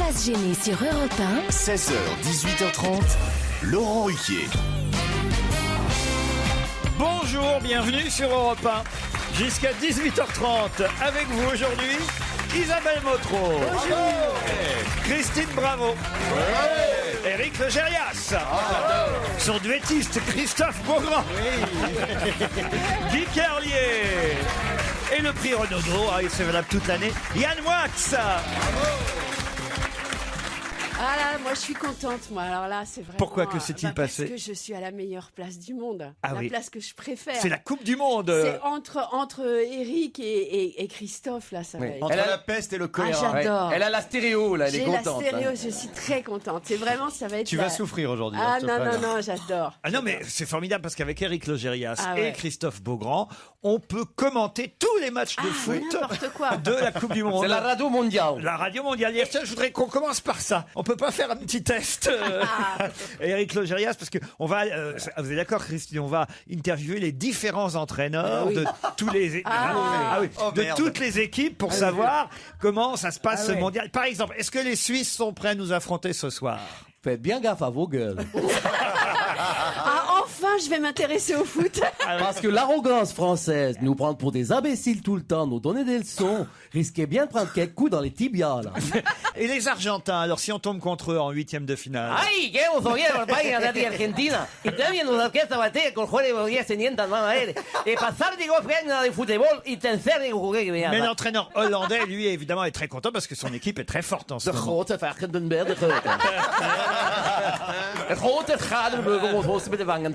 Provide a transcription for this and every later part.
Face gênée sur Europe 1. 16h, 18h30, Laurent Ruquier. Bonjour, bienvenue sur Europe 1. Jusqu'à 18h30, avec vous aujourd'hui, Isabelle Motro. Bonjour. Christine Bravo. Ouais. Éric Legérias. Son duettiste Christophe Beaugrand. Guy Carlier. Et le prix Renaudot, c'est valable toute l'année, Yann Wax. Ah là, moi je suis contente, moi. Alors là, c'est vraiment. Pourquoi, que s'est-il passé ? Parce que je suis à la meilleure place du monde. Ah la oui. place que je préfère. C'est la Coupe du Monde. C'est entre Eric et Christophe, là, ça va être. Entre la peste et le choléra. Ah, j'adore. Elle a la stéréo, là, elle est J'ai contente. la stéréo, je suis très contente. C'est vraiment, ça va être. Tu vas souffrir aujourd'hui. Ah non, j'adore. Ah non, mais c'est formidable parce qu'avec Éric Legérias Ah et ouais. Christophe Beaugrand, on peut commenter tous les matchs de foot n'importe quoi. de la Coupe du Monde. C'est la radio mondiale. La radio mondiale. Et tiens, je voudrais qu'on commence par ça. On peut pas faire un petit test, Éric Legérias, parce que on va. Vous êtes d'accord, Christine ? On va interviewer les différents entraîneurs de tous les toutes les équipes pour savoir comment ça se passe ce mondial. Par exemple, est-ce que les Suisses sont prêts à nous affronter ce soir ? Faites bien gaffe à vos gueules. Ah, enfin, je vais m'intéresser au foot. Parce que l'arrogance française, nous prendre pour des imbéciles tout le temps, nous donner des leçons, risquait bien de prendre quelques coups dans les tibias, là. Et les Argentins, alors si on tombe contre eux en huitième de finale. ¡Ay, qué emoción por el país de Argentina! Y también nos orquesta bater con juegos de 500 más a él. Y pasar de golf de fútbol y tercer de jugué que me Mais l'entraîneur hollandais, lui, évidemment, est très content parce que son équipe est très forte en ce De moment. grote Varkendenberg, de grote. Het grote Schadenburger ons met de wangen.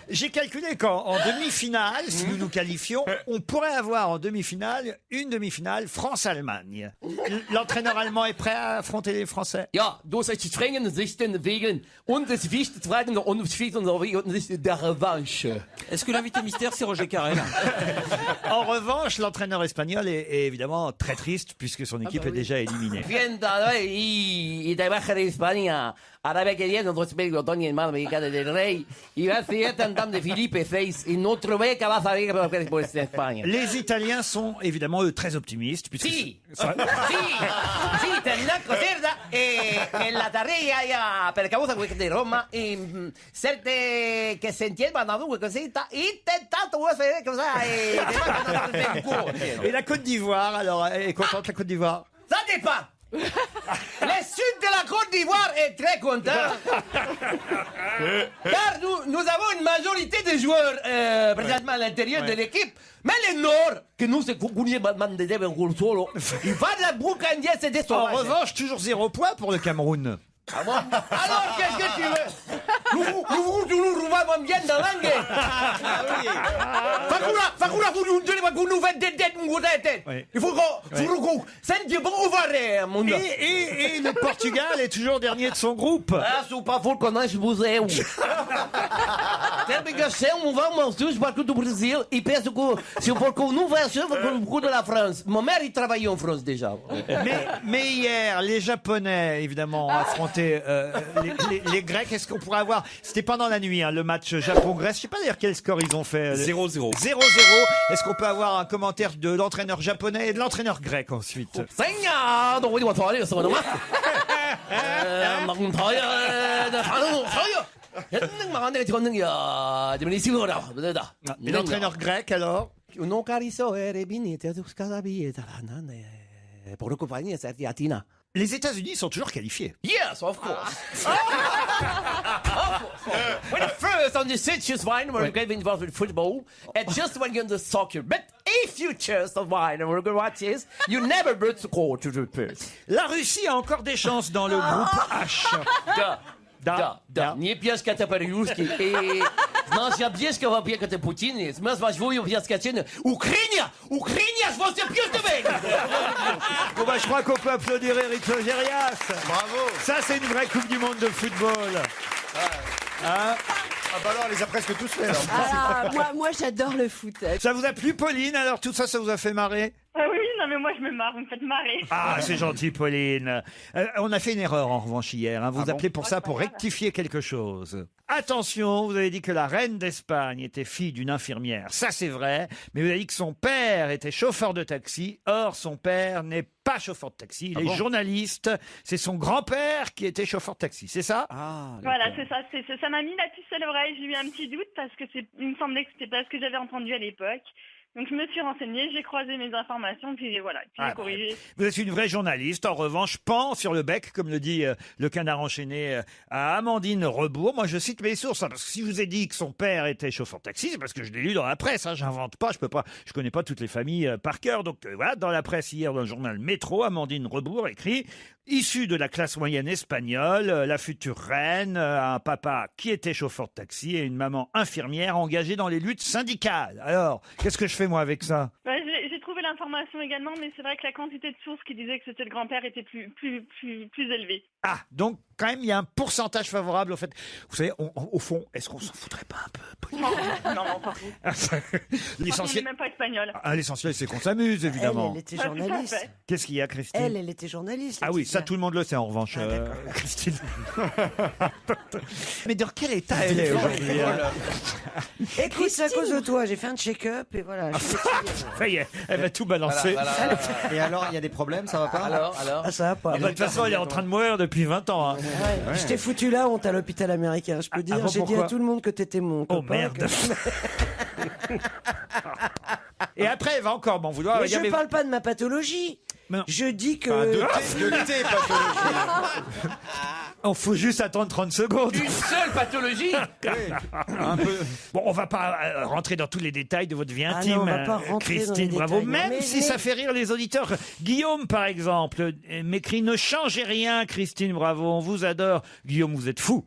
J'ai calculé qu'en demi-finale, si nous nous qualifions, on pourrait avoir en demi-finale une demi-finale France-Allemagne. L'entraîneur allemand est prêt à affronter les Français. Ja, door zijn strenge zichten wegen und des wichtigsten und der Revanche. Est-ce que l'invité mystère, c'est Roger Carrel? En revanche, l'entraîneur espagnol est évidemment très triste puisque son équipe est déjà éliminée. y te baja de España. Arabia queriendo dos médicos Tony el mal mexicano del rey y va a seguir tentando de Felipe VI y no otro vez que va a saber que puede ser España. Les Italiens sont évidemment eux très optimistes puisque Sí, sí, tendrán que ser en la tarea ya per causa de Roma y certe que se entienda una cosita y tentato hacer que et la Côte d'Ivoire, alors elle est contente la Côte d'Ivoire? Ça dépend. Le sud de la Côte d'Ivoire est très content. Car nous avons une majorité de joueurs présentement à l'intérieur de l'équipe. Mais le nord, que nous c'est solo, il va de la boucandier, c'est des En sauvages. revanche, toujours 0 point pour le Cameroun. Ah bon? Alors, qu'est-ce que tu veux? Nous rouvons bien dans l'angle. Fakura, vous nous faites des têtes, Oui. il faut qu'on c'est bon ouvert, mon gars. Et le Portugal est toujours dernier de son groupe. Ah, sou pas fort qu'on ache museu. Tem ligação, vamos tous partout do Brasil e penso que se for qu'on nous va sur beaucoup de la France. Mon mère, il travaillait en France déjà. Mais hier, les Japonais, évidemment, ont affronté les Grecs. Est-ce qu'on pourrait avoir... C'était pendant la nuit, le match Japon-Grèce. Je sais pas d'ailleurs quel score ils ont fait. 0-0. 0-0. Est-ce qu'on peut avoir un commentaire de l'entraîneur japonais et de l'entraîneur grec ensuite? Senha, donc on va parler ça va. Et l'entraîneur grec alors? Non cariso ere binite tu scasabi pour le compagnie Sertiatina. Les États-Unis sont toujours qualifiés. Yes, of course. When first on the citrus wine, we're getting involved with football, and just when you're in the soccer, but if you choose the wine, and we're going to watch this, you never but score to the first. La Russie a encore des chances dans le groupe H. Да. Не пьяска по-русски. И наша пьеска во пьяка Путин. Мы возьмем пьяска Чечня. Украина, je pense que plus de mec. Bon bah, je crois qu'on peut applaudir Éric Legérias. Bravo. Ça, c'est une vraie Coupe du Monde de football. Hein? Ah bah alors, elle les a presque tous fait. Alors. Ah, moi j'adore le foot. Ça vous a plu, Pauline? Alors tout ça, ça vous a fait marrer? Ah oui, non mais moi je me marre, vous me faites marrer. Ah, c'est gentil, Pauline. On a fait une erreur, en revanche, hier. Hein. Vous appelez pour ça, pour rectifier quelque chose. Attention, vous avez dit que la reine d'Espagne était fille d'une infirmière. Ça, c'est vrai. Mais vous avez dit que son père était chauffeur de taxi. Or, son père n'est pas chauffeur de taxi. Il est journaliste. C'est son grand-père qui était chauffeur de taxi. C'est ça? Voilà, c'est ça. Ça m'a mis la puce à l'oreille. J'ai eu un petit doute parce que il me semblait que c'était pas ce que j'avais entendu à l'époque. Donc je me suis renseignée, j'ai croisé mes informations, puis voilà, puis j'ai corrigé. Vous êtes une vraie journaliste. En revanche, pan sur le bec, comme le dit le canard enchaîné à Amandine Rebourg. Moi, je cite mes sources, hein, parce que si je vous ai dit que son père était chauffeur de taxi, c'est parce que je l'ai lu dans la presse. Hein, j'invente pas, je connais pas toutes les familles par cœur. Donc voilà, dans la presse hier, dans le journal Métro, Amandine Rebourg écrit: issue de la classe moyenne espagnole, la future reine a un papa qui était chauffeur de taxi et une maman infirmière engagée dans les luttes syndicales. Alors, qu'est-ce que je fais moi avec ça? J'ai trouvé l'information également, mais c'est vrai que la quantité de sources qui disaient que c'était le grand-père était plus élevée. Ah, donc quand même, il y a un pourcentage favorable au fait. Vous savez, au fond, est-ce qu'on s'en foutrait pas un peu, Pauline? Non, pas vous. L'essentiel, même pas espagnol. l'essentiel, c'est qu'on s'amuse, évidemment. Elle était journaliste. Qu'est-ce qu'il y a, Christine? Elle était journaliste. Ah oui, ça tout le monde le sait en revanche, Christine. Mais dans quel état elle est aujourd'hui? Écoute, c'est à cause de toi, j'ai fait un check-up et voilà. Ça y est, elle va tout balancer. Et alors, il y a des problèmes, ça va pas? Alors Ah, ça va pas. De toute façon, elle est en train de mourir depuis 20 ans. Hein. Ouais. Je t'ai foutu là, honte à l'hôpital américain. Je peux dire, bon, j'ai dit pourquoi? à tout le monde que t'étais mon copain. Oh merde. Et après, elle va encore m'en vouloir. Mais je ne parle pas de ma pathologie. Non. Je dis que... De tes pathologies. On faut juste attendre 30 secondes. Une seule pathologie. Un peu. Bon, on va pas rentrer dans tous les détails de votre vie Ah intime, non, on va pas rentrer dans Christine les Bravo, détails. même Mais- si ça fait rire les auditeurs. Guillaume, par exemple, m'écrit: ne changez rien, Christine Bravo, on vous adore. Guillaume, vous êtes fou.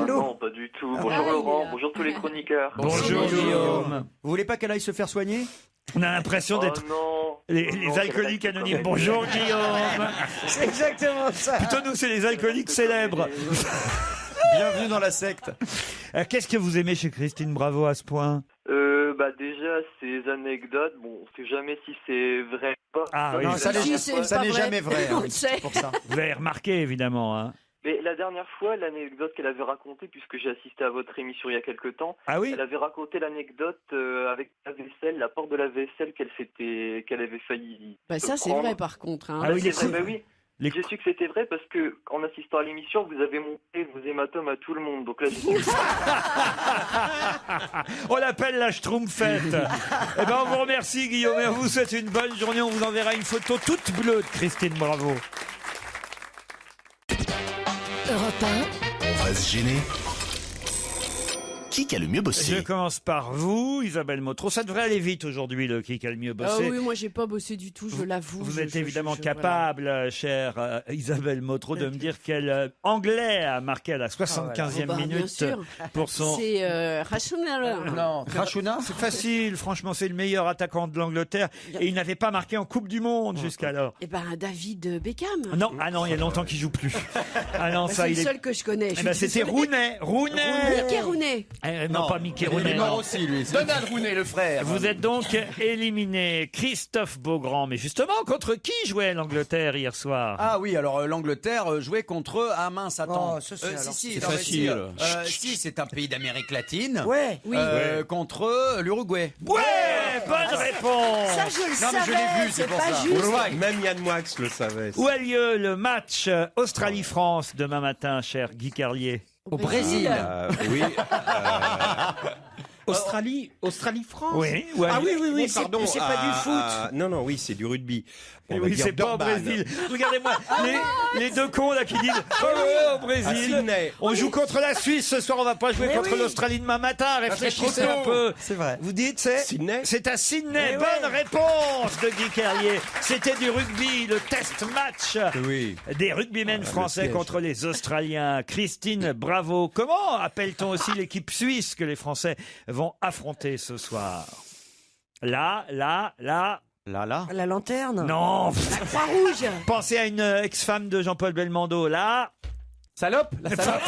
Non, pas du tout. Bonjour Laurent, bonjour tous les chroniqueurs. Bonjour, Guillaume. Vous voulez pas qu'elle aille se faire soigner? On a l'impression d'être les alcooliques anonymes. Bonjour, Guillaume. C'est exactement ça. Plutôt nous, c'est les alcooliques célèbres. Bienvenue dans la secte. Qu'est-ce que vous aimez chez Christine Bravo à ce point? Déjà, ces anecdotes, bon, on sait jamais si c'est vrai ou pas. Ah oui. Non, ça Si, n'est c'est ça pas n'est vrai. jamais vrai. On hein, le sait. c'est pour ça. Vous avez remarqué, évidemment. Hein. Mais la dernière fois, l'anecdote qu'elle avait racontée, puisque j'ai assisté à votre émission il y a quelque temps, Ah oui? elle avait raconté l'anecdote avec la vaisselle, la porte de la vaisselle qu'elle avait failli. Bah ça, c'est prendre. vrai par contre. Hein. Ah oui, C'est les vrai, coups. bah oui. Les J'ai su que c'était vrai parce que, en assistant à l'émission, vous avez montré vos hématomes à tout le monde. Donc là, j'ai On l'appelle la Schtroumpfette. Eh ben, on vous remercie, Guillaume, et on vous souhaite une bonne journée. On vous enverra une photo toute bleue de Christine Bravo. Europe 1, On va se gêner. Qui a le mieux Je bossé? commence par vous, Isabelle Motro. Ça devrait aller vite aujourd'hui, le qui a le mieux Ah bossé. oui, moi j'ai pas bossé du tout, je l'avoue. Vous Je- êtes je- évidemment je- capable, chère Isabelle Motro, de me dire quel Anglais a marqué à la 75e Oh bah, bien minute sûr. pour son... C'est rationnel. Non, Krashuna? C'est facile, franchement, c'est le meilleur attaquant de l'Angleterre et il n'avait pas marqué en Coupe du Monde jusqu'alors. Eh ben David Beckham. Non, ah non, il y a longtemps qu'il joue plus. Ah non, Bah, ça, c'est le il est... seul que je connais. Eh ben, c'était Rooney. Mickey Rooney. Non, pas Mickey Il Rooney. est mort non. aussi, lui. Donald Rooney, le frère. Vous êtes donc éliminé. Christophe Beaugrand. Mais justement, contre qui jouait l'Angleterre hier soir? Ah oui, alors l'Angleterre jouait contre... Ah mince, attends. Oh, ça, c'est alors- si, c'est non, mais facile. Si, c'est un pays d'Amérique latine. Ouais. Oui. Contre l'Uruguay. Ouais, bonne réponse. Ça, je le Non, mais je l'ai savais, vu, c'est c'est pour pas ça. juste. Même Yann Moix le savait. Où a lieu le match Australie-France demain matin, cher Guy Carlier? Au Brésil. Oui. Australie-France. Oui. Ah oui, Mais c'est- pardon. c'est pas du foot. Non, non, oui, c'est du rugby. On va Oui, dire c'est pas au Durban. Brésil. Regardez-moi, les deux cons là qui disent oh, ouais, au À Brésil. Sydney. On joue contre la Suisse ce soir, on va pas jouer Mais contre oui. l'Australie demain matin. Réfléchissez trop un tôt. peu. C'est vrai. Vous dites c'est Sydney. C'est à Sydney. Mais Bonne réponse de Guy Carlier. C'était du rugby, le test match Oui. des rugbymen français piège. contre les Australiens. Christine Bravo. Comment appelle-t-on aussi l'équipe suisse que les Français vont affronter ce soir? Là. Là. La lanterne. Non. La Croix-Rouge. Pensez à une ex-femme de Jean-Paul Belmondo. Là. Salope. La salope.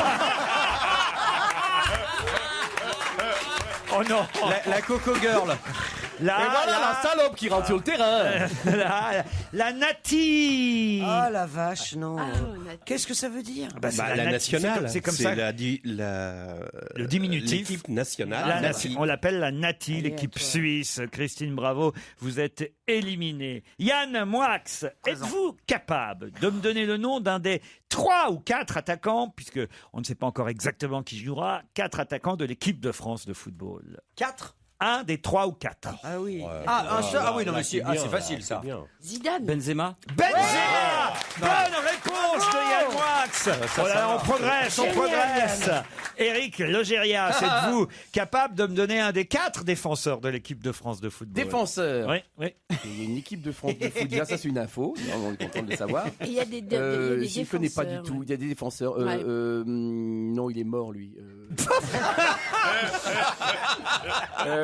Oh non. La Coco Girl. Et voilà la salope qui rentre sur le terrain. La Nati. Oh la vache, non. Ah, Nati. Qu'est-ce que ça veut dire? Bah, c'est la Nati, nationale. c'est comme ça. Le diminutif. L'équipe nationale. La Nati. Nati. On l'appelle la Nati, Allez, l'équipe à toi. suisse. Christine Bravo, vous êtes éliminée. Yann Moix, êtes-vous capable de me donner le nom d'un des 3 ou 4 attaquants, puisque on ne sait pas encore exactement qui jouera, 4 attaquants de l'équipe de France de football? 4. Un des 3 ou 4. Ah oui. Oui, non, mais c'est facile ça. Zidane. Benzema. Benzema. Bonne réponse de Yann Moix. Oh là là, on progresse, on Génial, progresse. Yann. Éric Logérias, êtes-vous capable de me donner un des 4 défenseurs de l'équipe de France de football? Défenseur. Oui, oui. Il y a une équipe de France de foot. Déjà, ça c'est une info. On est content de le savoir. Et il y a des, il y a des Je ne connais pas du défenseurs, tout. ouais. Il y a des défenseurs. Ouais. Non, il est mort lui.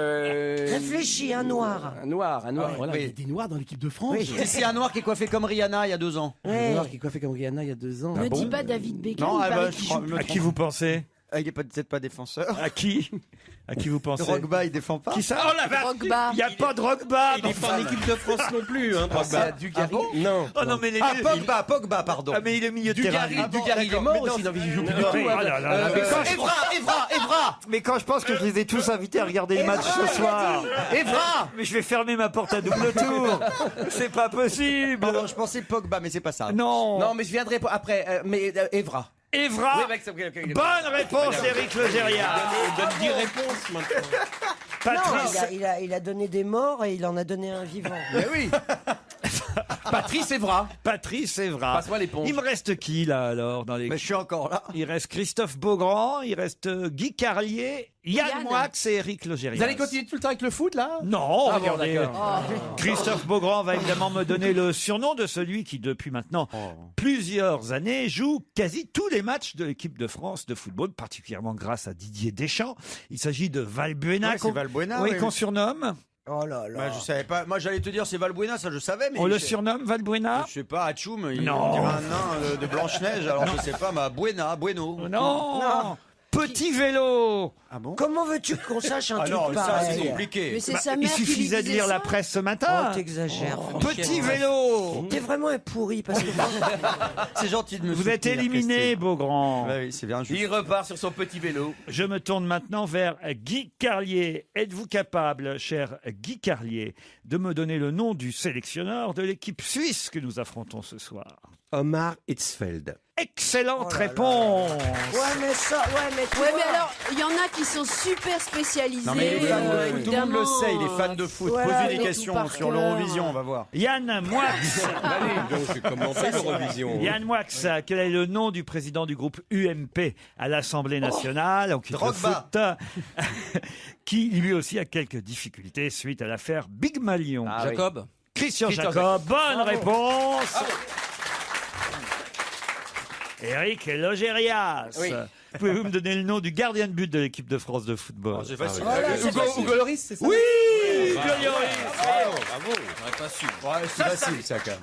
Réfléchis, un noir. Un noir. Voilà, oui. il y a des noirs dans l'équipe de France. Oui. C'est un noir qui est coiffé comme Rihanna il y a 2 ans. Un Ouais. noir qui est coiffé comme Rihanna il y a 2 ans. Ne dis pas David Beckham. Non, il ah paraît bah, qu'il je crois- joue me À trompe. qui vous pensez? Il n'est peut-être pas défenseur. À qui? À qui vous pensez? Drogba, il défend pas. Qui ça? Oh la vache! Drogba. Il n'y a pas de Drogba! Il n'est pas en équipe de France non plus, hein, C'est Drogba. à Dugarry. Non. Oh non, mais les Pogba, pardon. Ah, mais il est milieu de terrain. Dugarry, il est mort aussi. Non, mais il joue plus du tout. Oh là là là. Mais quand je- Evra. Mais quand je pense que je les ai tous invités à regarder le match ce soir. Evra. Mais je vais fermer ma porte à double tour. C'est pas possible. Pardon, je pensais Pogba, mais c'est pas ça. Non. Non, mais je viendrai après. Mais Evra. Evra. Oui, mec, c'est ok. Bonne réponse, Éric Logérias. Donne 10 réponses maintenant. Patrice. Non, il a donné des morts et il en a donné un vivant. Mais oui. Patrice Evra. Patrice Evra. Passe-moi l'éponge. Il me reste qui là alors dans les... Mais je suis encore là. Il reste Christophe Beaugrand, il reste Guy Carlier, Yann Yann. Moix et Éric Logérias. Vous allez continuer tout le temps avec le foot là? Non, Ah bon, regardez. d'accord. Christophe Beaugrand va évidemment me donner le surnom de celui qui, depuis maintenant plusieurs années, joue quasi tous les matchs de l'équipe de France de football, particulièrement grâce à Didier Deschamps. Il s'agit de Valbuena, Ouais, c'est Valbuena, oui, oui. qu'on surnomme. Oh là là. Bah, je savais pas. Moi, j'allais te dire c'est Valbuena, ça je savais, mais On le je- surnomme Valbuena. Je sais pas, Hachoum, il Non. dirait un nain de Blanche-Neige, alors je sais pas, ma Bueno. Non. Petit vélo. Ah bon? Comment veux-tu qu'on sache un Ah truc non, ça pareil? c'est compliqué. Mais c'est Bah, sa il mère qui lui suffisait de disait lire la ça. presse ce Oh, matin. t'exagères. Petit vélo. T'es vraiment un pourri parce que C'est gentil de me Vous êtes soutenir, éliminé, Christine. Beaugrand. Ouais, oui, c'est bien juste. Il repart sur son petit vélo. Je me tourne maintenant vers Guy Carlier. Êtes-vous capable, cher Guy Carlier, de me donner le nom du sélectionneur de l'équipe suisse que nous affrontons ce soir? Omar Hitzfeld. Excellente Oh là là. réponse. Ouais, mais ça, tu Ouais, vois. mais alors, il y en a qui sont super spécialisés. Non mais il est fan de foot, tout le monde évidemment. le sait, il est fan de foot. Voilà, Posez il des est questions tout par sur cœur. l'Eurovision, on va voir. Yann Moix. Donc j'ai commencé l'Eurovision. Yann Moix, quel est le nom du président du groupe UMP à l'Assemblée nationale, en quitte le Drogba. foot, qui lui aussi a quelques difficultés suite à l'affaire Big Malion. Ah, Jacob. Christian Christian Jacob, bonne réponse. Éric Logérias. Oui. Pouvez-vous me donner le nom du gardien de but de l'équipe de France de football? C'est facile. Hugo Loris, c'est ça? Oui, Hugo Lloris. Ouais, c'est facile ça quand même.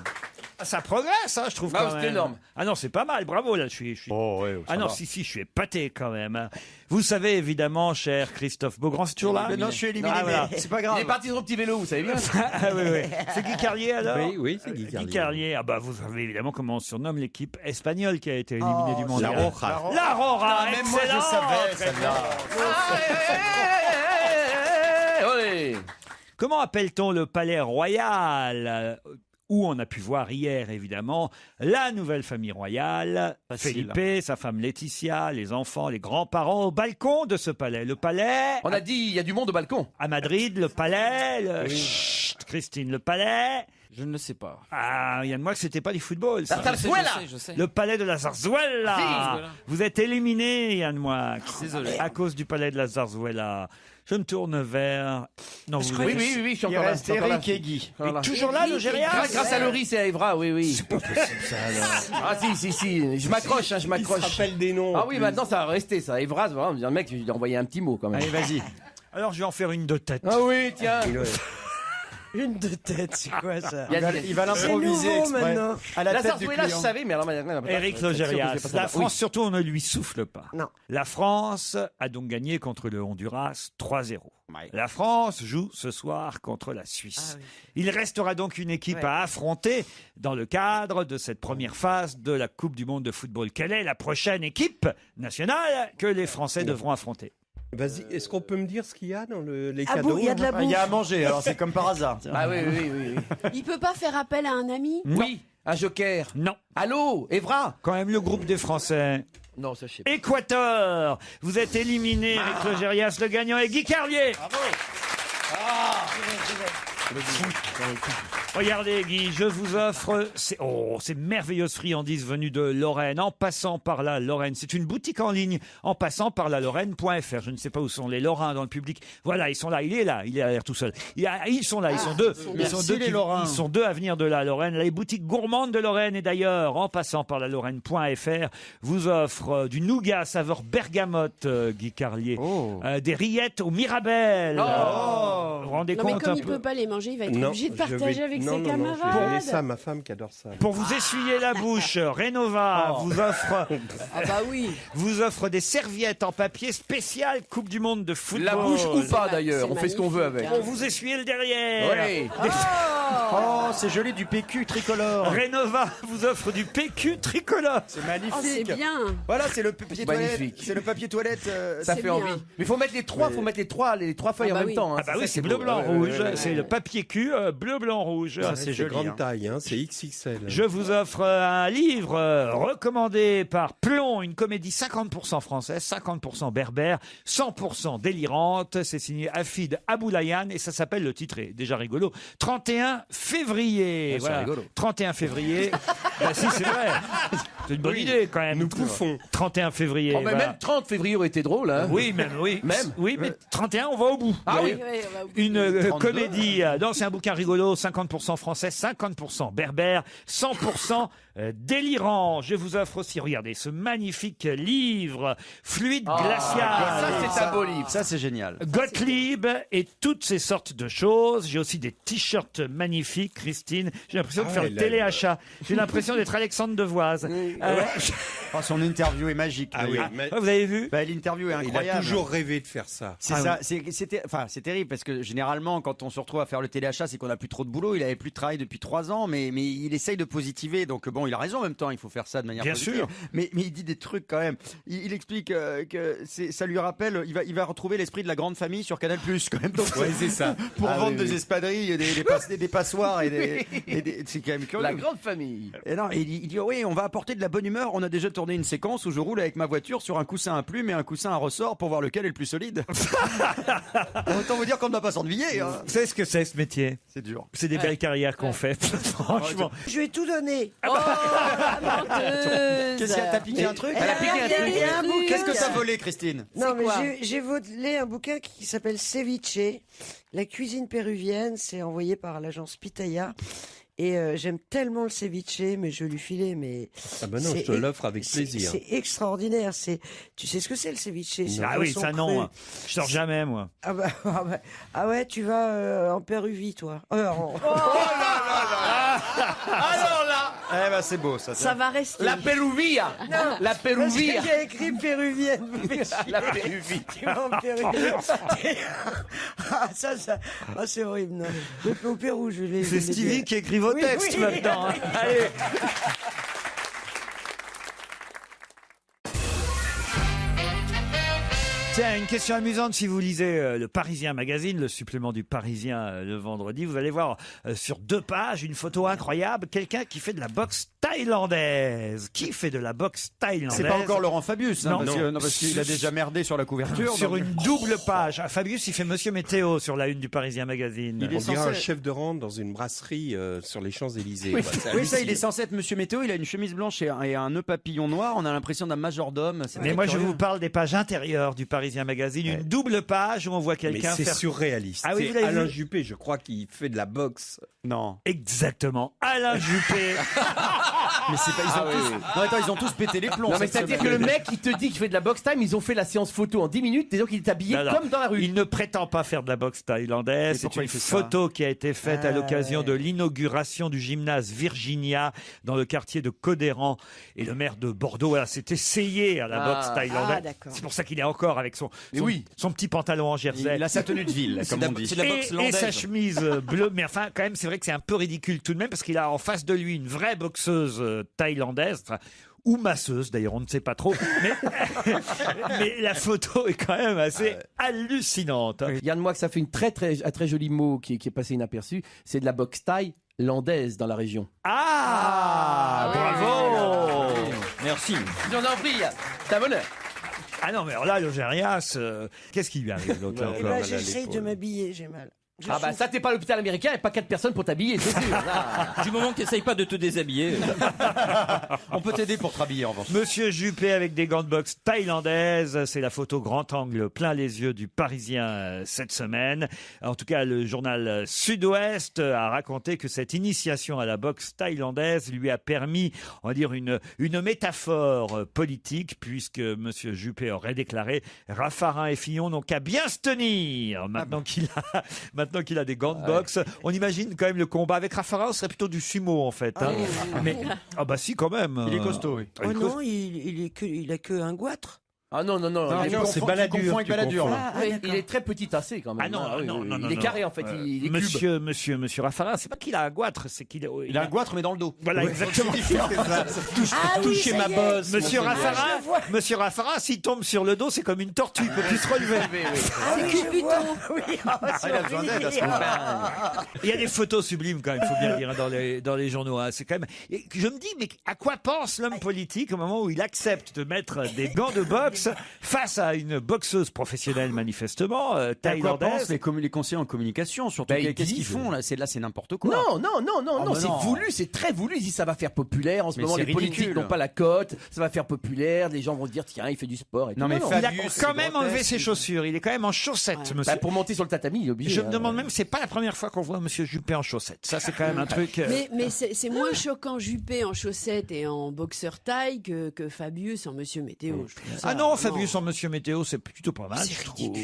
Ça progresse, hein, je trouve. Ah, quand c'est même. énorme. Ah non, c'est pas mal. Bravo, là, je suis. Oh, ouais, Ah non, si, je suis épaté quand même. hein. Vous savez évidemment, cher Christophe Beaugrand, c'est toujours là. Mais non, je suis éliminé, Ah, voilà. mais c'est pas Il grave. est parti sur son petit vélo, vous savez bien. Ah oui, oui. C'est Guy Carlier alors? Oui, c'est Guy Carlier. Guy Carlier. Ah bah vous savez évidemment comment on surnomme l'équipe espagnole qui a été éliminée du mondial. La Roja. La Roja. Même moi je excellente savais celle-là. Ouais. Comment appelle-t-on le palais royal où on a pu voir hier, évidemment, la nouvelle famille royale, Facile. Felipe, sa femme Laetitia, les enfants, les grands-parents au balcon de ce palais. Le palais, On a dit, il y a du monde au balcon. à Madrid, le palais, Chut, Christine, le palais. Je ne sais pas. Ah, Yann Moix, c'était pas du football, ça. La Zarzuela. Je sais. Le palais de la Zarzuela. Oui. Vous êtes éliminé, Yann Moix. Désolé. À cause du palais de la Zarzuela. Je me tourne vers... Non, vous Oui, je suis Il encore là. reste je suis encore là. Eric et Guy. Voilà. toujours là, le Gérias? Grâce à Loris et à Evra, oui. C'est pas possible ça alors. Ah si. Je m'accroche, je Il m'accroche. se rappelle des noms. Ah en oui, plus. maintenant ça va rester ça. Evra, voilà, on me dit, le mec, je lui ai envoyé un petit mot quand même. Allez, vas-y. Alors, je vais en faire une de tête. Ah oui, tiens. Une de tête, c'est quoi ça? Il y a des- Il va C'est l'improviser nouveau exprès. maintenant. À la La tête du Zarzuela, je client. savais, mais alors... Éric Logérias, la France, surtout, on ne lui souffle pas. Non. La France a donc gagné contre le Honduras 3-0. La France joue ce soir contre la Suisse. Il restera donc une équipe à affronter dans le cadre de cette première phase de la Coupe du monde de football. Quelle est la prochaine équipe nationale que les Français devront affronter? Vas-y, est-ce qu'on peut me dire ce qu'il y a dans les Ah cadeaux bon, il y a de la bouffe. Il y a à manger, alors c'est comme par hasard. Ah oui. Il peut pas faire appel à un ami? Oui, un joker. Non. Allô, Evra? Quand même le groupe des Français. Non, ça je sais pas. Équateur, vous êtes éliminé, Eric Logérias. Le gagnant est Guy Carlier. Regardez Guy, je vous offre ces merveilleuses friandises venues de Lorraine, en passant par la Lorraine. C'est une boutique en ligne, en passant par la Lorraine.fr. Je ne sais pas où sont les Lorrains dans le public. Voilà, ils sont là, il est à l'air tout seul. Ils sont là, ils sont deux. Ils sont deux à venir de la Lorraine. Les boutiques gourmandes de Lorraine, et d'ailleurs, en passant par la Lorraine.fr, vous offrent du nougat saveur bergamote, Guy Carlier. Des rillettes au Mirabelle. Vous vous rendez Non, mais compte comme un il peu peut pas les manger, il va être obligé de partager avec ses je vais camarades. donner ça à ma femme qui adore ça. Pour vous essuyer la bouche, Renova vous offre Ah bah oui. vous offre des serviettes en papier spéciales Coupe du monde de football. La bouche ou pas C'est d'ailleurs, on fait ce qu'on veut avec. Pour vous essuyer le derrière. Ouais. Oh, c'est joli du PQ tricolore. Renova vous offre du PQ tricolore. C'est Oh, magnifique. c'est bien. Voilà, c'est le papier toilette. Magnifique. C'est le papier toilette. Ça C'est fait bien. envie. Mais faut mettre les trois, les trois feuilles Ah bah en même oui. temps. hein. Ah bah oui, ça, c'est beau. bleu, blanc, Ouais, rouge. ouais, ouais. C'est le papier cul bleu, blanc, rouge. Ça, c'est joli. grande taille, hein, c'est XXL. Je vous offre un livre recommandé par Plon, une comédie 50% française, 50% berbère, 100% délirante. C'est signé Hafid Aboulayan et ça s'appelle, le titre est déjà rigolo, 31 février. c'est rigolo. 31 février. Bah si, c'est vrai. C'est une bonne idée quand même. Nous pouffons. 31 février. Oh, mais voilà. même 30 février aurait été drôle. Hein. Oui, même, oui. Même Oui, mais 31, on va au bout. Ah oui. Ouais, on va oublier. Une 32. comédie, non, c'est un bouquin rigolo, 50% français, 50% berbère, 100% délirant. Je vous offre aussi, regardez, ce magnifique livre, Fluide glacial. Ça, c'est un beau livre. Ça, c'est génial. Gottlieb et toutes ces sortes de choses. J'ai aussi des t-shirts magnifiques, Christine. J'ai l'impression de faire le téléachat. J'ai l'impression d'être Alexandre Devoise. Oh, son interview est magique. Ah oui, mais Vous avez vu? Bah, l'interview est il a incroyable. toujours rêvé de faire ça. C'est ça, c'est terrible parce que généralement quand on se retrouve à faire le téléachat, c'est qu'on a plus trop de boulot. Il avait plus de travail depuis 3 ans, mais il essaye de positiver. Donc bon, il a raison en même temps. Il faut faire ça de manière Bien positive. sûr. Mais il dit des trucs quand même. Il explique que ça lui rappelle. Il va retrouver l'esprit de la grande famille sur Canal+ quand même. Donc, Ouais, c'est ça. pour Ah, vendre oui, des oui. espadrilles, des passoires c'est quand même curieux. La grande famille. Et non, il dit oui, on va apporter de la bonne humeur. On a déjà tourné une séquence où je roule avec ma voiture sur un coussin à plumes et un coussin à ressort pour voir lequel est le plus solide. Autant vous dire qu'on ne va pas s'ennuyer. Hein. Vous savez ce que c'est, ce métier? C'est dur. C'est des belles carrières qu'on fait, franchement. Je lui ai tout donné. Oh, menteuse. Qu'est-ce qu'elle t'a piqué un truc Elle a piqué un truc. il y a un bouquin. Qu'est-ce que t'as volé, Christine? Non, C'est mais quoi j'ai volé un bouquin qui s'appelle Ceviche, la cuisine péruvienne. C'est envoyé par l'agence Pitaya. Et j'aime tellement le ceviche, mais je lui filais, mais... Ah ben non, je te l'offre avec plaisir. C'est extraordinaire. Tu sais ce que c'est le ceviche? C'est un Ah oui, poisson ça non. cru. Je sors jamais, moi. Ah ouais, tu vas en Péruvie, toi. Alors là, Eh ben c'est beau ça. Ça va rester. la Péruvia. Non, La parce que Péruvia. j'ai écrit péruvienne. La Péruvie. Tu vas en Péruvie. Ah, c'est horrible. Non. Je vais au Pérou, je vais. C'est Stevie qui écrit vos Oui, textes oui. maintenant. Hein. Allez. Tiens, une question amusante. Si vous lisez le Parisien Magazine, le supplément du Parisien le vendredi, vous allez voir sur 2 pages une photo incroyable. Quelqu'un qui fait de la boxe thaïlandaise. Qui fait de la boxe thaïlandaise? C'est pas encore Laurent Fabius, hein, Non. parce qu'il a déjà merdé sur la couverture. Sur donc- une double page. Ah, Fabius, il fait Monsieur Météo sur la une du Parisien Magazine. Il est On dirait censé- un chef de rang dans une brasserie sur les Champs-Élysées. Oui, quoi. C'est oui, ça, il est hallucinant. censé être Monsieur Météo. Il a une chemise blanche et un nœud papillon noir. On a l'impression d'un majordome. C'est Mais très moi, je curieux. vous parle des pages intérieures du Parisien Magazine. Une double page où on voit Mais quelqu'un c'est faire... surréaliste. Ah oui, C'est vous l'avez Alain vu Juppé, je crois qu'il fait de la boxe. Non. Exactement. Alain Juppé. Mais c'est pas. Non, attends, ils ont tous pété les plombs. Non, mais cette c'est-à-dire que semaine. le mec, il te dit qu'il fait de la box time, ils ont fait la séance photo en 10 minutes, et donc il est habillé Non, non. comme dans la rue. Il ne prétend pas faire de la boxe thaïlandaise. Et C'est pourquoi une il fait ça photo qui a été faite à Ah, l'occasion ouais. de l'inauguration du gymnase Virginia dans le quartier de Codéran. Et le maire de Bordeaux s'est essayé à la Ah. boxe thaïlandaise. Ah, d'accord. C'est pour ça qu'il est encore avec avec son petit pantalon en jersey. Il a sa tenue de ville, comme on dit. Et sa chemise bleue. Mais enfin, quand même, c'est vrai que c'est un peu ridicule tout de même parce qu'il a en face de lui une vraie boxeuse thaïlandaise. Ou masseuse, d'ailleurs, on ne sait pas trop. Mais la photo est quand même assez hallucinante. Yann Moix, ça fait un très joli mot qui est passé inaperçu. C'est de la boxe thaïlandaise dans la région. Bravo. Merci. J'en en prie, c'est un bonheur. Ah non, mais alors là, Logérias, qu'est-ce qui lui arrive l'autre Eh ben, j'essaye de m'habiller, j'ai mal. Ça t'es pas à l'hôpital américain et pas 4 personnes pour t'habiller, c'est sûr. Du moment que t'essayes pas de te déshabiller. On peut t'aider pour te rhabiller en revanche. Monsieur Juppé avec des gants de boxe thaïlandaises, c'est la photo grand angle plein les yeux du Parisien cette semaine. En tout cas, le journal Sud-Ouest a raconté que cette initiation à la boxe thaïlandaise lui a permis, on va dire, une métaphore politique, puisque Monsieur Juppé aurait déclaré « Raffarin et Fillon n'ont qu'à bien se tenir » maintenant qu'il a des gants de boxe. On imagine quand même le combat avec Raffarin, ce serait plutôt du sumo en fait. Mais bah si quand même. Il est costaud, oui. Oh non, il a que un goitre. Ah non, c'est Balladur. Il est très petit tassé quand même. Non. Il est carré en fait. Il est Monsieur Raffarin, c'est pas qu'il a un goitre, c'est qu'il a un goitre mais dans le dos. Voilà, exactement. Touchez ma bosse. Monsieur Raffarin, s'il tombe sur le dos, c'est comme une tortue, il peut plus se relever. C'est Cupiton. Il a besoin d'aide à ce moment-là. Il y a des photos sublimes quand même, il faut bien dire, dans les journaux. C'est quand même. Et je me dis, mais à quoi pense l'homme politique au moment où il accepte de mettre des gants de boxe face à une boxeuse professionnelle manifestement thaïlandaise? Les conseillers en communication, surtout qu'est-ce qu'ils font là? C'est n'importe quoi. Non, c'est voulu, c'est très voulu. Ils disent ça va faire populaire. En ce moment, les politiques n'ont pas la cote. Ça va faire populaire. Les gens vont dire tiens, il fait du sport. Et il a quand même enlevé ses chaussures. Il est quand même en chaussettes, monsieur. Pour monter sur le tatami, il est obligé. Je me demande même, c'est pas la première fois qu'on voit Monsieur Juppé en chaussettes. Ça, c'est quand même un truc. Mais c'est moins choquant Juppé en chaussettes et en boxeur taille que Fabius en Monsieur Météo. Non, Fabius en Monsieur Météo, c'est plutôt pas mal.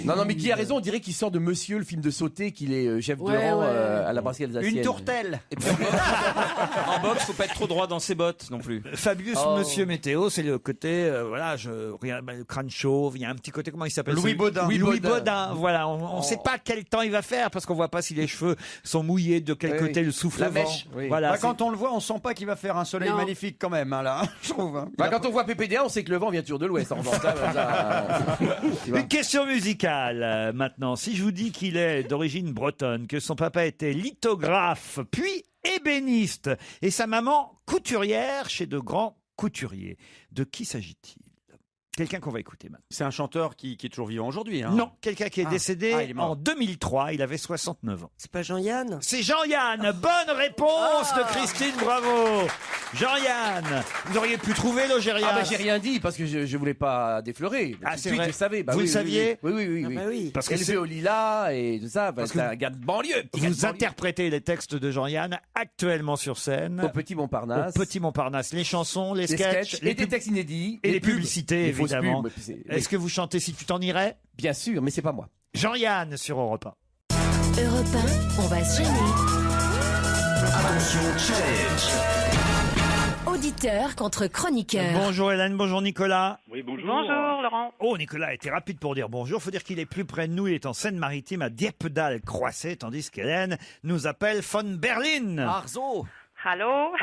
Non, mais qui a raison, on dirait qu'il sort de Monsieur, le film de sauté, qu'il est chef de rang à la brasserie alsacienne. Une tourtelle. Et puis, en boxe, faut pas être trop droit dans ses bottes non plus. Fabius Monsieur Météo, c'est le côté, le crâne chauve, il y a un petit côté, comment il s'appelle? Louis Baudin. Louis Baudin, voilà. On ne sait pas quel temps il va faire, parce qu'on voit pas si les cheveux sont mouillés, de quel côté le souffle vent. Voilà. Quand on le voit, on sent pas qu'il va faire un soleil magnifique quand même, là, je trouve. Quand on voit PPDA, on sait que le vent vient toujours de l'ouest. Une question musicale maintenant. Si je vous dis qu'il est d'origine bretonne, que son papa était lithographe, puis ébéniste, et sa maman couturière chez de grands couturiers, de qui s'agit-il? Quelqu'un qu'on va écouter maintenant. C'est un chanteur qui est toujours vivant aujourd'hui. Hein. Non, quelqu'un qui est décédé il est mort. en 2003. Il avait 69 ans. C'est pas Jean-Yann? C'est Jean-Yann. Bonne réponse de Christine, bravo. Jean-Yann, vous auriez pu trouver Logérias. J'ai rien dit parce que je voulais pas déflorer. C'est vrai. Je savais. Vous le saviez? Oui. Parce que élevé au lilas et tout ça. Parce que c'est un gars de banlieue. Vous interprétez les textes de Jean-Yann actuellement sur scène. Au Petit Montparnasse. Au Petit Montparnasse. Les chansons, les sketchs, et des textes inédits. Et les publicités, évidemment. Est-ce que vous chantez Si tu t'en irais? Bien sûr, mais c'est pas moi. Jean-Yann sur Europe 1. Europe 1, on va se gêner. Attention, challenge. Auditeur contre chroniqueur. Bonjour Hélène, bonjour Nicolas. Oui, bonjour. Bonjour Laurent. Oh, Nicolas était rapide pour dire bonjour. Faut dire qu'il est plus près de nous. Il est en Seine-Maritime, à Dieppe-Dal-Croisset, tandis qu'Hélène nous appelle von Berlin. Arzo. Allô.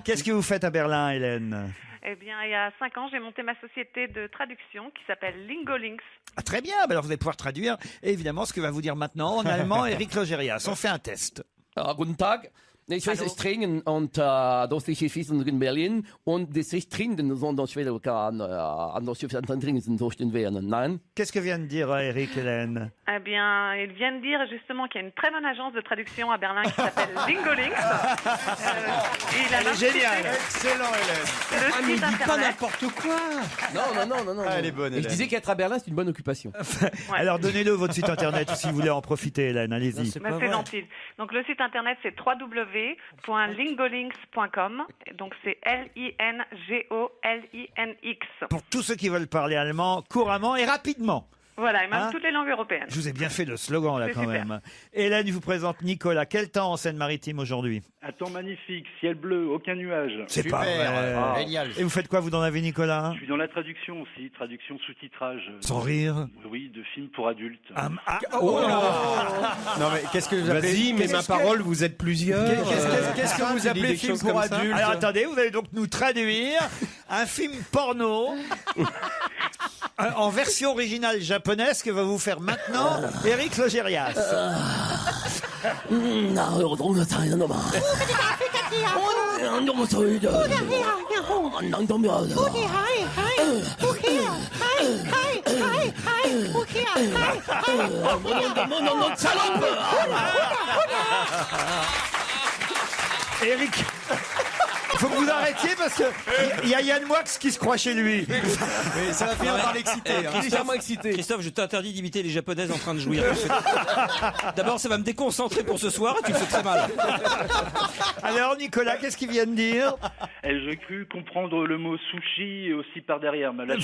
Qu'est-ce que vous faites à Berlin, Hélène? Eh bien, il y a 5 ans, j'ai monté ma société de traduction qui s'appelle Lingolinks. Ah, très bien. Alors, vous allez pouvoir traduire, évidemment, ce que va vous dire maintenant en allemand Eric Logérias. On fait un test. Guten Tag. Ich heiße Stringen und das ist in Berlin und das ist Trinken, sondern ich will anders trinken durchstehen werden. Nein? Qu'est-ce que vient de dire Eric, Hélène? Eh bien, il vient de dire justement qu'il y a une très bonne agence de traduction à Berlin qui s'appelle Lingolinks. Elle est géniale. Excellent, Hélène. Le site internet. N'importe quoi. Non. Elle est bonne, Et je disais qu'être à Berlin, c'est une bonne occupation. Alors, donnez-le votre site internet si vous voulez en profiter, Hélène. Allez-y. C'est gentil. Donc, le site internet, c'est www.lingolinks.com. Donc, c'est Lingolinx. Pour tous ceux qui veulent parler allemand couramment et rapidement. Voilà, et même Hein toutes les langues européennes. Je vous ai bien fait le slogan là C'est quand super. même. Hélène vous présente Nicolas. Quel temps en Seine-Maritime aujourd'hui? Un temps magnifique, ciel bleu, aucun nuage. C'est pas vrai. Génial. Et vous faites quoi vous dans la vie, Nicolas? Je suis dans la traduction aussi, traduction sous-titrage. Sans rire. Oui, de films pour adultes. Oh non mais qu'est-ce que vous appelez? Vas-y, mais ma parole, vous êtes plusieurs. Qu'est-ce que vous appelez film pour adultes? Alors attendez, vous allez donc nous traduire un film porno en version originale japonaise que va vous faire maintenant Éric Logérias. Éric, il faut que vous arrêtiez parce que il y a Yann Moix qui se croit chez lui. Mais ça va finir par l'exciter. Christophe, je t'interdis d'imiter les japonaises en train de jouir. D'abord, ça va me déconcentrer pour ce soir et tu me fais très mal. Alors Nicolas, qu'est-ce qu'il vient de dire? Et j'ai cru comprendre le mot sushi et aussi par derrière. Mais là,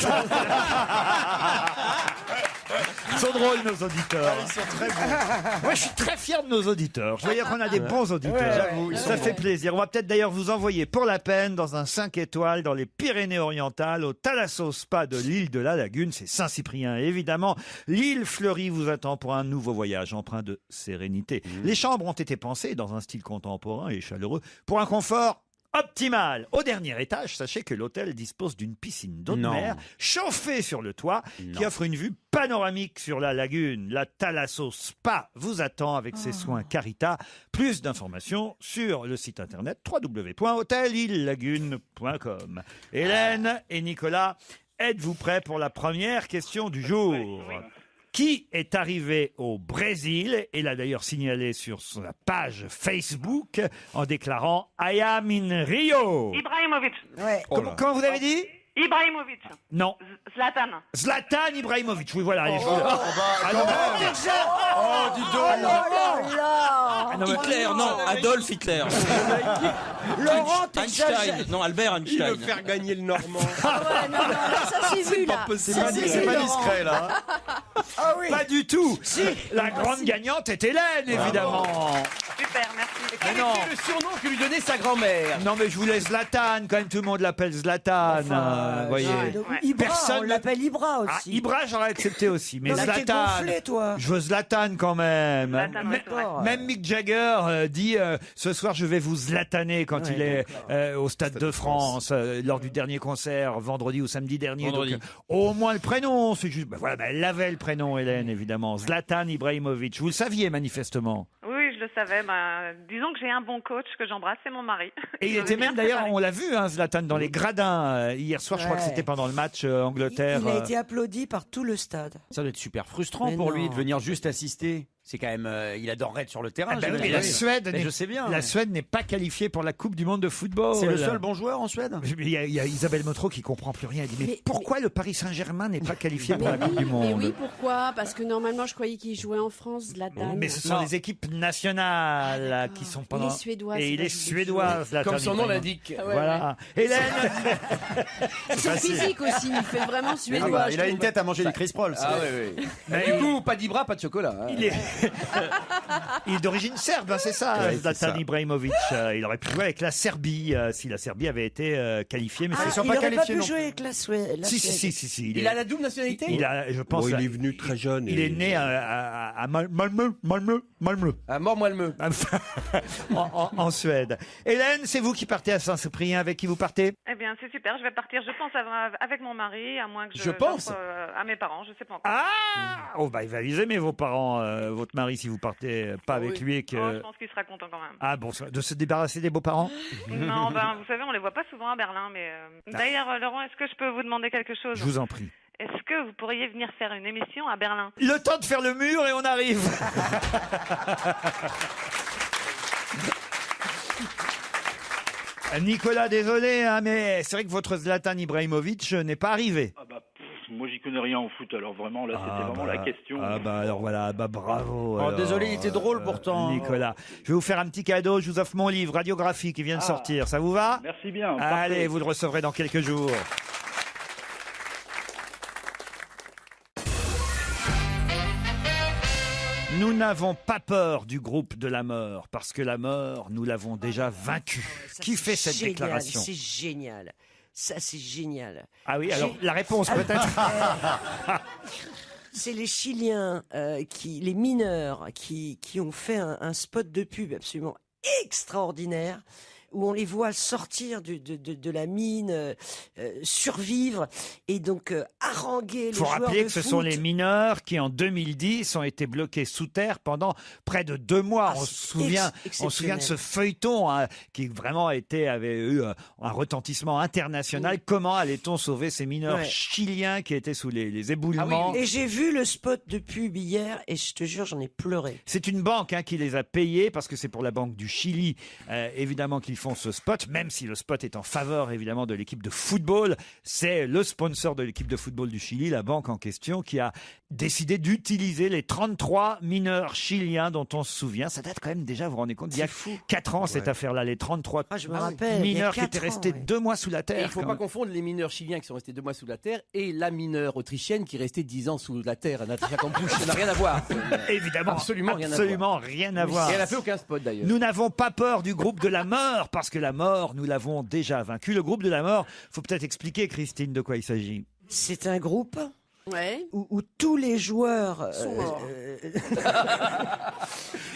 Ils sont drôles nos auditeurs. Ils sont très bons. Moi je suis très fier de nos auditeurs. Je veux dire qu'on a des bons auditeurs. Ouais, j'avoue, ils Ça sont fait bons. plaisir. On va peut-être d'ailleurs vous envoyer pour la peine dans un 5 étoiles dans les Pyrénées-Orientales au Thalasso Spa de l'île de la Lagune. C'est Saint-Cyprien évidemment. L'île fleurie vous attend pour un nouveau voyage empreint de sérénité. Les chambres ont été pensées dans un style contemporain et chaleureux pour un confort optimal. Au dernier étage, sachez que l'hôtel dispose d'une piscine d'eau de Non. mer chauffée sur le toit qui offre une vue panoramique sur la lagune. La Thalasso Spa vous attend avec ses soins Carita. Plus d'informations sur le site internet www.hotelillagune.com. Hélène et Nicolas, êtes-vous prêts pour la première question du jour? Qui est arrivé au Brésil et l'a d'ailleurs signalé sur sa page Facebook en déclarant « I am in Rio ». Ibrahimovic. Comment vous avez dit? Ibrahimovic. Non. Zlatan. Zlatan Ibrahimovic. Oui, voilà. Oh, dis donc. Ah, non, mais- Hitler, non, Adolf Hitler. Laurent, Einstein, t'exagères. non, Albert Il veut Einstein. faire gagner le Normand. Ah ouais, non, là, ça c'est vu là. C'est Ça, pas c'est discret, vu, pas Laurent. discret là. Ah oui. Pas du tout. La grande gagnante est Hélène, évidemment. Super, merci. Mais non. le surnom que lui donnait sa grand-mère. Non, mais je voulais Zlatan. Quand même, tout le monde l'appelle Zlatan. vous voyez. Donc, Ibra, Personne on ne- l'appelle Ibra aussi. Ah, Ibra, j'aurais accepté aussi. Mais Non, mais t'es Zlatan. gonflé, toi. Je veux Zlatan quand même. Zlatan, ouais, c'est vrai. Même Mick Jagger dit ce soir je vais vous zlataner quand Ouais, il est au Stade de France lors du dernier concert vendredi ou samedi dernier. Vendredi. Donc, au moins le prénom, c'est juste. Voilà, elle avait le prénom, Hélène, évidemment. Zlatan Ibrahimovic. Vous le saviez manifestement. Oui, je le savais. Disons que j'ai un bon coach que j'embrasse, c'est mon mari. Et il était même d'ailleurs, on l'a vu, hein, Zlatan, dans les gradins hier soir. Je crois que Ouais. c'était pendant le match Angleterre. Il a été applaudi par tout le stade. Ça doit être super frustrant Mais pour non. lui de venir juste assister. C'est quand même, il adorerait être sur le terrain. Ah bah oui, j'imagine. mais la Suède, Mais n'est- je sais bien. la Suède n'est pas qualifiée pour la Coupe du Monde de football. C'est le seul bon joueur en Suède. Il y a Isabelle Motro qui comprend plus rien. Elle dit mais pourquoi le Paris Saint-Germain n'est pas qualifié pour la Coupe du Mais Monde? oui, pourquoi? Parce que normalement, je croyais qu'il jouait en France, Zlatan. Mais ce sont les équipes nationales qui sont pendant. Il est suédois, Et c'est il pas est du suédois, Zlatan Comme son nom Ibrahimovic. l'indique. Ah ouais, Voilà. Hélène. Son physique aussi, il fait vraiment Ah suédois. bah, je il a une trouve. tête à manger du Chris Paul. ça. Ah oui, oui. Mais Du coup, pas d'Ibra, pas de chocolat. hein. il est, il est d'origine serbe, hein, c'est ça, Ouais, c'est Zlatan ça. Ibrahimovic. Il aurait pu jouer avec la Serbie si la Serbie avait été qualifiée, mais Ah, ils sont il pas aurait pas qualifiés pu non jouer avec la Suède. Si. Il a la double nationalité. Il a, je pense, Bon, il est venu très jeune. il et- est né à Malmö. Ah, mort-moi le meu. en Suède. Hélène, c'est vous qui partez à Saint-Cyprien. Avec qui vous partez? Eh bien, c'est super. Je vais partir, je pense, avec mon mari, à moins que Je pense. j'offre, à mes parents. Je sais pas encore. Ah Oh, bah, il va les aimer, vos parents, votre mari, si vous partez pas avec lui et que. Oh, je pense qu'il sera content quand même. Ah bon, de se débarrasser des beaux-parents? Non, vous savez, on les voit pas souvent à Berlin, mais d'ailleurs, Laurent, est-ce que je peux vous demander quelque chose? Je vous en prie. Est-ce que vous pourriez venir faire une émission à Berlin? Le temps de faire le mur et on arrive. Nicolas, désolé, hein, mais c'est vrai que votre Zlatan Ibrahimovic n'est pas arrivé. Ah bah, moi j'y connais rien en foot, alors vraiment là c'était vraiment la question. Ah bah alors voilà, bah bravo. Oh, alors, désolé, il était drôle pourtant. Nicolas, je vais vous faire un petit cadeau. Je vous offre mon livre radiographie qui vient de sortir. Ça vous va? Merci bien. Allez, parfait. vous le recevrez dans quelques jours. Nous n'avons pas peur du groupe de la mort, parce que la mort, nous l'avons déjà vaincue. Qui fait cette Génial, déclaration? C'est génial. Ça, c'est génial. Ah oui, alors la réponse peut-être. C'est les Chiliens, les mineurs, qui ont fait un spot de pub absolument extraordinaire, où on les voit sortir de la mine, survivre et donc haranguer les Il faut joueurs rappeler de que ce foot. sont les mineurs qui, en 2010, ont été bloqués sous terre pendant près de 2 mois. On se souvient de ce feuilleton qui vraiment avait eu un retentissement international. Oui. Comment allait-on sauver ces mineurs Ouais. chiliens qui étaient sous les éboulements? Et j'ai vu le spot de pub hier et je te jure, j'en ai pleuré. C'est une banque qui les a payés, parce que c'est pour la Banque du Chili, évidemment, qu'ils font ce spot, même si le spot est en faveur, évidemment, de l'équipe de football. C'est le sponsor de l'équipe de football du Chili, la banque en question, qui a décidé d'utiliser les 33 mineurs chiliens dont on se souvient. Ça date quand même déjà, vous vous rendez compte, il y a 4 ans, cette affaire-là, les 33 je me rappelle, il y a mineurs qui 4 étaient restés 2 mois sous la Et terre. il ne faut quand pas même. confondre les mineurs chiliens qui sont restés 2 mois sous la terre et la mineure autrichienne qui est restée 10 ans sous la terre. Natacha Campouche, ça n'a rien à voir. Évidemment, Absolument rien à absolument voir. rien à voir. Et elle n'a fait aucun spot d'ailleurs. Nous n'avons pas peur du groupe de la mort, parce que la mort, nous l'avons déjà vaincu. Le groupe de la mort, faut peut-être expliquer, Christine, de quoi il s'agit. C'est un groupe Ouais. où tous les joueurs Sont morts.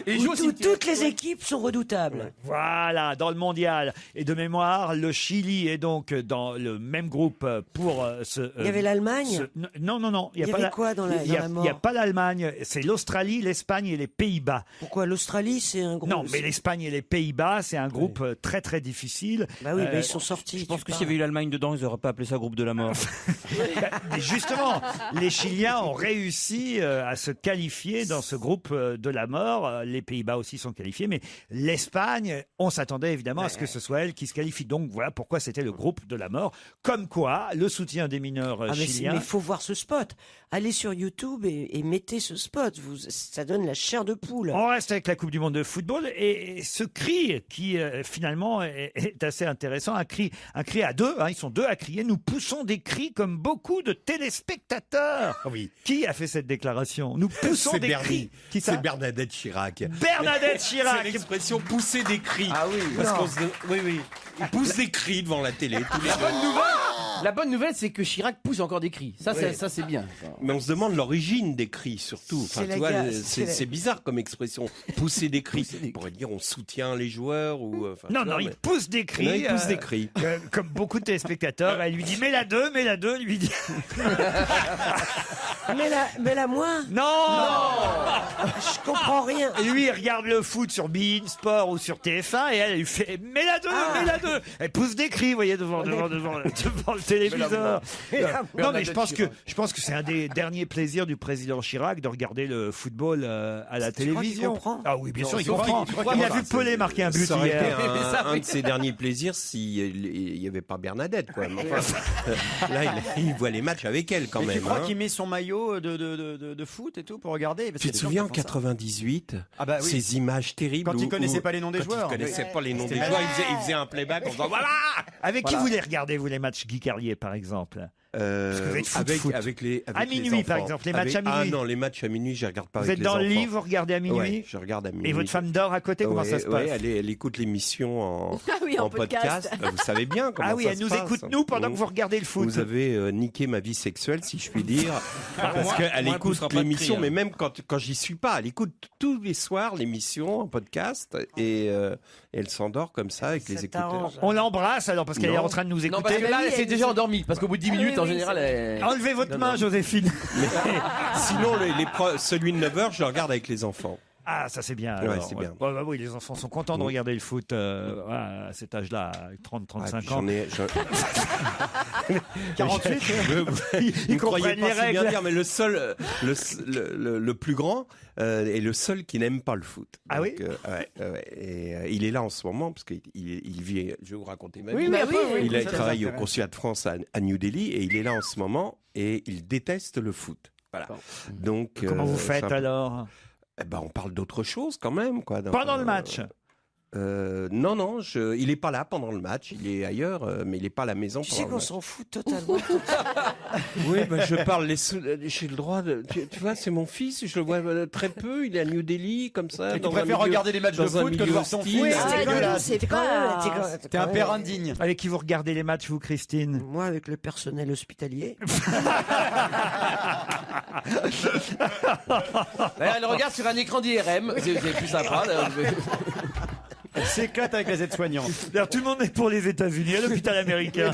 Et où toutes les équipes sont redoutables. Voilà, dans le mondial. Et de mémoire, le Chili est donc dans le même groupe pour ce... Il y avait l'Allemagne Non. Il y avait quoi dans la Il n'y a mort pas l'Allemagne. C'est l'Australie, l'Espagne et les Pays-Bas. Pourquoi l'Australie, c'est un groupe Non, mais l'Espagne et les Pays-Bas, c'est un groupe très très difficile. Bah oui, ils sont sortis. Je pense que s'il y avait eu l'Allemagne dedans, ils n'auraient pas appelé ça groupe de la mort. Mais justement, les Chiliens ont réussi à se qualifier dans ce groupe de la mort. Les Pays-Bas aussi sont qualifiés, mais l'Espagne, on s'attendait évidemment à ce que ce soit elle qui se qualifie. Donc voilà pourquoi c'était le groupe de la mort. Comme quoi, le soutien des mineurs chiliens... Mais il faut voir ce spot. Allez sur YouTube et mettez ce spot. Ça donne la chair de poule. On reste avec la Coupe du Monde de football et ce cri qui finalement est assez intéressant, un cri à deux, ils sont deux à crier. Nous poussons des cris comme beaucoup de téléspectateurs. Oui. Qui a fait cette déclaration? Nous poussons C'est des Bernie. cris. Qui ça? C'est Bernadette Chirac. Bernadette Chirac. C'est l'expression pousser des cris. Ah oui. Parce Non. qu'on oui. Il pousse des cris devant la télé tous les jours. La bonne nouvelle, c'est que Chirac pousse encore des cris. Ça, Ouais. ça c'est bien. Mais on se demande l'origine des cris surtout. Enfin, C'est la tu vois, gare, c'est bizarre comme expression. Pousser des cris. On pourrait dire on soutient les joueurs ou. Non, il pousse des cris. Non, il pousse des cris. Comme beaucoup de téléspectateurs. Elle lui dit, mets la 2, lui dit. Mets-la moins. Non. Je comprends rien. Et lui, il regarde le foot sur beIN Sport ou sur TF1 et elle lui fait mets la 2, mets la 2. Elle pousse des cris, vous voyez, devant le téléviseur. Non, mais je pense que c'est un des derniers plaisirs du président Chirac de regarder le football à la télévision. comprend Ah oui, bien Non, sûr, il je crois comprend. qu'il- Il a vu Pelé marquer un but Ça aurait été hier. un de ses derniers plaisirs s'il n'y avait pas Bernadette. Quoi. Mais enfin, là, il voit les matchs avec elle quand Mais même. tu crois hein. qu'il met son maillot de foot et tout pour regarder? Parce Tu qu'il te y a des gens souviens en qui font ça. 98, Ah bah oui. ces images terribles Quand il où- connaissait où- pas les noms des quand joueurs. Il connaissait Ouais. pas les noms des C'était joueurs. mal. Il faisait un playback en faisant voilà. Avec qui Voilà. vous les regardez, vous, les matchs Guy Carlier, par exemple? Parce que vous êtes foot. avec les À minuit, par exemple, les matchs à minuit. Ah non, les matchs à minuit, je regarde pas Vous avec êtes les dans le enfants. lit, vous regardez à minuit? Ouais, je regarde à minuit. Et votre femme dort à côté? Comment ça se passe? Ouais, elle écoute l'émission en, Ah oui, en podcast. podcast. Vous savez bien comment Ah oui, ça elle se nous passe. écoute, nous, pendant que Mmh. vous regardez le foot. Vous avez niqué ma vie sexuelle, si je puis dire, parce moi, qu'elle elle écoute poussera pas de l'émission, cri, mais hein. même quand j'y suis pas, elle écoute tous les soirs l'émission en podcast et elle s'endort comme ça avec les écouteurs. On l'embrasse alors parce qu'elle est Non. en train de nous écouter. Non, parce que là, oui, elle s'est elle déjà nous- endormie. Parce qu'au bout de 10 minutes, en général, elle... Enlevez votre Non, main, non. Joséphine. Sinon, celui de 9h, je le regarde avec les enfants. Ah, ça c'est bien. Ouais, alors. c'est bien. Ouais, bah oui, les enfants sont contents de Mmh. regarder le foot voilà, à cet âge-là, à 30-35 Ah, puis ans. 48. Ils ne croyez comprennent les pas si bien règles. dire, mais le seul, le plus grand est le seul qui n'aime pas le foot. Ah oui ouais. Et il est là en ce moment parce qu'il vit. Je vais vous raconter ma Oui, vie. mais après, oui, Il ça travaille au intéresse. consulat de France à New Delhi et il est là en ce moment et il déteste le foot. Voilà. Donc Comment vous c'est faites un peu- alors? Eh ben, on parle d'autre chose quand même, quoi. Pendant le match? Non, il est pas là pendant le match, il est ailleurs, mais il est pas à la maison Tu pendant sais le qu'on match. s'en fout totalement. Oui, je parle, j'ai le droit de... Tu vois, c'est mon fils, je le vois très peu, il est à New Delhi, comme ça. Et tu préfères regarder les matchs de foot que de voir ton fils. C'est dégueulasse. T'es un père indigne. Avec qui vous regardez les matchs, vous, Christine? Moi, avec le personnel hospitalier. Elle regarde sur un écran d'IRM, c'est plus sympa. Elle s'éclate avec les aides-soignantes. D'ailleurs, tout le monde est pour les États-Unis, à l'hôpital américain.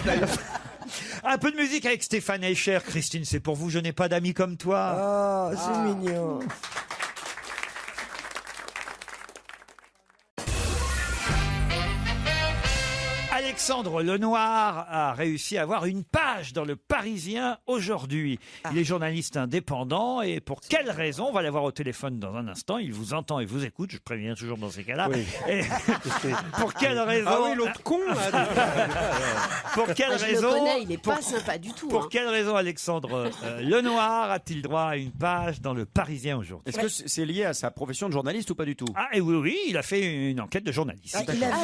Un peu de musique avec Stéphane Eicher. Christine, c'est pour vous, je n'ai pas d'amis comme toi. Oh, c'est mignon. Alexandre Lenoir a réussi à avoir une page dans le Parisien aujourd'hui. Il est journaliste indépendant et pour quelle raison? On va l'avoir au téléphone dans un instant. Il vous entend et vous écoute. Je préviens toujours dans ces cas-là. Oui. Et pour quelle raison? Ah oui, l'autre con là. Pour quelle Je raison? le connais, il est pas sympa du tout. Pour hein. quelle raison Alexandre Lenoir a-t-il droit à une page dans le Parisien aujourd'hui? Est-ce que c'est lié à sa profession de journaliste ou pas du tout? Ah et oui, il a fait une enquête de journaliste.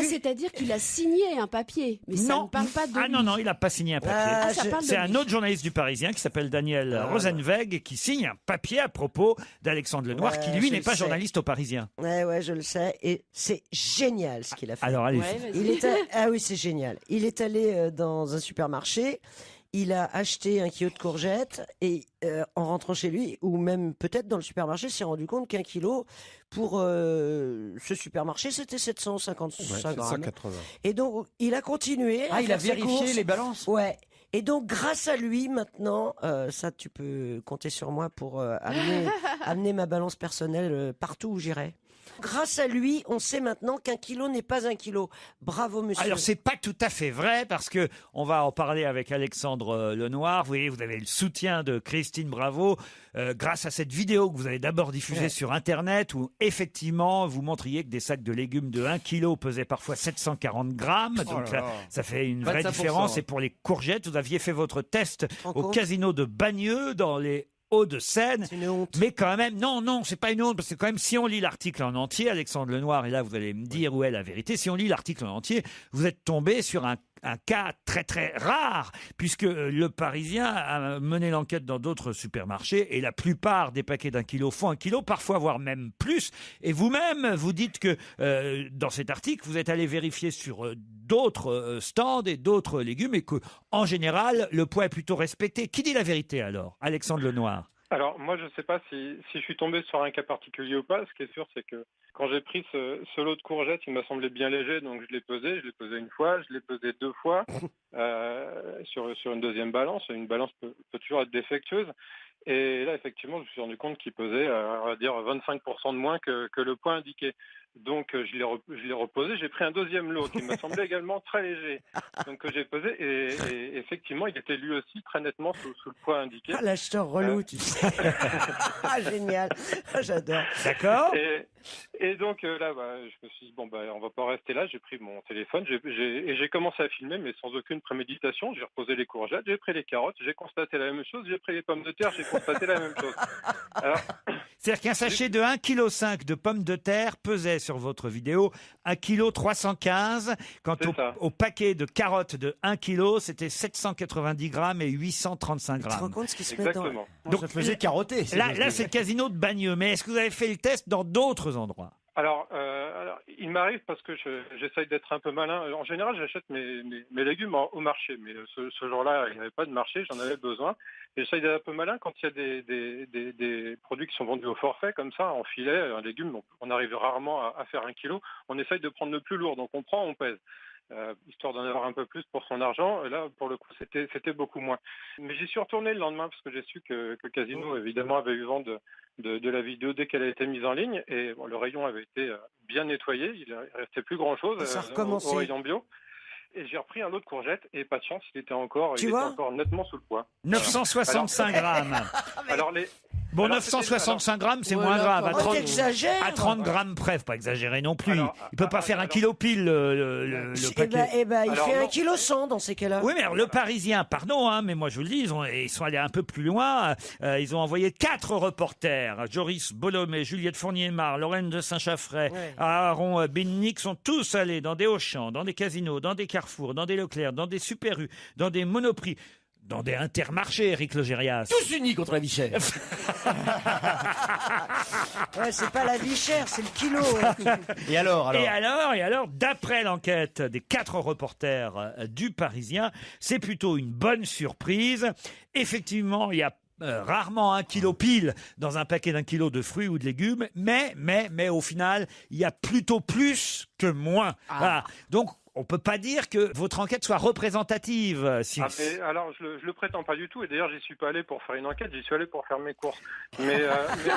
C'est-à-dire qu'il a signé un papier, mais ça ne parle pas de lui. Non, il n'a pas signé un papier. Ça parle de C'est un lui. autre journaliste du Parisien qui s'appelle Daniel Rosenweg qui signe un papier à propos d'Alexandre Lenoir qui lui je n'est le pas sais. journaliste au Parisien. Ouais, je le sais. Et c'est génial ce qu'il a fait. Alors allez. Ah oui, c'est génial. Il est allé dans un supermarché. Il a acheté un kilo de courgettes et en rentrant chez lui, ou même peut-être dans le supermarché, s'est rendu compte qu'un kilo pour ce supermarché, c'était 755 grammes. 780. Et donc, il a continué. Ah, à il a faire ses vérifié courses. les balances. Ouais. Et donc, grâce à lui, maintenant, ça, tu peux compter sur moi pour amener ma balance personnelle partout où j'irai. Grâce à lui, on sait maintenant qu'un kilo n'est pas un kilo. Bravo, monsieur. Alors c'est pas tout à fait vrai parce que on va en parler avec Alexandre Lenoir. Vous voyez, vous avez le soutien de Christine Bravo grâce à cette vidéo que vous avez d'abord diffusée sur Internet où effectivement vous montriez que des sacs de légumes de 1 kilo pesaient parfois 740 grammes. Donc ça fait une vraie 25%, différence. ouais. Et pour les courgettes, vous aviez fait votre test rends au compte casino de Bagneux dans les Hauts-de-Seine. C'est une honte. Mais quand même, non, c'est pas une honte, parce que quand même, si on lit l'article en entier, Alexandre Lenoir, et là vous allez me dire où est la vérité, si on lit l'article en entier, vous êtes tombé sur un cas très très rare, puisque le Parisien a mené l'enquête dans d'autres supermarchés, et la plupart des paquets d'1 kilo font 1 kilo, parfois voire même plus, et vous-même, vous dites que dans cet article, vous êtes allé vérifier sur d'autres stands et d'autres légumes, et que en général, le poids est plutôt respecté. Qui dit la vérité alors, Alexandre Lenoir? Alors, moi, je ne sais pas si je suis tombé sur un cas particulier ou pas. Ce qui est sûr, c'est que quand j'ai pris ce lot de courgettes, il m'a semblé bien léger, donc je l'ai pesé. Je l'ai pesé une fois, je l'ai pesé 2 fois sur une deuxième balance. Une balance peut toujours être défectueuse. Et là, effectivement, je me suis rendu compte qu'il pesait, on va dire, 25% de moins que le poids indiqué. Donc, je l'ai reposé. J'ai pris un deuxième lot qui m'a semblé également très léger. Donc, que j'ai pesé. Et effectivement, il était lui aussi très nettement sous le poids indiqué. Ah, l'acheteur relou, tu sais. Ah, génial. Ah, j'adore. D'accord. Et donc, là, je me suis dit, on va pas rester là. J'ai pris mon téléphone et j'ai commencé à filmer, mais sans aucune préméditation. J'ai reposé les courgettes, j'ai pris les carottes, j'ai constaté la même chose. J'ai pris les pommes de terre, j'ai constaté la même chose. Alors, c'est-à-dire qu'un sachet de 1,5 kg de pommes de terre pesait sur votre vidéo 1,315 kg. Quant au paquet de carottes de 1 kg, c'était 790 grammes et 835 grammes. Tu te rends compte ce qui se met dans... Donc, ça faisait carotter. Là, c'est le casino de Bagneux. Mais est-ce que vous avez fait le test dans d'autres endroits? Alors, il m'arrive parce que j'essaye d'être un peu malin. En général, j'achète mes légumes au marché, mais ce jour-là, il n'y avait pas de marché, j'en avais besoin. Et j'essaye d'être un peu malin quand il y a des produits qui sont vendus au forfait, comme ça, en filet, un légume, on arrive rarement à faire 1 kilo. On essaye de prendre le plus lourd, donc on prend, on pèse. Histoire d'en avoir un peu plus pour son argent. Et là, pour le coup, c'était beaucoup moins. Mais j'y suis retourné le lendemain parce que j'ai su que Casino, évidemment, avait eu vent de la vidéo dès qu'elle a été mise en ligne. Et le rayon avait été bien nettoyé. Il ne restait plus grand-chose au rayon bio. Et j'ai repris un lot de courgettes et pas de chance, il était encore nettement sous le poids. 965 grammes. Alors Bon, Alors, 965 grammes, c'est Ouais, moins là, grave. quand même. t'exagères. À 30 grammes près, faut pas exagérer non plus. Alors, Il peut pas faire un kilo pile le paquet. Il Alors, fait non. 1,1 kg dans ces cas-là. Oui, mais alors, le Parisien, pardon, hein, mais moi je vous le dis, ils sont allés un peu plus loin. Ils ont envoyé 4 reporters. Joris Bolomé, Juliette Fournier-Mar, Lorraine de Saint-Chaffray, Aaron Bennick sont tous allés dans des Auchan, dans des casinos, dans des Carrefour, dans des Leclerc, dans des Super U, dans des Monoprix, dans des Intermarchés, Éric Logérias. Tous unis contre la vie chère. Ouais, c'est pas la vie chère, c'est le kilo. Et alors Et alors, d'après l'enquête des 4 reporters du Parisien, c'est plutôt une bonne surprise. Effectivement, il y a rarement 1 kilo pile dans un paquet d'1 kilo de fruits ou de légumes, mais au final, il y a plutôt plus que moins. Voilà. Donc, on peut pas dire que votre enquête soit représentative. Mais alors, je le prétends pas du tout. Et d'ailleurs, j'y suis pas allé pour faire une enquête. J'y suis allé pour faire mes courses. Mais en fait,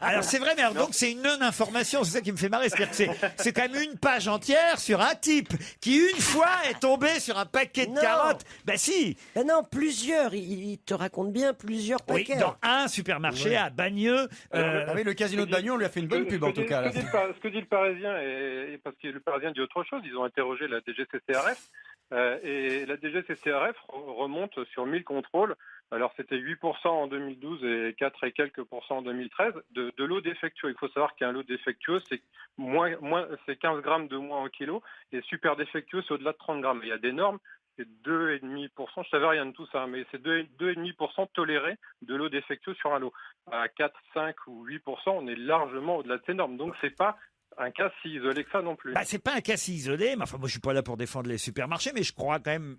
Alors c'est vrai, mais alors, donc c'est une non-information. C'est ça qui me fait marrer. C'est-à-dire que c'est quand même une page entière sur un type qui une fois est tombé sur un paquet de Non. carottes. Ben si. Ben non, plusieurs. Il te raconte bien plusieurs Oui, paquets. dans un supermarché à Bagneux. Ah oui, le casino de Bagneux, on lui a fait une bonne pub en tout cas. là. Ce que dit le Parisien, et parce que le Parisien dit autre chose, ils ont interrogé la DGCCRF, et la DGCCRF remonte sur 1000 contrôles. Alors c'était 8% en 2012 et 4 et quelques pourcents en 2013 de lot défectueux. Il faut savoir qu'un lot défectueux, c'est c'est 15 grammes de moins en kilo, et super défectueux, c'est au-delà de 30 grammes. Il y a des normes. C'est 2,5%, je savais rien de tout ça, mais c'est 2,5% toléré de lot défectueux sur un lot. À 4, 5 ou 8%, on est largement au-delà de ces normes. Donc c'est pas un cas si isolé que ça non plus. Bah, c'est pas un cas si isolé, mais enfin, moi, je suis pas là pour défendre les supermarchés, mais je crois quand même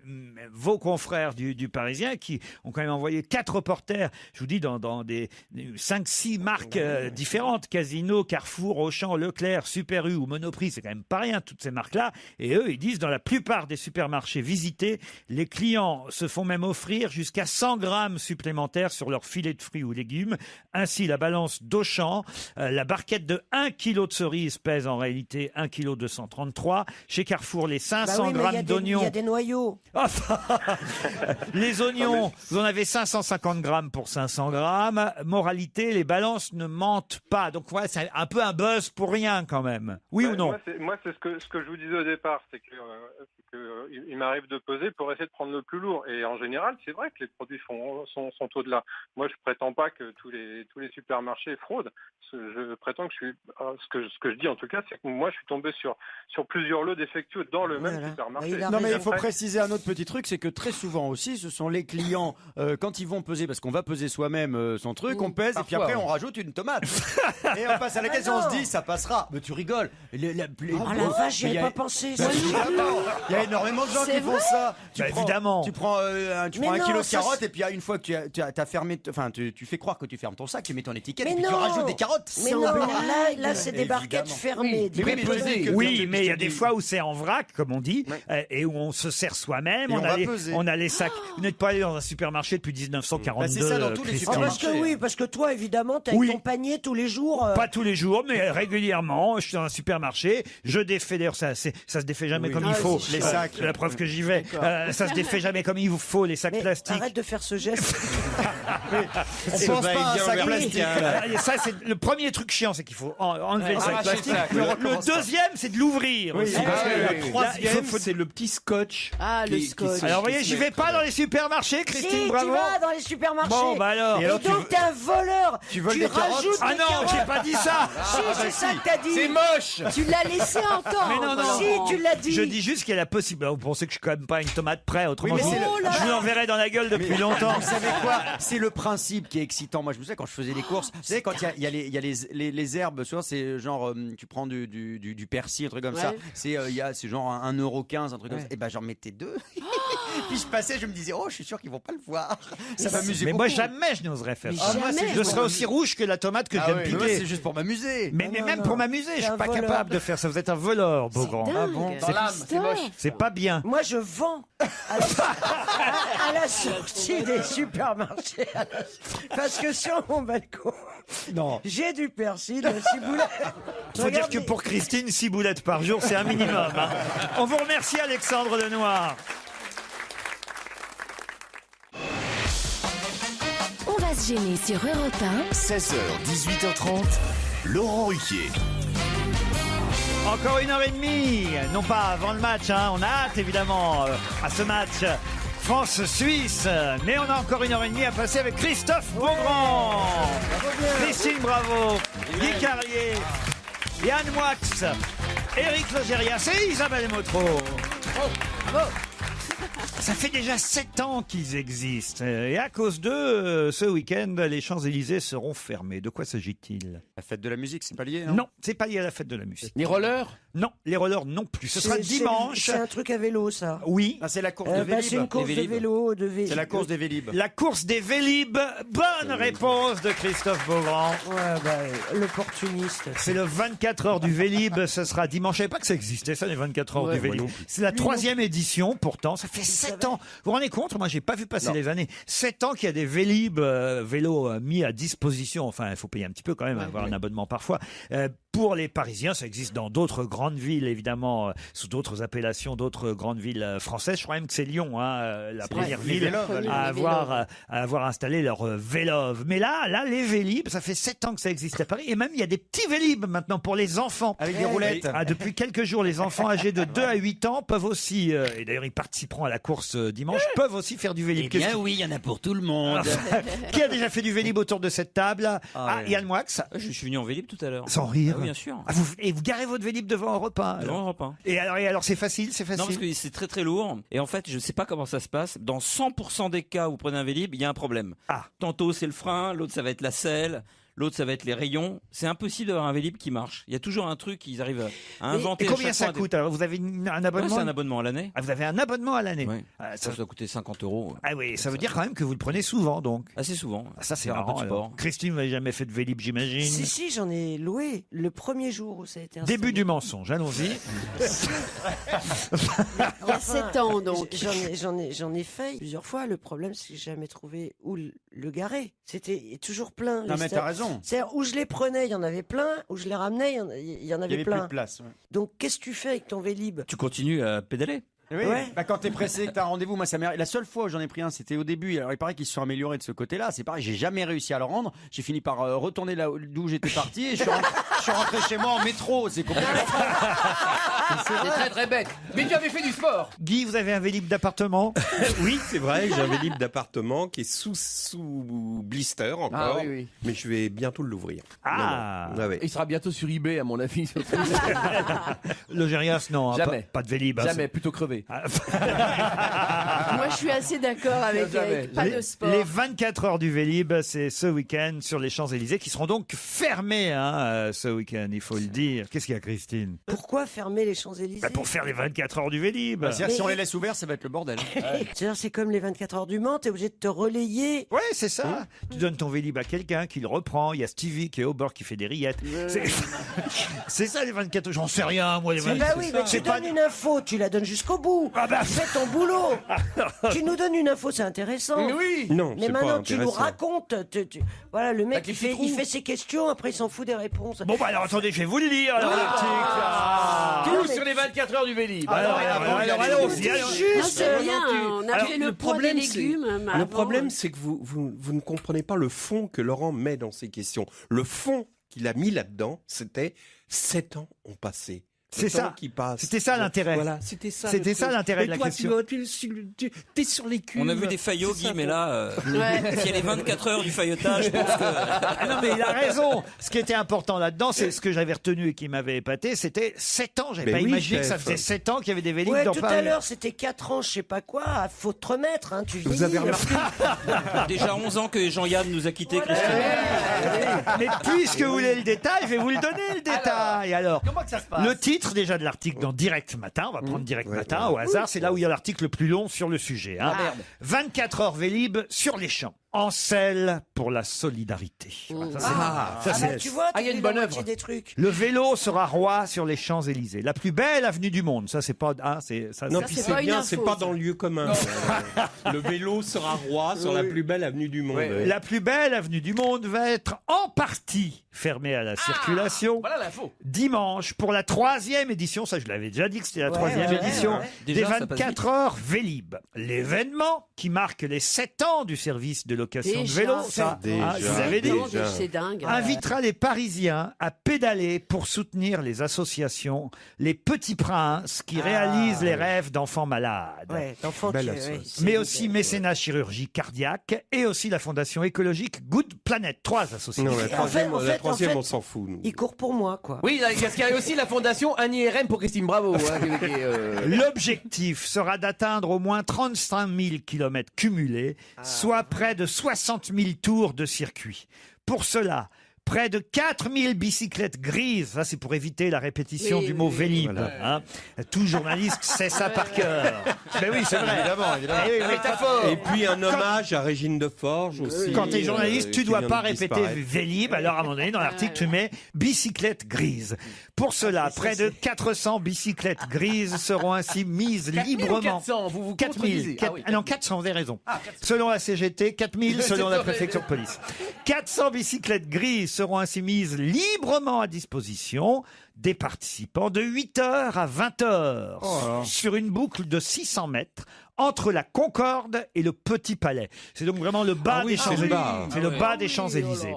vos confrères du Parisien qui ont quand même envoyé 4 reporters, je vous dis, dans des 5-6 marques différentes, Casino, Carrefour, Auchan, Leclerc, Super U ou Monoprix, c'est quand même pas rien, toutes ces marques-là. Et eux, ils disent, dans la plupart des supermarchés visités, les clients se font même offrir jusqu'à 100 grammes supplémentaires sur leur filet de fruits ou légumes. Ainsi, la balance d'Auchan, la barquette de 1 kg de cerises pèse en réalité 1,233 kg. Chez Carrefour, les 500 grammes d'oignons. Il y a des noyaux. Les oignons, vous en avez 550 grammes pour 500 grammes. Moralité, les balances ne mentent pas. Donc, ouais, c'est un peu un buzz pour rien quand même. Oui ou non? Moi, c'est ce que je vous disais au départ, c'est que il m'arrive de peser pour essayer de prendre le plus lourd. Et en général, c'est vrai que les produits sont au-delà. Moi, je prétends pas que tous les supermarchés fraudent. Je prétends que ce que je dis en tout cas, c'est que moi, je suis tombé sur plusieurs lots défectueux dans le même supermarché. Non mais il faut préciser un autre petit truc, c'est que très souvent aussi, ce sont les clients quand ils vont peser, parce qu'on va peser soi-même son truc, on pèse et puis après on rajoute une tomate et on passe à la caisse et on se dit ça passera. Mais tu rigoles. Oh la vache, j'y avais pas pensé. Il y a énormément de gens qui font ça. Évidemment. Tu prends un kilo de carottes et puis une fois que tu as fermé, enfin tu fais croire que tu fermes ton sac, tu mets ton étiquette et puis tu rajoutes des carottes. Mais non, là c'est des barquettes fermées. Oui, mais il y a des fois où c'est en vrac, comme on dit, et où on se sert soi-même. On a les sacs. Vous n'êtes pas allé dans un supermarché depuis 1942. C'est ça dans tous les supermarchés. Parce que toi, évidemment, t'as ton panier tous les jours. Pas tous les jours, mais régulièrement. Je suis dans un supermarché, je défais. D'ailleurs, ça se défait jamais comme il faut. Les sacs. C'est la preuve que j'y vais. Ça se défait jamais comme il faut, les sacs plastiques. Arrête de faire ce geste. On pense pas à un sac plastique. Ça, c'est le premier truc chiant, c'est qu'il faut enlever le sac plastique. Le deuxième, c'est de l'ouvrir. Oui, le troisième, c'est le petit scotch. Ah, le scotch. Alors, vous voyez, j'y vais pas dans les supermarchés, Christine, Si, bravo. tu vas dans les supermarchés. Bon, bah alors. Et donc, t'es un voleur. Tu voles des carottes. rajoutes Ah des non, carottes. j'ai pas dit ça. Si, c'est ça que t'as dit. C'est moche. Tu l'as laissé entendre. Mais non. Si, tu l'as dit. Je dis juste qu'il y a la possibilité. Vous pensez que je suis quand même pas une tomate près, autrement Oui, mais je vous l'enverrai dans la gueule depuis longtemps. Vous savez quoi? C'est le principe qui est excitant. Moi, je me souviens quand je faisais les courses. Vous savez, quand il y a les herbes, souvent c'est genre tu prends du persil, un truc comme ça. C'est genre 1,15 €, un truc comme ça. Et ben j'en mettais 2. Puis je passais, je me disais je suis sûr qu'ils vont pas le voir. Ça m'amusait beaucoup. Mais moi jamais je n'oserais faire ça. jamais. Je serais aussi rouge que la tomate que je viens de Moi, piquer. c'est juste pour m'amuser. Mais même pour m'amuser, je suis pas voleur. capable de faire ça. Vous êtes un voleur, Beaugrand. Dingue. Dans l'âme, c'est moche. C'est pas bien. Moi, je vends à la sortie des supermarchés. Parce que sur mon balcon, j'ai du persil, de ciboulette. Il faut dire que pour Christine, 6 boulettes par jour, c'est un minimum. Hein. On vous remercie, Alexandre Lenoir. On va se gêner sur Europe 1. 16h, 18h30, Laurent Ruquier. Encore 1h30, non pas avant le match, hein. On a hâte évidemment à ce match France-Suisse, mais on a encore 1h30 à passer avec Christophe Beaugrand, Christine Bravo, Guy Carlier, Yann Moix, Éric Logérias et Isabelle Motro. Ça fait déjà 7 ans qu'ils existent. Et à cause d'eux, ce week-end, les Champs-Élysées seront fermés. De quoi s'agit-il? La fête de la musique, c'est pas lié, Non, c'est pas lié à la fête de la musique. Les rollers? Non, les rollers non plus. Ce sera dimanche. C'est un truc à vélo, ça. Oui. Ah, c'est la course de Vélib. C'est une course de vélo. C'est la course des Vélib. La course des Vélib. Bonne réponse de Christophe Beaugrand. L'opportuniste. C'est le 24 heures du Vélib. Ce sera dimanche. Je savais pas que ça existait, ça, les 24 heures du Vélib. C'est la 3e édition, pourtant. Ça fait 7 ans. Vous vous rendez compte? Moi, j'ai pas vu passer les années. 7 ans qu'il y a des Vélib, vélos mis à disposition. Enfin, il faut payer un petit peu quand même, avoir un abonnement parfois. Pour les Parisiens, ça existe dans d'autres grandes villes, évidemment, sous d'autres appellations, d'autres grandes villes françaises. Je crois même que c'est Lyon, hein, la première ville à avoir installé leur Vélov. Mais là, les Vélib, ça fait 7 ans que ça existe à Paris. Et même, il y a des petits Vélib maintenant pour les enfants. Avec des roulettes. Depuis quelques jours, les enfants âgés de 2 à 8 ans peuvent aussi, et d'ailleurs, ils participeront à la course dimanche, peuvent aussi faire du Vélib. Eh bien oui, il y en a pour tout le monde. Qui a déjà fait du Vélib autour de cette table? Yann Moix. Je suis venu en Vélib tout à l'heure. Sans rire. Ah, bien sûr. Et vous garez votre Vélib devant Europe 1. Devant Europe 1. Et alors c'est facile, Non, parce que c'est très très lourd. Et en fait, je ne sais pas comment ça se passe. Dans 100% des cas où vous prenez un Vélib, il y a un problème. Tantôt c'est le frein, l'autre ça va être la selle. L'autre, ça va être les rayons. C'est impossible d'avoir un Vélib qui marche. Il y a toujours un truc qu'ils arrivent à inventer. Et combien ça coûte? Alors, vous avez un abonnement? C'est un abonnement à l'année. Ah, vous avez un abonnement à l'année? Oui. Ça doit coûter 50 €. Ah oui, ça veut dire quand même que vous le prenez souvent, donc. Assez souvent. Ça, c'est un peu marrant. de sport. Alors. Christine, vous n'avez jamais fait de Vélib, j'imagine? Si, j'en ai loué le premier jour où ça a été installé. Début du mensonge, allons-y. Il y a 7 ans, donc. J'en ai fait plusieurs fois. Le problème, c'est que j'ai jamais trouvé où le garer. C'était toujours plein. Non, mais t'as raison. C'est-à-dire, où je les prenais, il y en avait plein. Où je les ramenais, il y en avait plein. Plus de place. Ouais. Donc, qu'est-ce que tu fais avec ton Vélib? Tu continues à pédaler. Oui, quand t'es pressé, que t'as un rendez-vous, moi ça m'est. La seule fois où j'en ai pris un, c'était au début. Alors il paraît qu'ils se sont améliorés de ce côté-là. C'est pareil, j'ai jamais réussi à le rendre. J'ai fini par retourner là d'où j'étais parti et je suis rentré chez moi en métro. C'est compliqué. C'est très très bête. Mais tu avais fait du sport. Guy, vous avez un Vélib d'appartement? Oui, c'est vrai, j'ai un Vélib d'appartement qui est sous blister encore. Ah oui. Mais je vais bientôt l'ouvrir. Ah. Non. Ouais. Il sera bientôt sur eBay, à mon avis. Logérias, non. Jamais. Pas de Vélib. Jamais, plutôt crevé. Moi, je suis assez d'accord avec pas de sport. Les 24 heures du Vélib, c'est ce week-end sur les Champs-Élysées, qui seront donc fermés ce week-end, il faut le dire. Qu'est-ce qu'il y a, Christine? Pourquoi fermer les Champs-Élysées? Pour faire les 24 heures du Vélib. C'est-à-dire si on les laisse ouverts, ça va être le bordel. C'est-à-dire, c'est comme les 24 heures du Mans, t'es obligé de te relayer. Ouais, c'est ça. Tu donnes ton Vélib à quelqu'un qui le reprend. Il y a Stevie qui est au bord, qui fait des rillettes. C'est ça les 24 heures. J'en sais rien, moi. Les 24 Bah oui, mais tu donnes une info, tu la donnes jusqu'au bout. Fais ton boulot. Tu nous donnes une info, c'est intéressant. Mais oui. Non, mais c'est maintenant pas tu nous intéressant. racontes. Voilà, le mec il fait ses questions, après il s'en fout des réponses. Bon bah alors attendez, je vais vous le lire. Tout sur les 24 heures du Vélib. Alors, allons-y. Non, c'est rien. On a fait le poids des légumes. Le problème, c'est que vous ne comprenez pas le fond que Laurent met dans ces questions. Le fond qu'il a mis là-dedans, c'était 7 ans ont passé. C'est ça. C'était ça l'intérêt. Voilà, c'était ça. C'était ça l'intérêt de la question. T'es sur les culs. On a vu des faillots, Guy, mais là, s'il y a les 24 heures du faillotage, je pense que... Ah non, mais il a raison. Ce qui était important là-dedans, c'est ce que j'avais retenu et qui m'avait épaté, c'était 7 ans. J'avais pas imaginé que ça faisait 7 ans qu'il y avait des Vélib dans tout Paris. à l'heure, c'était 4 ans, je sais pas quoi. Faut te remettre, hein, tu Vous avez remarqué Déjà 11 ans que Jean-Yann nous a quittés, Christine. Mais puisque vous voulez le détail, je vais vous le donner, le détail. Alors, comment que ça se passe? le titre déjà de l'article dans Direct Matin, on va prendre Direct Matin au hasard, c'est là où il y a l'article le plus long sur le sujet. Hein. 24 heures Vélib sur les champs. En selle pour la solidarité. Tu vois, il y a une bonne œuvre. des trucs. Le vélo sera roi sur les Champs-Élysées. La plus belle avenue du monde. Ça, c'est pas. Hein, non, puis c'est bien, c'est pas dans le lieu commun. Le vélo sera roi sur la plus belle avenue du monde. La plus belle avenue du monde va être en partie fermée à la circulation. Voilà l'info. Dimanche, pour la 3e édition, ça je l'avais déjà dit que c'était la 3e édition, des Déjà, ça passe 24 heures Vélib. L'événement qui marque les 7 ans du service de location de Déjà. vélo, ça. Déjà. Je vous avais dit. Déjà. C'est dingue. Invitera les Parisiens à pédaler pour soutenir les associations Les Petits Princes qui réalisent les rêves d'enfants malades. Ouais, d'enfants Belle qui- asso. ouais, c'est- Mais aussi mécénat chirurgie cardiaque et aussi la fondation écologique Good Planet. 3 associations. Non, la troisième, en fait, on s'en fout. Nous. Il court pour moi, quoi. Oui, parce qu'il y a aussi la fondation Un IRM pour Christine Bravo. Hein, L'objectif sera d'atteindre au moins 35 000 km cumulés, soit près de 60 000 tours de circuit. Pour cela, près de 4 000 bicyclettes grises, ça c'est pour éviter la répétition Oui, du oui, mot oui. Vélib. Voilà. Hein. Tout journaliste sait ça par cœur. Mais oui, c'est vrai. Évidemment. Eh oui, oui. Et puis un hommage à Régine Deforge aussi. Quand tu es journaliste, tu qui dois vient pas de répéter disparaître. Vélib. Alors, à un moment donné, dans l'article, tu mets bicyclette grise. Pour cela, près de 400 bicyclettes grises seront ainsi mises 4000 ou librement. 400, vous vous 4000. contredisez. Ah oui. Non, 400, vous avez raison. Selon la CGT, 4000 selon la préfecture de police. 400 bicyclettes grises seront ainsi mises librement à disposition des participants de 8h à 20h sur une boucle de 600 mètres entre la Concorde et le Petit Palais. C'est donc vraiment le bas des Champs-Élysées. C'est le bas des Champs-Élysées.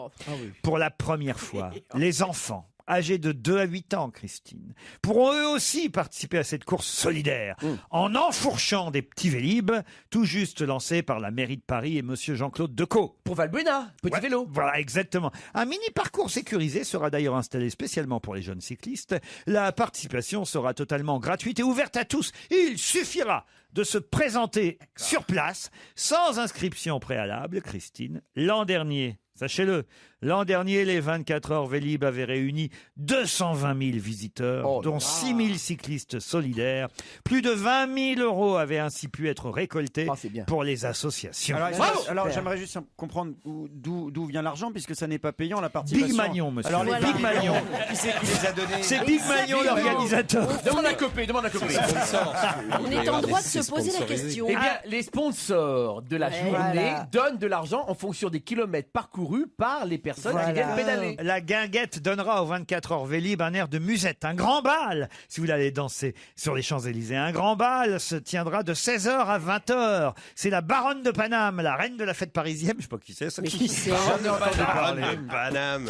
Pour la première fois, les enfants âgés de 2 à 8 ans, Christine, pourront eux aussi participer à cette course solidaire en enfourchant des petits vélib tout juste lancés par la mairie de Paris et monsieur Jean-Claude Decaux. Pour Valbuena, petit vélo. Voilà, exactement. Un mini-parcours sécurisé sera d'ailleurs installé spécialement pour les jeunes cyclistes. La participation sera totalement gratuite et ouverte à tous. Il suffira de se présenter sur place sans inscription préalable, Christine. L'an dernier, sachez-le, l'an dernier, les 24 heures Vélib avaient réuni 220 000 visiteurs, dont 6 000 cyclistes solidaires. Plus de 20 000 euros avaient ainsi pu être récoltés pour les associations. Alors, j'aimerais juste comprendre d'où vient l'argent, puisque ça n'est pas payant la participation. Big Magnon, monsieur. Alors, les Voilà. Big Magnon, qui c'est qui les a donnés? C'est Big Magnon, l'organisateur. Demande à Copé, demande à Copé. On est en droit de se poser la question. Eh bien, les sponsors de la journée Voilà. donnent de l'argent en fonction des kilomètres parcourus par les personnes qui viennent pédaler. La guinguette donnera aux 24 heures Vélib un air de musette, un grand bal, si vous voulez aller danser sur les Champs-Élysées. Un grand bal se tiendra de 16h à 20h. C'est la baronne de Paname, la reine de la fête parisienne. Je sais pas qui c'est. Ça. Mais qui c'est Baronne de Paname.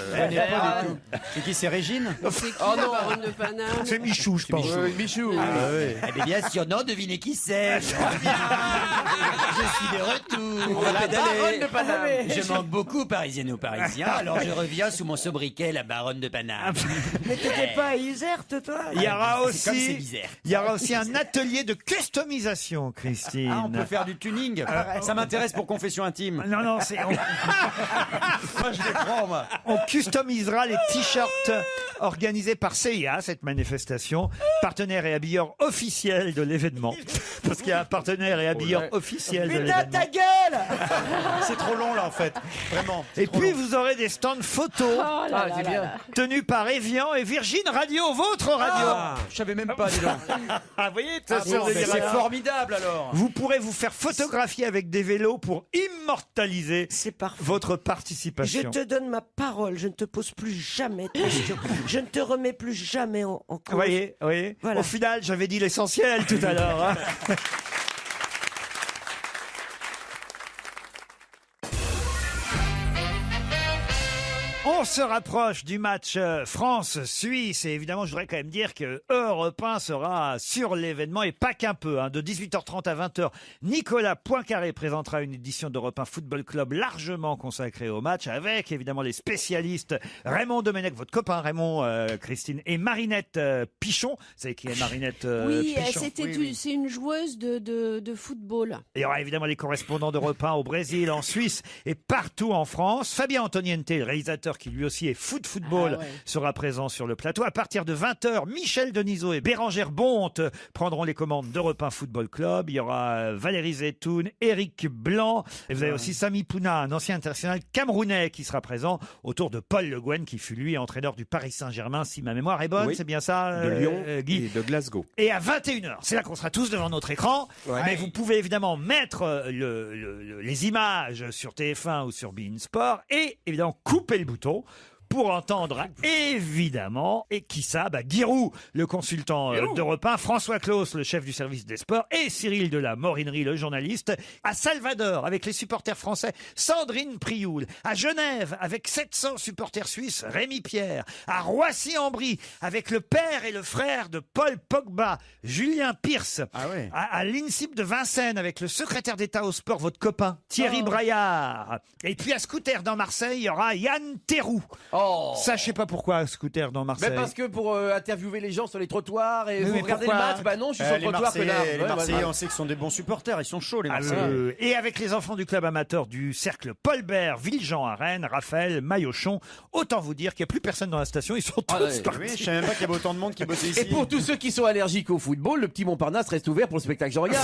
C'est qui, c'est Régine? C'est qui la baronne de Paname? C'est Michou, je pense. Michou. Eh bien, bien sûr, non, devinez qui c'est. Je suis de retour. On va baronne de Paname. Je manque beaucoup, parisiennes ou parisiens, alors je reviens sous mon sobriquet, la baronne de Paname. Mais t'étais pas à Iserte, toi? Il y aura C'est comme c'est aussi, bizarre. il y aura aussi un atelier de customisation, Christine. Ah, on peut faire du tuning. Ça m'intéresse pour confession intime. Non, non, c'est. Moi, je les prends, moi. On customisera les t-shirts organisés par CIA, cette manifestation, partenaire et habilleur officiel de l'événement. Parce qu'il y a un partenaire et habilleur officiel de Putain, l'événement. ta gueule! C'est trop long, là, en fait. Vraiment. Et puis vous aurez des stands photos c'est bien. tenus par Evian et Virgin Radio, votre radio. Je savais même pas, dis donc. Ah, vous voyez, Ah bon, mais c'est formidable, alors. vous pourrez vous faire photographier avec des vélos pour immortaliser votre participation. Je te donne ma parole, je ne te pose plus jamais de questions. Je ne te remets plus jamais en cause. Vous voyez, Voilà. Au final, j'avais dit l'essentiel tout à l'heure. Hein. On se rapproche du match France-Suisse et évidemment je voudrais quand même dire que Europe 1 sera sur l'événement et pas qu'un peu. Hein. De 18h30 à 20h, Nicolas Poincaré présentera une édition d'Europe 1 Football Club largement consacrée au match avec évidemment les spécialistes Raymond Domenech, votre copain Raymond, Christine et Marinette Pichon. Vous savez qui est Marinette Oui, Pichon? c'est une joueuse de football. Il y aura évidemment les correspondants d'Europe 1 au Brésil, en Suisse et partout en France. Fabien Antoniente, le réalisateur qui lui aussi est football, sera présent sur le plateau. À partir de 20h, Michel Denisot et Bérangère Bonte prendront les commandes d'Europe 1 Football Club. Il y aura Valérie Zetoun, Éric Blanc. Et vous avez aussi Sami Pouna, un ancien international camerounais qui sera présent autour de Paul Le Guen, qui fut lui entraîneur du Paris Saint-Germain, si ma mémoire est bonne. Oui. C'est bien ça, De Lyon Guy? et de Glasgow. Et à 21h, c'est là qu'on sera tous devant notre écran. Ouais. Mais vous pouvez évidemment mettre les images sur TF1 ou sur beIN Sport et évidemment couper le bouton pour entendre évidemment, et qui ça, Giroud, le consultant d'Europe 1, François Claus, le chef du service des sports, et Cyril de la Morinerie, le journaliste. À Salvador, avec les supporters français, Sandrine Prioul. À Genève, avec 700 supporters suisses, Rémi Pierre. À Roissy-en-Brie, avec le père et le frère de Paul Pogba, Julien Pierce. À l'INSIP de Vincennes, avec le secrétaire d'État au sport, votre copain, Thierry Braillard. Et puis à Scooter, dans Marseille, il y aura Yann Théroux. Ça, je sais pas pourquoi, Scooter, dans Marseille. Parce que pour interviewer les gens sur les trottoirs et Mais vous regardez le pourquoi match, non, je suis sur le trottoir que là. Les Marseillais, on sait que ce sont des bons supporters, ils sont chauds les Marseillais. Et avec les enfants du club amateur du cercle Paul Bert, Villejean à Rennes, Raphaël, Maillochon, autant vous dire qu'il n'y a plus personne dans la station, ils sont tous partis. Oui, je savais même pas qu'il y avait autant de monde qui bossait ici. Et pour tous ceux qui sont allergiques au football, le petit Montparnasse reste ouvert pour le spectacle Jean-Yann.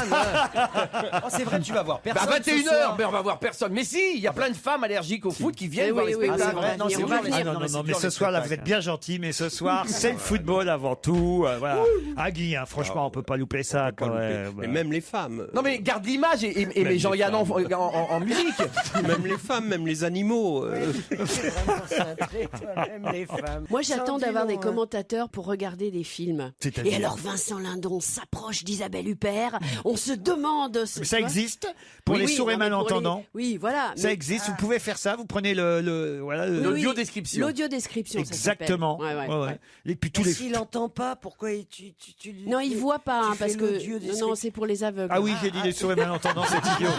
C'est vrai, tu vas voir personne. À 21h, on va voir personne. Mais si, il y a plein de femmes allergiques au foot qui viennent voir les spectacles. Non, mais ce soir, là, vous êtes bien gentil, mais ce soir, c'est le football avant tout. Voilà. Guy, franchement, on peut pas louper ça quand même. Mais même les femmes. Non, mais garde l'image et les Jean-Yann en musique. Même les femmes, même les animaux. Moi, j'attends d'avoir des commentateurs pour regarder des films. C'est-à-dire Et alors, Vincent Lindon s'approche d'Isabelle Huppert. On se demande. Mais ça existe pour les sourds et malentendants. Oui, voilà. Ça existe. Vous pouvez faire ça. Vous prenez l'audio-description. L'audio-description. Exactement. Ça s'appelle. Ouais. Et puis tous les. S'il n'entend pas, pourquoi tu Non, il voit pas, tu parce fais que l'audio-description. non, c'est pour les aveugles. Ah oui, j'ai dit les sourds et malentendants, c'est idiot.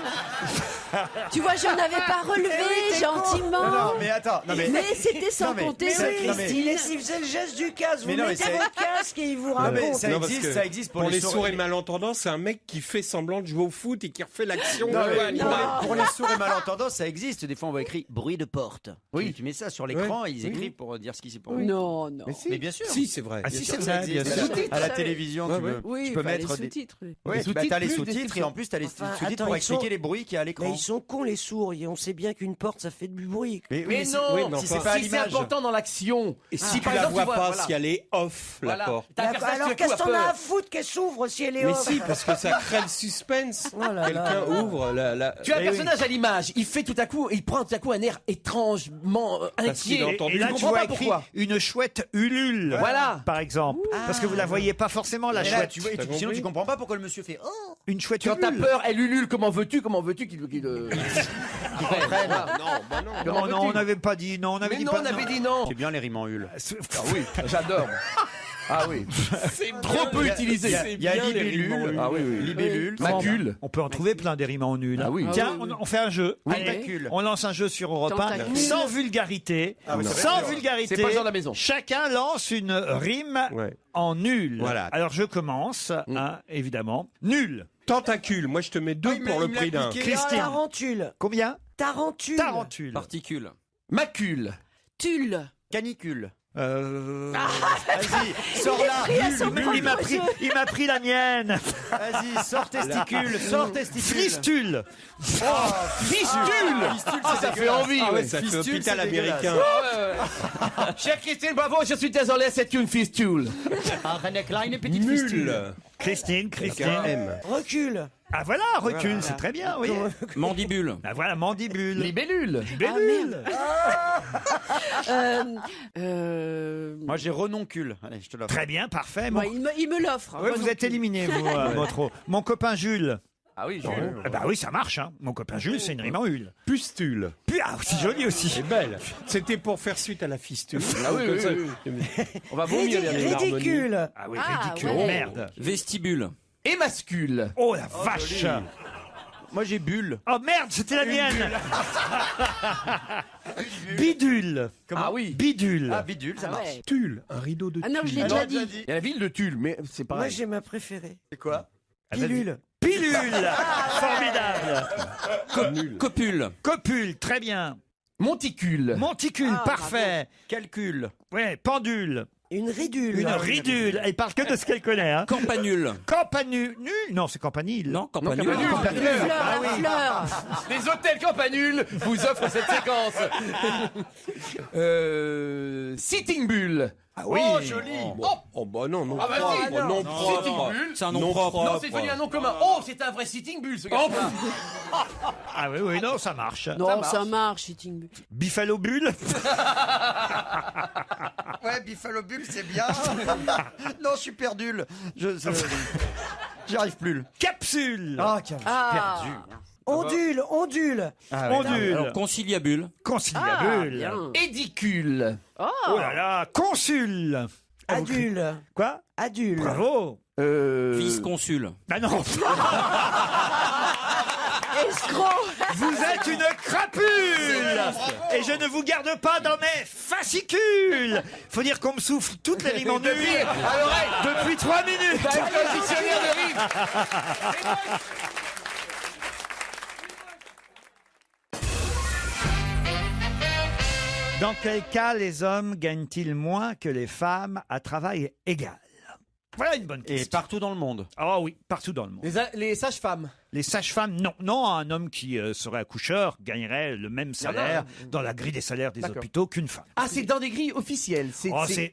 Tu vois, je n'avais pas relevé gentiment. Non, mais attends. Mais c'était sans compter sur Christine. Et s'il faisait le geste du casque, vous Mais non, mais mettez c'est- votre casque et il vous Non, raconte. mais ça existe Pour les sourds et malentendants, c'est un mec qui fait semblant de jouer au foot et qui refait l'action. Non, mais pour les sourds et malentendants, ça existe. Des fois, on va écrire bruit de porte. Oui. Tu mets ça sur l'écran et ils écrivent pour dire ce qui s'est pour Non. Mais bien sûr. Si, c'est vrai. Ah si, Bien c'est sûr, ça vrai, bien existe. sûr. À la télévision, Oui, tu peux mettre les des sous-titres. Oui, sous-titres, t'as les plus sous-titres et en plus t'as les Enfin, sous-titres attends, pour ils sont- expliquer les bruits qu'il y a à Mais l'écran. ils sont cons les sourds, et on sait bien qu'une porte ça fait du bruit. Mais c'est- non, oui, mais si enfin, c'est important dans l'action. Et si tu par la exemple, vois tu vois, pas, voilà. si elle est off, la Voilà. porte. T'as personne Alors qui qu'est-ce court qu'on a peur. à foutre qu'elle s'ouvre si elle est Mais off? si, parce que ça crée le suspense. Oh là là. Quelqu'un ouvre la. Tu as un Eh oui. personnage à l'image, il fait tout à coup, il prend tout à coup un air étrangement qu'il inquiet. a entendu. Et là, Je tu comprends vois pas écrit pourquoi. une chouette Ulule. Voilà. Par exemple. Parce que vous la voyez pas forcément, la Et là, chouette. tu vois, et T'as sinon compris tu comprends pas pourquoi le monsieur fait oh. Une chouette Quand t'as Ulule. peur, elle ulule, comment veux-tu qu'il comprenne Non, non, on n'avait pas dit. Non, on avait Mais dit non, pas. on avait dit non. C'est bien les rimes en hul. Ah oui, j'adore. Ah oui. Trop peu utilisé. Il y a libellule. Ah oui, oui. Libellule. Macule. On peut en trouver plein des rimes en nul. Ah oui. Tiens, on fait un jeu. Oui. Allez, Tentacule. on lance un jeu sur Europe 1, Tentacule. sans vulgarité. Ah oui, ça va Sans être dur. vulgarité. C'est pas le genre de la maison. Chacun lance une rime Ouais. en nul. Voilà. Alors je commence, évidemment. Nul. Tentacule, moi je te mets 2 pour le prix d'un. Christine. Tarentule. Combien Tarentule. Tarentule. Particule. Macule. Tulle. Canicule. Vas-y, sors-la. Il m'a pris la mienne. Vas-y, sors testicule, sors testicule. Fistule. Fistule. Ah, ça fait dégueulasse. envie. Ah ouais, ouais. ça fait Fistule, hôpital c'est dégueulasse. américain. Chère Christine, bravo, je suis désolé, c'est une fistule. Une kleine petite fistule. Nul. Christine. M. Recule. Ah voilà, recule, c'est très bien, oui. Mandibule. Ah voilà, mandibule. Libellule. Libellule. Moi j'ai renoncule. Allez, je te l'offre. Très bien, parfait. Mon... Ouais, il me l'offre. Oui, vous êtes éliminé, vous, Motro. Mon copain Jules. Ah oui, Ah bah oui, ça marche, hein. Mon copain Jules, c'est une rime en hule. Pustule. Puis, ah, c'est joli aussi. C'est belle. C'était pour faire suite à la fistule. Ah oui, Comme oui, ça, oui. On va vomir derrière. Ridicule. Ah oui, Ah, ridicule. ouais. Merde. Vestibule. Émascule. Oh la vache. Moi j'ai bulle. Oh merde, c'était la mienne. Bidule. Ah oui. Bidule. Ah bidule, ça Ah marche. ouais. Tulle, un rideau de Ah non, je tulle. l'ai déjà dit. Il y a la ville de Tulle, mais c'est Moi pareil. j'ai ma préférée. C'est quoi? Pilule. Pilule. Formidable. Copule. Copule, très bien. Monticule. Monticule, Ah, parfait. Calcul. Ouais, pendule. Une ridule. Une ridule. Elle parle que de ce qu'elle connaît. Hein. Campanule. Campanule. Non, c'est campanile. Non, campanule. Campanule. La fleur, Ah oui. la fleur. Les hôtels Campanules vous offrent cette séquence. Sitting Bull. Ah oui. Oh, joli. Oh bah non, non Ah bah propre, si. non Sitting propre. Bull. C'est un nom Non propre. Non, c'est devenu un nom commun. Oh, c'est un vrai Sitting Bull, ce gars. Ah oui, non, ça marche. Non, ça marche, Sitting Bull. Buffalo Bull. Ouais, Buffalo Bull, c'est bien. Non, je suis perdu. J'y arrive plus. Capsule. Ah, perdu. Ondule. Ondule. Alors, conciliabule. Conciliabule. bien. Édicule. Oh là là. Consul. Adule. Quoi? Adule. Bravo. Vice-consul. Ah non. Escroc. Vous êtes une crapule. Et je ne vous garde pas dans mes fascicules. Faut dire qu'on me souffle toutes les rimes en nuit À l'oreille. depuis 3 minutes. T'as un dictionnaire de rimes. Dans quel cas les hommes gagnent-ils moins que les femmes à travail égal? Voilà une bonne question. Et partout dans le monde. Ah oui, partout dans le monde. Les sages-femmes. Les sages-femmes, non. Non, un homme qui serait accoucheur gagnerait le même salaire dans la grille des salaires des D'accord. hôpitaux qu'une femme. Ah, c'est dans des grilles officielles.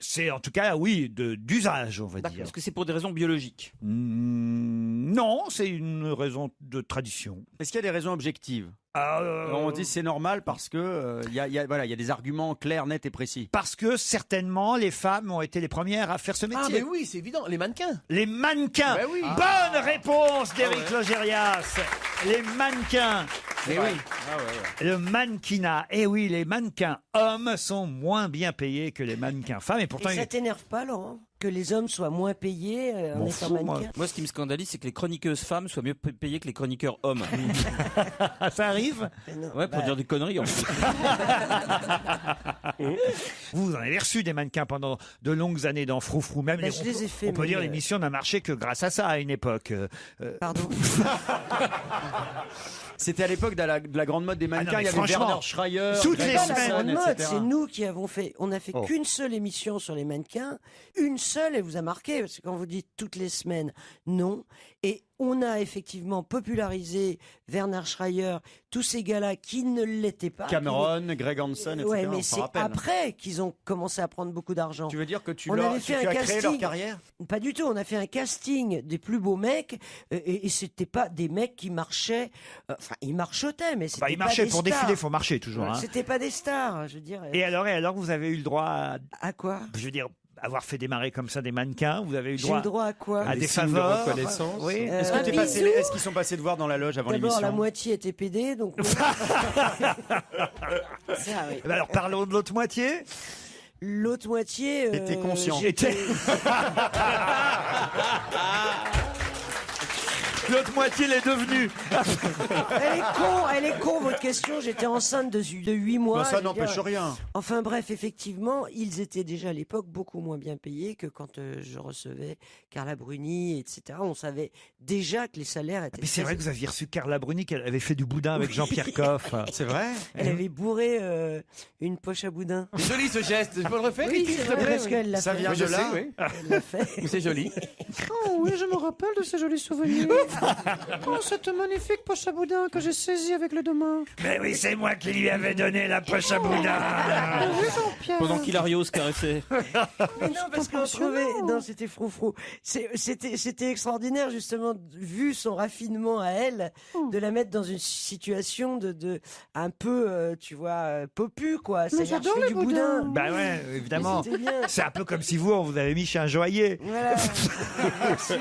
C'est en tout cas, oui, d'usage, on va dire. Est-ce que c'est pour des raisons biologiques? Non, c'est une raison de tradition. Est-ce qu'il y a des raisons objectives? On dit c'est normal parce que il y a des arguments clairs, nets et précis. Parce que certainement les femmes ont été les premières à faire ce Ah, métier. mais oui, c'est évident. Les mannequins. Les mannequins. Ben oui. Bonne réponse d'Éric Logérias. Les mannequins. Mais oui. Le mannequinat. Eh oui, les mannequins hommes sont moins bien payés que les mannequins femmes. Et pourtant, Et ça t'énerve pas, Laurent, que les hommes soient moins payés en M'en étant fous, moi. mannequins? Moi, ce qui me scandalise, c'est que les chroniqueuses femmes soient mieux payées que les chroniqueurs hommes. ça arrive. Ouais, pour dire des conneries. En fait. Vous en avez reçu des mannequins pendant de longues années dans Froufrou. Même Ben, je les ai fait, on peut mais, dire l'émission n'a marché que grâce à ça à une époque. Pardon. C'était à l'époque de la grande mode des mannequins. mais Il y avait franchement, Werner Schreier, toutes Greg les Hansen, semaines, grande mode, etc. c'est nous qui avons fait. On n'a fait Oh. qu'une seule émission sur les mannequins, une seule, et vous a marqué parce que quand vous dites toutes les semaines, non. Et on a effectivement popularisé Werner Schreier, tous ces gars-là qui ne l'étaient pas. Cameron, Greg Hansen, etc. Ouais, mais on s'en c'est rappelle. après qu'ils ont commencé à prendre beaucoup d'argent. Tu veux dire que tu On as avait fait un créé leur casting. carrière? Pas du tout. On a fait un casting des plus beaux mecs et c'était pas des mecs qui marchaient. Enfin, ils marchotaient, mais c'était Bah, il pas marchait des pour stars. défiler, faut marcher toujours. Hein. C'était pas des stars, je veux dire. Et alors, vous avez eu le droit à quoi? Je veux dire, avoir fait démarrer comme ça des mannequins, vous avez eu le J'ai droit, eu le droit à quoi? à des signes de faveurs. reconnaissance. Oui. Est-ce un que bisou. est-ce qu'ils sont passés te voir dans la loge avant D'abord, l'émission? la moitié était pédée, donc. Ça, oui. Eh ben alors parlons de l'autre moitié. L'autre moitié. T'étais conscient. L'autre moitié l'est devenue. Elle est con, votre question. J'étais enceinte de 8 mois. Ben, ça je veux n'empêche dire. rien. Enfin bref, effectivement, ils étaient déjà à l'époque beaucoup moins bien payés que quand je recevais Carla Bruni, etc. On savait déjà que les salaires étaient. Mais c'est vrai que vous aviez reçu Carla Bruni, qu'elle avait fait du boudin avec Jean-Pierre Coff. C'est vrai? Elle avait bourré une poche à boudin. C'est joli ce geste. Tu peux le refaire? Oui, s'il c'est te vrai, plaît? parce qu'elle l'a Ça fait. vient Oui, je de là? sais, oui. Elle l'a fait. C'est joli. Oh oui, je me rappelle de ces jolis souvenirs. Oh, cette magnifique poche à boudin que j'ai saisie avec les deux mains. Mais oui, c'est moi qui lui avais donné la poche à boudin. Oui, Jean-Pierre. Pendant qu'Hilario se caressait. Mais non, parce qu'on trouvait. Non, c'était froufrou. C'était extraordinaire, justement, vu son raffinement à elle, de la mettre dans une situation de un peu, tu vois, popu, quoi. C'est-à-dire, je j'adore fais les du boudin. Bah ouais, évidemment. Mais c'était bien. C'est un peu comme si vous, on vous avait mis chez un joaillier. Voilà. Merci.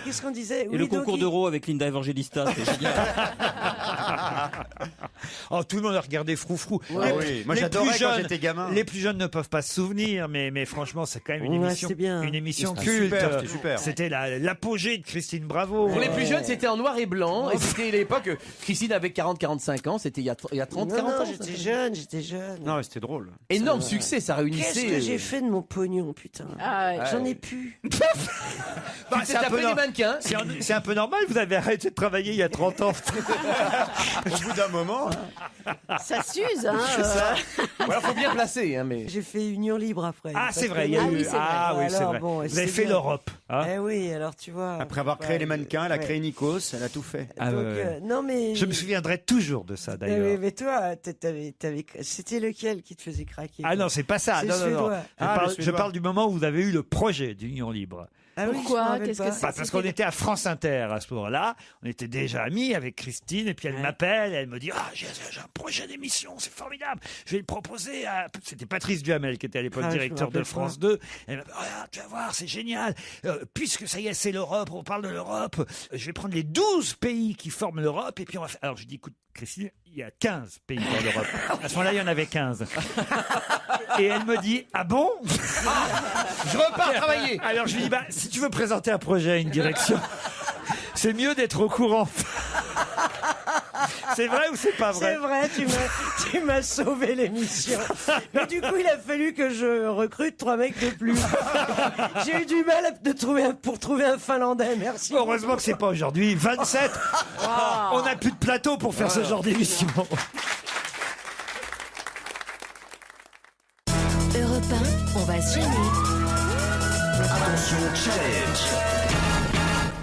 Qu'est-ce qu'on disait? Et le concours d'euro avec Linda Evangelista, c'est génial. Oh, tout le monde a regardé Froufrou. Ah oui, moi les j'adorais plus quand jeunes- j'étais gamin. Les plus jeunes ne peuvent pas se souvenir, mais franchement, c'est quand même une Ouais, émission, c'était bien. une émission C'était culte. super, c'était super. C'était l'apogée de Christine Bravo. Pour les plus jeunes, c'était en noir et blanc. Et c'était l'époque, Christine avait 40-45 ans. C'était il y a 30-40 Non, ans. j'étais jeune. Non, mais c'était drôle. Énorme succès, ça réunissait. Qu'est-ce que j'ai fait de mon pognon, putain? J'en ai plus. Bah, Tu t'es tapé des mannequins. C'est un peu normal, vous avez arrêté de travailler il y a 30 ans. Au bout d'un moment. Ça s'use, hein. C'est ça. Alors, faut bien placer, hein, mais. J'ai fait Union Libre après. Ah, Parce c'est que- vrai, il y a eu. oui, c'est vrai. Ah oui, c'est Alors, vrai. bon, Vous c'est avez fait bien. l'Europe. hein. Eh oui, alors tu vois. Après avoir créé les mannequins, elle a créé Nikos, elle a tout fait. Ah, Donc, ouais, ouais. non mais. Je me souviendrai toujours de ça, Eh d'ailleurs. oui, mais toi, c'était lequel qui te faisait craquer Ah non, c'est pas ça. C'est Non, non, non. suédois. Je parle du moment où vous avez eu le projet d'Union Libre. Ah oui, Pourquoi je me rappelle Qu'est-ce pas. que Bah, parce qu'on était à France Inter à ce moment-là. On était déjà amis avec Christine. Et puis elle m'appelle. Elle me dit j'ai un projet d'émission. C'est formidable. Je vais le proposer à. C'était Patrice Duhamel qui était à l'époque Ah, je me directeur de rappelle France pas. 2. Elle m'a dit tu vas voir, c'est génial. Puisque ça y est, c'est l'Europe. On parle de l'Europe. Je vais prendre les 12 pays qui forment l'Europe. Et puis on va faire. Alors je dis écoute, Christine, il y a 15 pays dans l'Europe. À ce moment-là, il y en avait 15. Et elle me dit ah bon Je repars travailler. Alors je lui dis si tu veux présenter un projet à une direction, c'est mieux d'être au courant. C'est vrai ou c'est pas vrai? C'est vrai, tu m'as sauvé l'émission. Mais du coup, il a fallu que je recrute 3 mecs de plus. J'ai eu du mal pour trouver un Finlandais, merci. Heureusement que c'est pas aujourd'hui. 27. On n'a plus de plateau pour faire ce genre d'émission. Europe 1, on va se gêner. Attention, challenge.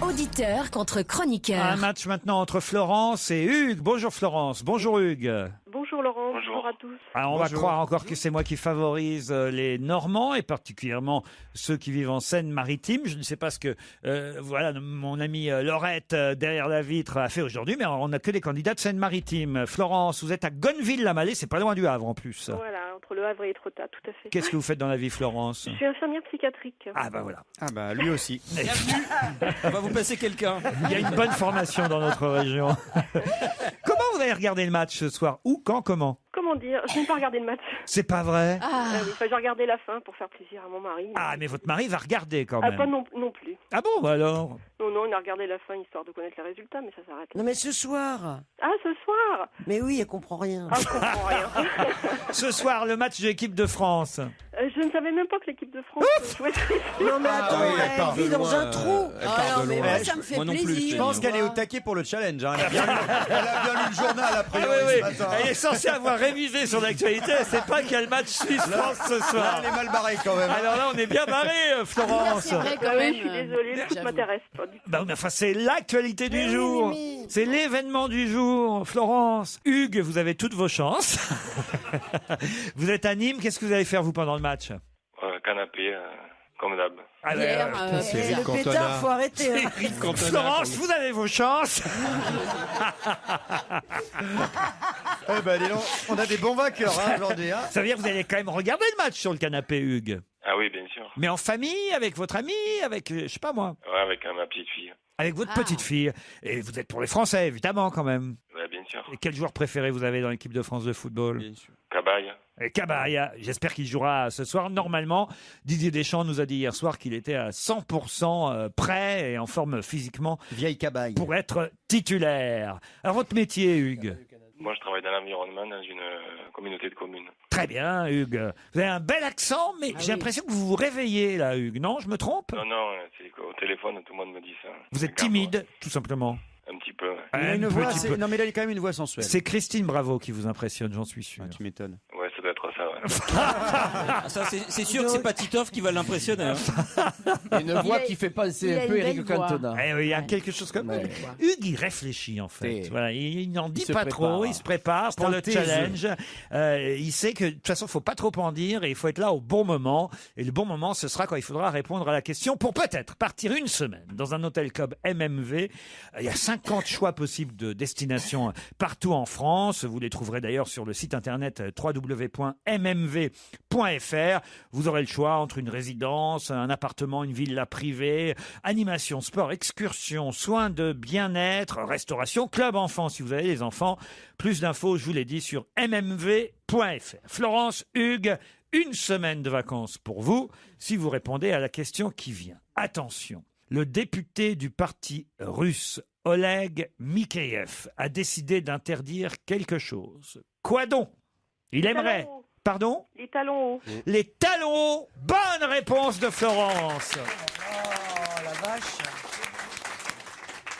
Auditeur contre chroniqueur. Un match maintenant entre Florence et Hugues. Bonjour Florence. Bonjour Hugues. Bonjour Laurent, bonjour à tous. Alors on va croire encore que c'est moi qui favorise les Normands et particulièrement ceux qui vivent en Seine-Maritime. Je ne sais pas ce que voilà mon amie Laurette derrière la vitre a fait aujourd'hui, mais on n'a que des candidats de Seine-Maritime. Florence, vous êtes à Gonneville-la-Mallée, c'est pas loin du Havre en plus. Voilà, entre Le Havre et Étretat, tout à fait. Qu'est-ce que vous faites dans la vie, Florence? Je suis infirmière psychiatrique. Ah bah voilà. Ah bah lui aussi. On va vous passer quelqu'un. Il y a une bonne formation dans notre région. Comment vous allez regarder le match ce soir? Où, quand, comment? Comment dire? Je n'ai pas regardé le match. C'est pas vrai? Oui, enfin, j'ai regardé la fin pour faire plaisir à mon mari. Ah, mais votre mari va regarder quand Ah, même. pas non plus. Ah bon, bah alors? Non, on a regardé la fin histoire de connaître les résultats, mais ça s'arrête là. Non mais ce soir. Ah, ce soir? Mais oui, elle comprend rien. Ah, je comprends rien. Ce soir, le match de l'équipe de France. Je ne savais même pas que l'équipe de France jouait. Non mais attends, elle vit dans un trou. Ah non, mais moi, ça me fait Moi non plus, plaisir. Je pense qu'elle est au taquet pour le challenge. hein. Elle a bien lu le journal après. Ah oui, oui. Elle est censée avoir révisé son actualité. Elle sait pas quel match Suisse-France ce Là, soir. elle est mal barrée quand même. Alors là, on est bien barré, Florence. C'est vrai quand Ah oui, même. je suis désolée, le foot j'avoue. m'intéresse pas du tout. Bah, mais enfin, c'est l'actualité du Mais oui, jour. Mimi. C'est l'événement du jour, Florence. Hugues, vous avez toutes vos chances. Vous êtes à Nîmes. Qu'est-ce que vous allez faire, vous, pendant le match? Canapé, comme d'hab. Ah, Hier, c'est Et Eric le Cantona. pétard, faut arrêter. hein. Eric Cantona, Florence, vous avez vos chances. Eh ben, dis donc, on a des bons vainqueurs aujourd'hui. Hein. Ça veut dire que vous allez quand même regarder le match sur le canapé, Hugues. Ah oui, bien sûr. Mais en famille, avec votre ami, avec, je sais pas moi, Ouais, avec ma petite fille. avec votre Ah. petite fille. Et vous êtes pour les Français, évidemment, quand même. Ouais, bien sûr. Et quel joueur préféré vous avez dans l'équipe de France de football? Cabaye. Et Cabaye, j'espère qu'il jouera ce soir. Normalement, Didier Deschamps nous a dit hier soir qu'il était à 100% prêt et en forme physiquement Vieille cabaye. pour être titulaire. Alors, votre métier, Hugues? Moi, je travaille dans l'environnement dans une communauté de communes. Très bien, Hugues. Vous avez un bel accent, mais Ah j'ai oui. l'impression que vous vous réveillez, là, Hugues. Non, je me trompe? Non, c'est qu'au téléphone, tout le monde me dit ça. Vous êtes timide, tout simplement. Un petit peu, ouais. Il a une Un voix petit assez- peu. Non mais il a quand même une voix sensuelle. C'est Christine Bravo qui vous impressionne, j'en suis sûr. Ah, tu m'étonnes. Ouais, ça doit être ça, ouais. Ah, ça, c'est sûr que c'est pas Titoff qui va l'impressionner. hein. Une voix qui fait penser il a un peu une Eric belle voix. Cantona. Eh oui, il y a quelque chose comme ça. Ouais. Hugues, il réfléchit en fait. C'est- Voilà, il n'en dit se pas prépare. trop, il se prépare C'est pour un le taiseux. challenge. Il sait que de toute façon, il faut pas trop en dire et il faut être là au bon moment. Et le bon moment, ce sera quand il faudra répondre à la question pour peut-être partir une semaine dans un hôtel club MMV. Il y a 50 choix possibles de destinations partout en France. Vous les trouverez d'ailleurs sur le site internet www.mmv.fr. Vous aurez le choix entre une résidence, un appartement, une villa privée, animation, sport, excursion, soins de bien-être, restauration, club enfant si vous avez des enfants. Plus d'infos, je vous l'ai dit, sur mmv.fr. Florence, Hugues, une semaine de vacances pour vous si vous répondez à la question qui vient. Attention, le député du parti russe Oleg Mikheyev a décidé d'interdire quelque chose. Quoi donc? Il aimerait... talons hauts. Pardon? Les talons hauts. Les talons hauts. Bonne réponse de Florence. Oh la vache.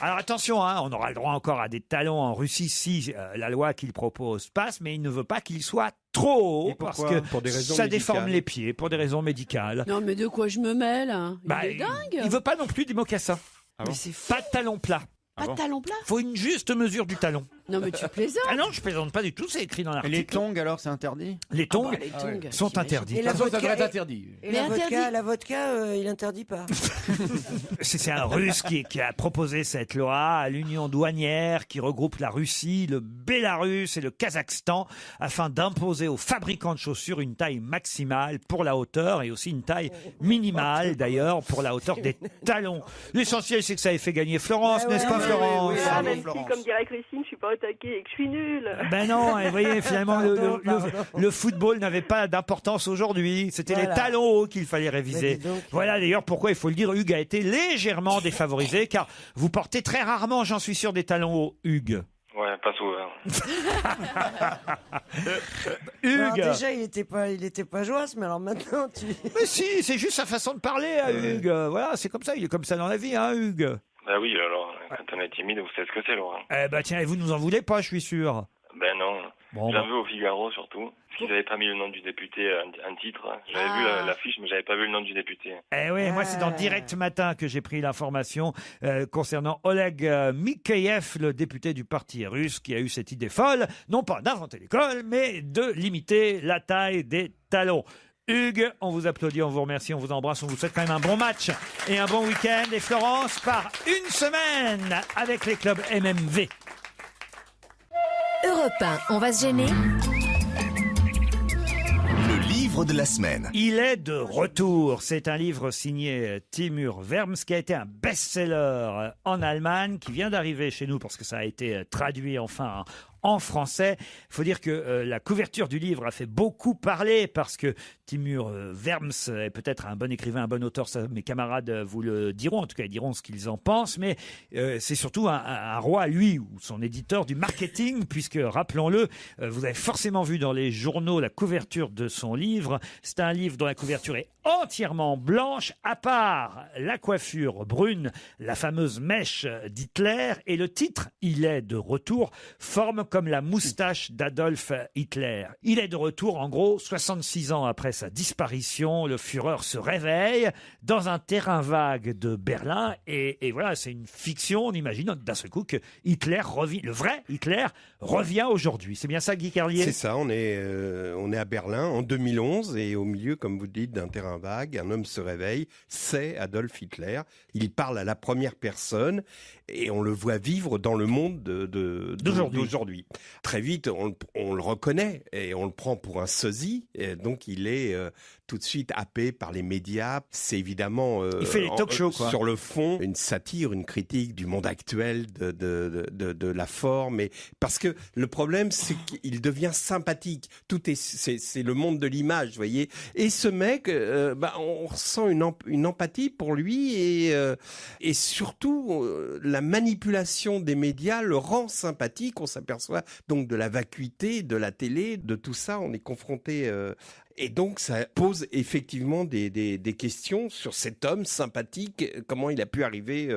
Alors attention, hein, on aura le droit encore à des talons en Russie si la loi qu'il propose passe, mais il ne veut pas qu'il soit trop haut Et parce pourquoi que Pour des raisons ça déforme médicales. les pieds pour des raisons médicales. Non, mais de quoi je me mêle hein. Il Bah, est dingue. Il veut pas non plus des mocassins. Mais c'est fou. Pas de talons plats. Pas de talons plats. Faut une juste mesure du talon. Non, mais tu plaisantes. Ah non, je plaisante pas du tout, c'est écrit dans Et l'article. les tongs, alors, c'est interdit Les tongs les tongs, sont interdits. Et la De toute façon, ça vodka, devrait être interdit. Et Mais la vodka, il interdit pas. C'est un Russe qui a proposé cette loi à l'union douanière qui regroupe la Russie, le Bélarus et le Kazakhstan afin d'imposer aux fabricants de chaussures une taille maximale pour la hauteur et aussi une taille minimale d'ailleurs pour la hauteur des talons. L'essentiel c'est que ça ait fait gagner Florence, n'est-ce pas Florence Ah, même si, comme dirait Christine, je suis pas au taquet et que je suis nulle. Ben non, et vous voyez, finalement, le football n'avait pas d'importance aujourd'hui. C'était Voilà. les talons hauts qu'il fallait réviser. Mais dis donc. Voilà d'ailleurs pourquoi, il faut le dire, Hugues a été légèrement défavorisé, car vous portez très rarement, j'en suis sûr, des talons hauts, Hugues. Ouais, pas souvent. Alors, Hugues déjà, il était pas joyeux, mais alors maintenant, tu. Mais si, c'est juste sa façon de parler à Hugues. Voilà, c'est comme ça, il est comme ça dans la vie, hein, Hugues. Bah oui, alors, quand on est timide, vous savez ce que c'est, Laurent. Eh ben tiens, et vous nous en voulez pas, je suis sûr. Ben non. Bon, J'en bah. veux au Figaro, surtout. Parce qu'ils n'avaient pas mis le nom du député en titre. J'avais vu l'affiche, mais j'avais pas vu le nom du député. Eh oui, moi c'est dans Direct Matin que j'ai pris l'information concernant Oleg Mikheyev, le député du parti russe, qui a eu cette idée folle, non pas d'inventer l'école, mais de limiter la taille des talons. Hugues, on vous applaudit, on vous remercie, on vous embrasse, on vous souhaite quand même un bon match et un bon week-end. Et Florence part une semaine avec les clubs MMV. Europe 1, on va se gêner. Le livre de la semaine. Il est de retour. C'est un livre signé Timur Verms qui a été un best-seller en Allemagne, qui vient d'arriver chez nous parce que ça a été traduit enfin en français. Il faut dire que la couverture du livre a fait beaucoup parler parce que Timur Verms est peut-être un bon écrivain, un bon auteur, ça, mes camarades vous le diront, en tout cas ils diront ce qu'ils en pensent, mais c'est surtout un roi, lui, ou son éditeur du marketing, puisque, rappelons-le, vous avez forcément vu dans les journaux la couverture de son livre. C'est un livre dont la couverture est entièrement blanche, à part la coiffure brune, la fameuse mèche d'Hitler, et le titre « Il est de retour » forme comme la moustache d'Adolf Hitler. Il est de retour, en gros, 66 ans après sa disparition, le Führer se réveille dans un terrain vague de Berlin, et voilà, c'est une fiction, on imagine d'un seul coup que Hitler revient, le vrai Hitler revient aujourd'hui. C'est bien ça, Guy Carlier? C'est ça, on est à Berlin en 2011 et au milieu, comme vous dites, d'un terrain vague, un homme se réveille, c'est Adolf Hitler. Il parle à la première personne et on le voit vivre dans le monde d'aujourd'hui. Très vite, on le reconnaît et on le prend pour un sosie, et donc il est tout de suite happé par les médias. C'est évidemment il fait les talk-shows, quoi. Sur le fond, une satire, une critique du monde actuel, de la forme. Et parce que le problème, c'est qu'il devient sympathique. C'est le monde de l'image, vous voyez. Et ce mec, on ressent une empathie pour lui et surtout la manipulation des médias le rend sympathique. On s'aperçoit donc de la vacuité de la télé, de tout ça. On est confronté. Et donc, ça pose effectivement des questions sur cet homme sympathique, comment il a pu arriver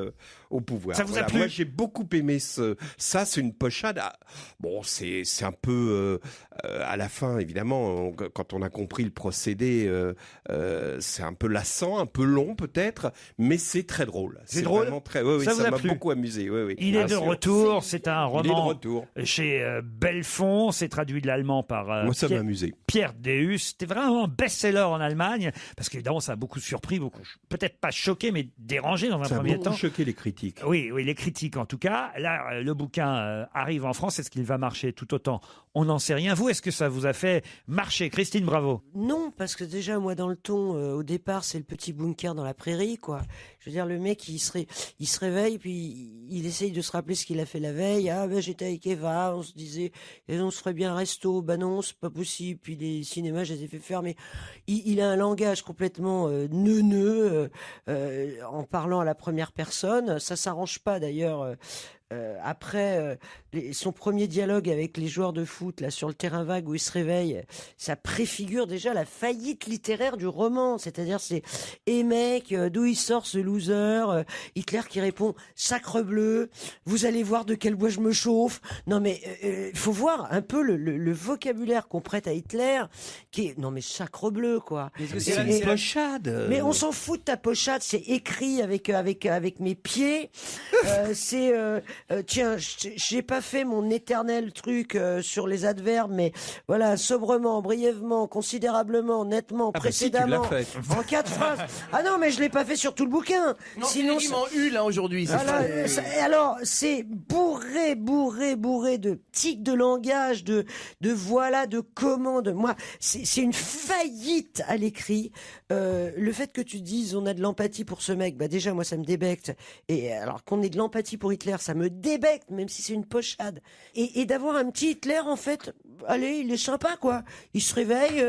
au pouvoir. Ça vous a plu? Moi, j'ai beaucoup aimé ça. C'est une pochade. Bon, c'est un peu à la fin, évidemment, quand on a compris le procédé, c'est un peu lassant, un peu long peut-être, mais c'est très drôle. C'est drôle. Vraiment très. Oui, Ça vous a m'a plu? beaucoup amusé. Oui, Il est de retour, c'est un Il est de roman retour. chez Belfond, c'est traduit de l'allemand par Moi, ça m'a amusé. Pierre Deus. C'était vraiment un best-seller en Allemagne, parce qu'évidemment ça a beaucoup surpris, peut-être pas choqué, mais dérangé dans un Ça a premier beaucoup temps. choqué les critiques. Oui, les critiques en tout cas. Là, le bouquin arrive en France. Est-ce qu'il va marcher tout autant? On n'en sait rien. Vous, est-ce que ça vous a fait marcher? Christine Bravo. Non, parce que déjà, moi, dans le ton, au départ, c'est le petit bunker dans la prairie, quoi. Je veux dire, le mec, il se réveille, puis il essaye de se rappeler ce qu'il a fait la veille. Ah, ben, j'étais avec Eva, on se disait, on se ferait bien un resto. Ben non, c'est pas possible. Puis les cinémas, je les ai fait fermer. Il a un langage complètement neuneux, en parlant à la première personne. Ça s'arrange pas, d'ailleurs, après son premier dialogue avec les joueurs de foot là sur le terrain vague où il se réveille, ça préfigure déjà la faillite littéraire du roman. C'est-à-dire c'est mec, d'où il sort ce loser, Hitler qui répond sacre bleu, vous allez voir de quel bois je me chauffe. Non mais faut voir un peu le vocabulaire qu'on prête à Hitler qui est non mais sacre bleu quoi. C'est une pochade. Mais on s'en fout de ta pochade, c'est écrit avec mes pieds. Tiens, j'ai pas fait mon éternel truc sur les adverbes, mais voilà, sobrement, brièvement, considérablement, nettement, précédemment, si, tu l'as fait. en 4 phrases. Ah non, mais je l'ai pas fait sur tout le bouquin. Non, sinon, c'est en U là aujourd'hui. voilà, alors c'est bourré de tics de langage, de voilà, de commandes. Moi, c'est une faillite à l'écrit. Le fait que tu dises on a de l'empathie pour ce mec, bah déjà moi ça me débecte. Et alors qu'on ait de l'empathie pour Hitler, ça me débecte, même si c'est une pochade. Et d'avoir un petit Hitler en fait, allez, il est sympa quoi. Il se réveille.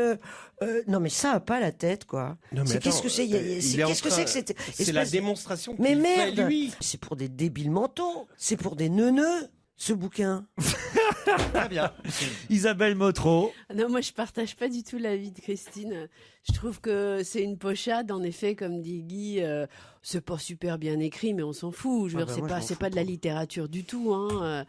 Non mais ça a pas la tête quoi. Qu'est-ce que c'est Qu'est-ce que c'est que cette C'est la démonstration mais qu'il fait merde, lui. c'est pour des débiles mentaux, c'est pour des neuneux ce bouquin. Très bien. Isabelle Motro. Non, moi je partage pas du tout l'avis de Christine. Je trouve que c'est une pochade, en effet, comme dit Guy. C'est pas super bien écrit, mais on s'en fout. Je veux dire, c'est pas de la littérature du tout. Hein.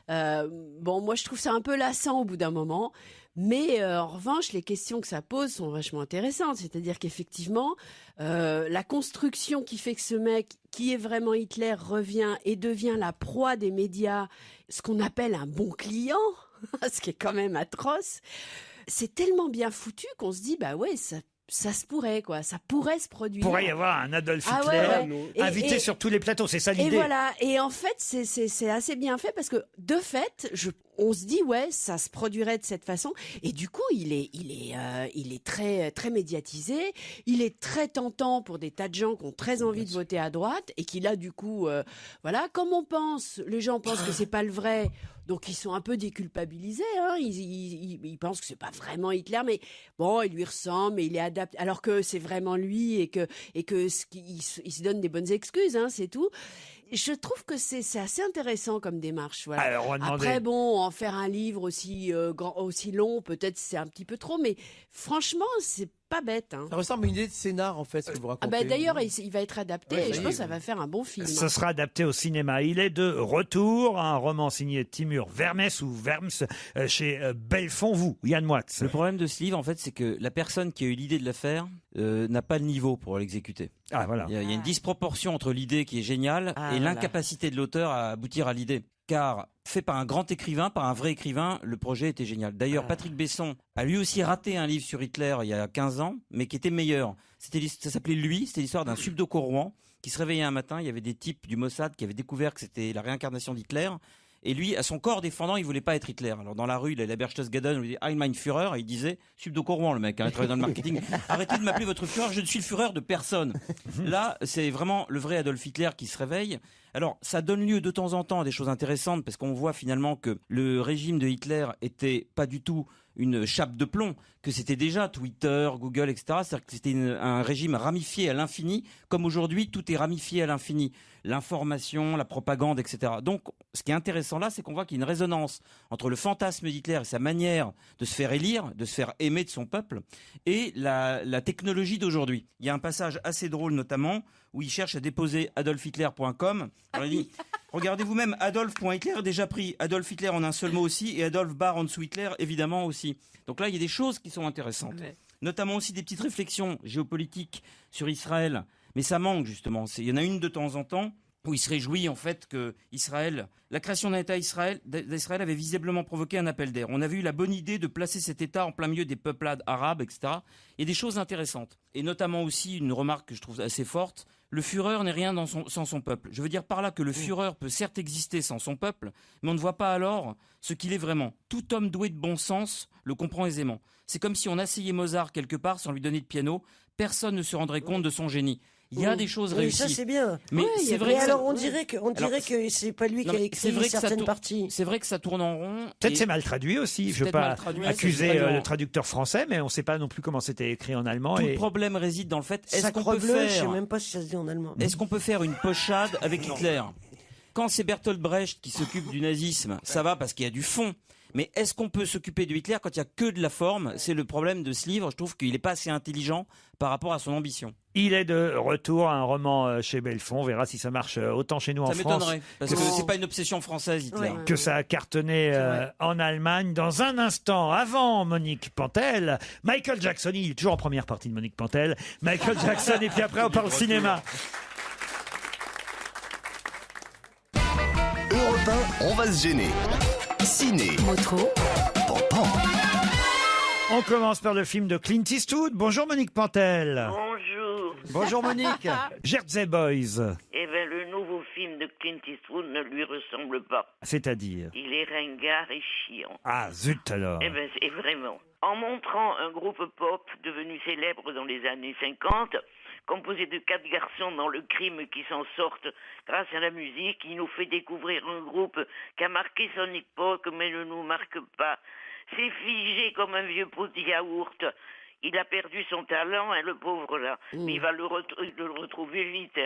Bon, moi je trouve ça un peu lassant au bout d'un moment. Mais en revanche, les questions que ça pose sont vachement intéressantes. C'est-à-dire qu'effectivement, la construction qui fait que ce mec, qui est vraiment Hitler, revient et devient la proie des médias, ce qu'on appelle un bon client, ce qui est quand même atroce, c'est tellement bien foutu qu'on se dit, bah ouais, ça se pourrait, quoi. Ça pourrait se produire. Il pourrait y avoir un Adolf Ah Hitler ouais. invité sur tous les plateaux, c'est ça l'idée. Et voilà. Et en fait, c'est assez bien fait parce que, de fait, on se dit, ouais, ça se produirait de cette façon. Et du coup, il est très, très médiatisé. Il est très tentant pour des tas de gens qui ont très envie de voter à droite et qui, là, du coup, voilà, comme les gens pensent que c'est pas le vrai. Donc ils sont un peu déculpabilisés, hein. Ils pensent que c'est pas vraiment Hitler, mais bon, il lui ressemble, mais il est adapté, alors que c'est vraiment lui et que il se donne des bonnes excuses, hein, c'est tout. Je trouve que c'est assez intéressant comme démarche. Voilà. Alors, on va demander... Après, bon, en faire un livre aussi aussi long, peut-être c'est un petit peu trop, mais franchement, c'est pas bête. Hein. Ça ressemble à une idée de scénar, en fait, ce que vous racontez. D'ailleurs, il va être adapté et je pense que ça va faire un bon film. Ce sera adapté au cinéma. Il est de retour, un roman signé Timur Vermes ou Verms chez Belfond-Vous, Yann Moix. Le problème de ce livre, en fait, c'est que la personne qui a eu l'idée de le faire n'a pas le niveau pour l'exécuter. Ah, voilà. Il y a une disproportion entre l'idée qui est géniale et l'incapacité de l'auteur à aboutir à l'idée. Car fait par un grand écrivain, par un vrai écrivain, le projet était génial. D'ailleurs, Patrick Besson a lui aussi raté un livre sur Hitler il y a 15 ans, mais qui était meilleur. Ça s'appelait Lui, c'était l'histoire d'un subdocorouen qui se réveillait un matin, il y avait des types du Mossad qui avaient découvert que c'était la réincarnation d'Hitler. Et lui, à son corps défendant, il voulait pas être Hitler. Alors dans la rue, il allait à Berchtesgaden, on lui dit Ein mein Führer, et il disait subdocorouen le mec, il travaillait dans le marketing. Arrêtez de m'appeler votre Führer, je ne suis le Führer de personne. Là, c'est vraiment le vrai Adolf Hitler qui se réveille. Alors, ça donne lieu de temps en temps à des choses intéressantes parce qu'on voit finalement que le régime de Hitler était pas du tout une chape de plomb, que c'était déjà Twitter, Google, etc. C'est-à-dire que c'était un régime ramifié à l'infini, comme aujourd'hui tout est ramifié à l'infini. L'information, la propagande, etc. Donc, ce qui est intéressant là, c'est qu'on voit qu'il y a une résonance entre le fantasme d'Hitler et sa manière de se faire élire, de se faire aimer de son peuple, et la technologie d'aujourd'hui. Il y a un passage assez drôle notamment, où il cherche à déposer adolfhitler.com. Alors il dit, regardez vous-même, Adolf.Hitler déjà pris, Adolf Hitler en un seul mot aussi, et Adolf Bar en dessous Hitler évidemment aussi. Donc là, il y a des choses qui sont intéressantes. Ouais. Notamment aussi des petites réflexions géopolitiques sur Israël. Mais ça manque justement. Il y en a une de temps en temps où il se réjouit en fait que la création d'un État d'Israël avait visiblement provoqué un appel d'air. On avait eu la bonne idée de placer cet État en plein milieu des peuplades arabes, etc. Il y a des choses intéressantes. Et notamment aussi une remarque que je trouve assez forte. Le Führer n'est rien sans son peuple. Je veux dire par là que le Führer peut certes exister sans son peuple, mais on ne voit pas alors ce qu'il est vraiment. Tout homme doué de bon sens le comprend aisément. C'est comme si on asseyait Mozart quelque part sans lui donner de piano. Personne ne se rendrait compte de son génie. Il y a des choses réussies. Ça c'est bien. Mais c'est vrai. Mais alors on dirait que c'est pas lui qui a écrit certaines parties. C'est vrai que ça tourne en rond. Peut-être c'est mal traduit aussi. Je ne veux pas accuser le traducteur français, mais on ne sait pas non plus comment c'était écrit en allemand. Tout le problème réside dans le fait. Est-ce qu'on peut faire? Je sais même pas si ça se dit en allemand. Est-ce qu'on peut faire une pochade avec Hitler? Quand c'est Bertolt Brecht qui s'occupe du nazisme, ça va parce qu'il y a du fond. Mais est-ce qu'on peut s'occuper de Hitler quand il y a que de la forme? C'est le problème de ce livre. Je trouve qu'il n'est pas assez intelligent par rapport à son ambition. Il est de retour à un roman chez Belfond. On verra si ça marche autant chez nous en France. Ça m'étonnerait, parce que c'est pas une obsession française, Hitler. Que ça a cartonné en Allemagne. Dans un instant, avant Monique Pantel, Michael Jackson, il est toujours en première partie de Monique Pantel. Michael Jackson, et puis après on parle cinéma. Europe 1, on va se gêner. Ciné. Motro. Pan. On commence par le film de Clint Eastwood. Bonjour Monique Pantel. Bonjour. Bonjour Monique. Jersey Boys. Eh bien, le nouveau film de Clint Eastwood ne lui ressemble pas. C'est-à-dire? Il est ringard et chiant. Ah zut alors. Eh bien, c'est vraiment. En montrant un groupe pop devenu célèbre dans les années 50, composé de 4 garçons dans le crime qui s'en sortent grâce à la musique, il nous fait découvrir un groupe qui a marqué son époque mais ne nous marque pas. C'est figé comme un vieux pot de yaourt. Il a perdu son talent, le pauvre là. Mais il va le retrouver vite.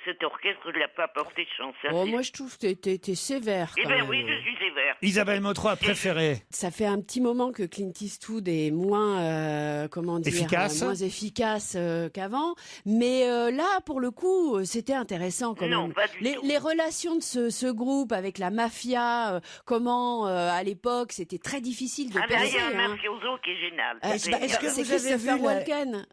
Cet orchestre ne l'a pas porté chance. Oh, moi, je trouve que t'es sévère. Eh bien oui, je suis sévère. Isabelle Motro a préféré. Ça fait un petit moment que Clint Eastwood est moins, moins efficace qu'avant. Mais là, pour le coup, c'était intéressant quand même. Pas du tout. Les relations de ce groupe avec la mafia, comment à l'époque, c'était très difficile de percer. Il y a un mafioso qui est génial.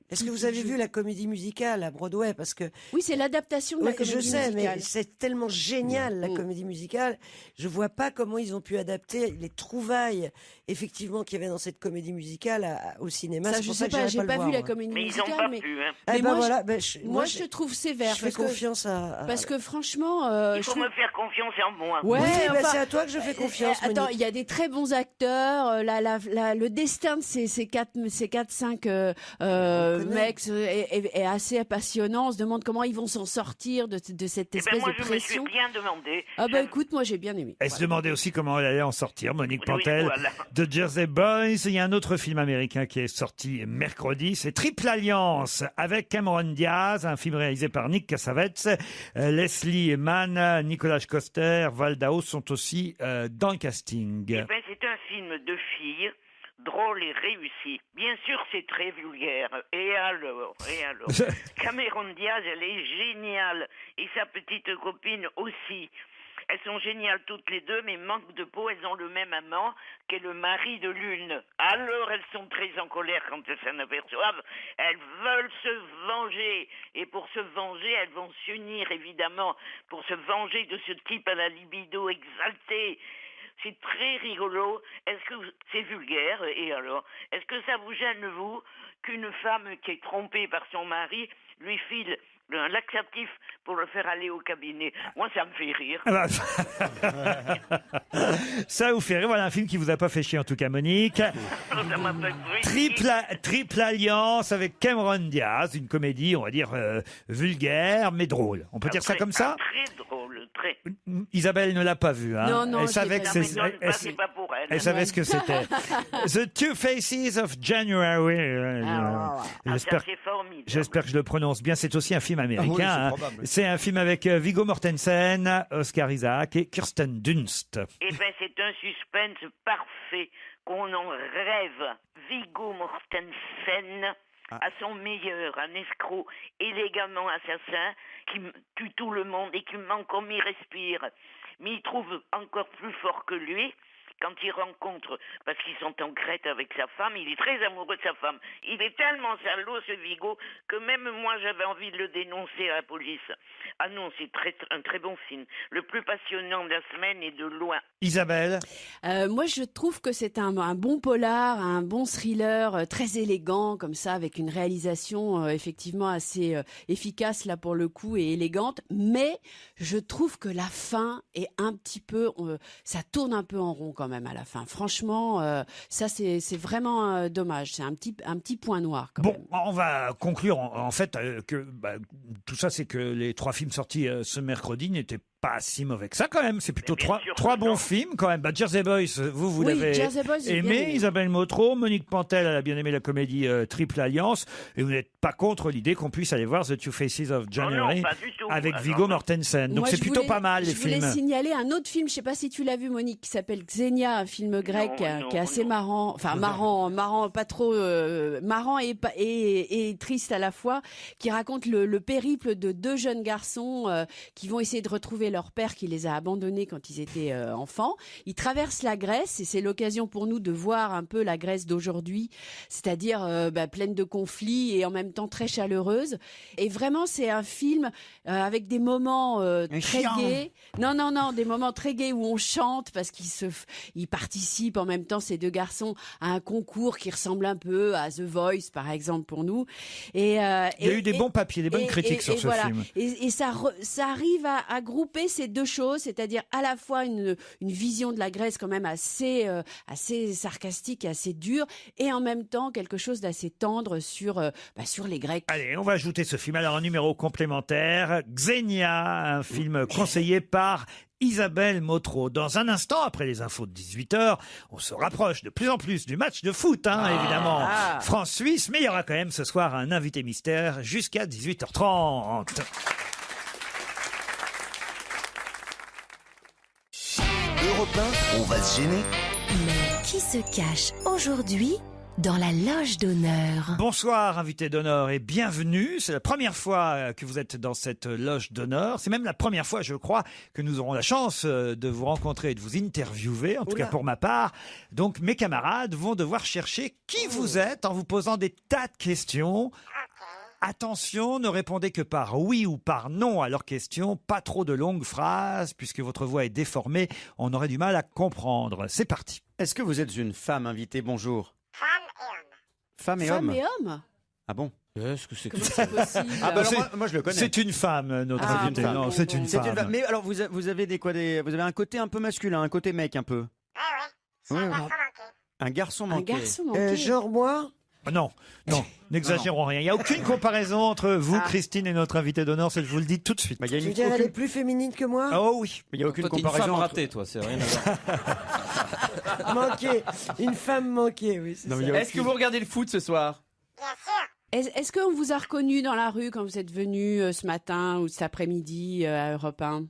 Est-ce que vous avez vu la comédie musicale à Broadway? Parce que oui, c'est l'adaptation de la comédie musicale. Je sais, mais c'est tellement génial la comédie musicale. Je vois pas comment ils ont pu adapter les trouvailles effectivement qu'il y avait dans cette comédie musicale au cinéma. Ça, je sais pas, j'ai pas vu la comédie musicale. Ils ont pas pu. Hein. Mais moi, je trouve sévère. Je fais confiance à. Parce que franchement, il faut me faire confiance en moi. Ouais, c'est à toi que je fais confiance. Attends, il y a des très bons acteurs. Le destin de ces 4-5 mecs est assez passionnant. On se demande comment ils vont s'en sortir de cette espèce moi, de pression. Je me suis bien demandé. Ah bah écoute, moi j'ai bien aimé. Elle se demandait aussi comment elle allait en sortir, Monique Pantel, de Jersey Boys. Il y a un autre film américain qui est sorti mercredi, c'est Triple Alliance, avec Cameron Diaz, un film réalisé par Nick Cassavetes. Leslie Mann, Nicolas Coster, Val Dao sont aussi dans le casting. C'est un film de filles, drôle et réussi. Bien sûr, c'est très vulgaire. Et alors Cameron Diaz, elle est géniale. Et sa petite copine aussi. Elles sont géniales toutes les deux, mais manque de peau, elles ont le même amant qu'est le mari de l'une. Alors elles sont très en colère quand elles s'en aperçoivent. Elles veulent se venger. Et pour se venger, elles vont s'unir, évidemment, pour se venger de ce type à la libido exaltée. C'est très rigolo. Est-ce que c'est vulgaire? Et alors, est-ce que ça vous gêne, vous, qu'une femme qui est trompée par son mari lui file un laxatif pour le faire aller au cabinet? Moi, ça me fait rire. Ça vous fait rire. Voilà un film qui vous a pas fait chier, en tout cas, Monique. Ça m'a fait rire. Triple Alliance avec Cameron Diaz, une comédie, on va dire, vulgaire, mais drôle. On peut dire ça comme ça? Très drôle, très. Isabelle ne l'a pas vu, hein. Non, elle savait que c'est pas pour elle. Elle savait ce que c'était. The Two Faces of January. J'espère que je le prononce bien. C'est aussi un film américain. C'est un film avec Viggo Mortensen, Oscar Isaac et Kirsten Dunst. Eh bien, c'est un suspense parfait, qu'on en rêve. Viggo Mortensen, à son meilleur, un escroc élégamment assassin qui tue tout le monde et qui ment comme il respire. Mais il trouve encore plus fort que lui quand il rencontre, parce qu'ils sont en Crète avec sa femme, il est très amoureux de sa femme. Il est tellement salaud, ce Viggo, que même moi, j'avais envie de le dénoncer à la police. Ah non, c'est un très bon film. Le plus passionnant de la semaine et de loin. Isabelle? Moi, je trouve que c'est un bon polar, un bon thriller, très élégant, comme ça, avec une réalisation effectivement assez efficace, là, pour le coup, et élégante. Mais je trouve que la fin est un petit peu... ça tourne un peu en rond, quand même, à la fin. Franchement, ça, c'est vraiment dommage. C'est un petit point noir, quand même. On va conclure, en fait, que tout ça, c'est que les 3 films sortis ce mercredi n'étaient pas si mauvais que ça quand même. C'est plutôt bien trois sûr trois que bons non. films quand même. Jersey Boys, vous Oui, l'avez Jersey Boys, j'ai bien aimé. aimé. Isabelle Motro, Monique Pantel, elle a bien aimé la comédie Triple Alliance. Et vous n'êtes pas contre l'idée qu'on puisse aller voir The Two Faces of January pas du tout. avec Alors, Viggo non. Mortensen. Donc Moi, c'est je plutôt voulais- pas mal les Je voulais films. signaler un autre film, je sais pas si tu l'as vu Monique, qui s'appelle Xenia, un film grec Non, qui est assez marrant, enfin marrant, pas trop marrant et triste à la fois, qui raconte le périple de deux jeunes garçons qui vont essayer de retrouver leur père qui les a abandonnés quand ils étaient enfants. Ils traversent la Grèce et c'est l'occasion pour nous de voir un peu la Grèce d'aujourd'hui, c'est-à-dire pleine de conflits et en même temps très chaleureuse. Et vraiment, c'est un film avec des moments très gais. Non, des moments très gais où on chante parce qu'ils participent en même temps, ces deux garçons, à un concours qui ressemble un peu à The Voice, par exemple, pour nous. Il y a eu des bons papiers, des bonnes critiques sur ce film. Et ça arrive à grouper ces deux choses, c'est-à-dire à la fois une vision de la Grèce quand même assez sarcastique et assez dure, et en même temps quelque chose d'assez tendre sur les Grecs. Allez, on va ajouter ce film alors un numéro complémentaire. Xenia, un film conseillé par Isabelle Motro. Dans un instant, après les infos de 18h, on se rapproche de plus en plus du match de foot, évidemment. France-Suisse, mais il y aura quand même ce soir un invité mystère jusqu'à 18h30. Europe 1, on va se gêner. Mais qui se cache aujourd'hui dans la loge d'honneur? Bonsoir, invité d'honneur, et bienvenue. C'est la première fois que vous êtes dans cette loge d'honneur. C'est même la première fois, je crois, que nous aurons la chance de vous rencontrer et de vous interviewer, en tout cas pour ma part. Donc, mes camarades vont devoir chercher qui vous êtes en vous posant des tas de questions. Attention, ne répondez que par oui ou par non à leurs questions. Pas trop de longues phrases, puisque votre voix est déformée. On aurait du mal à comprendre. C'est parti. Est-ce que vous êtes une femme invitée? Bonjour. Femme et homme. Femme et homme. Ah bon? Est-ce que c'est Comment c'est possible? Ah bah alors moi je le connais. C'est une femme, notre invité. Non, c'est une femme. Mais alors vous avez vous avez un côté un peu masculin, un côté mec un peu. Oui, un garçon manqué. Un garçon manqué. Genre moi? Non, n'exagérons rien. Il n'y a aucune comparaison entre vous, Christine, et notre invité d'honneur, je vous le dis tout de suite. Tu veux dire, elle est plus féminine que moi? Oh oui. Il n'y a aucune toi, t'es comparaison. une femme entre- ratée, toi, c'est rien à voir. Manquée. Une femme manquée, oui, c'est Non, ça. mais il y a Est-ce que vous regardez le foot ce soir? Est-ce qu'on vous a reconnu dans la rue quand vous êtes venu ce matin ou cet après-midi à Europe 1?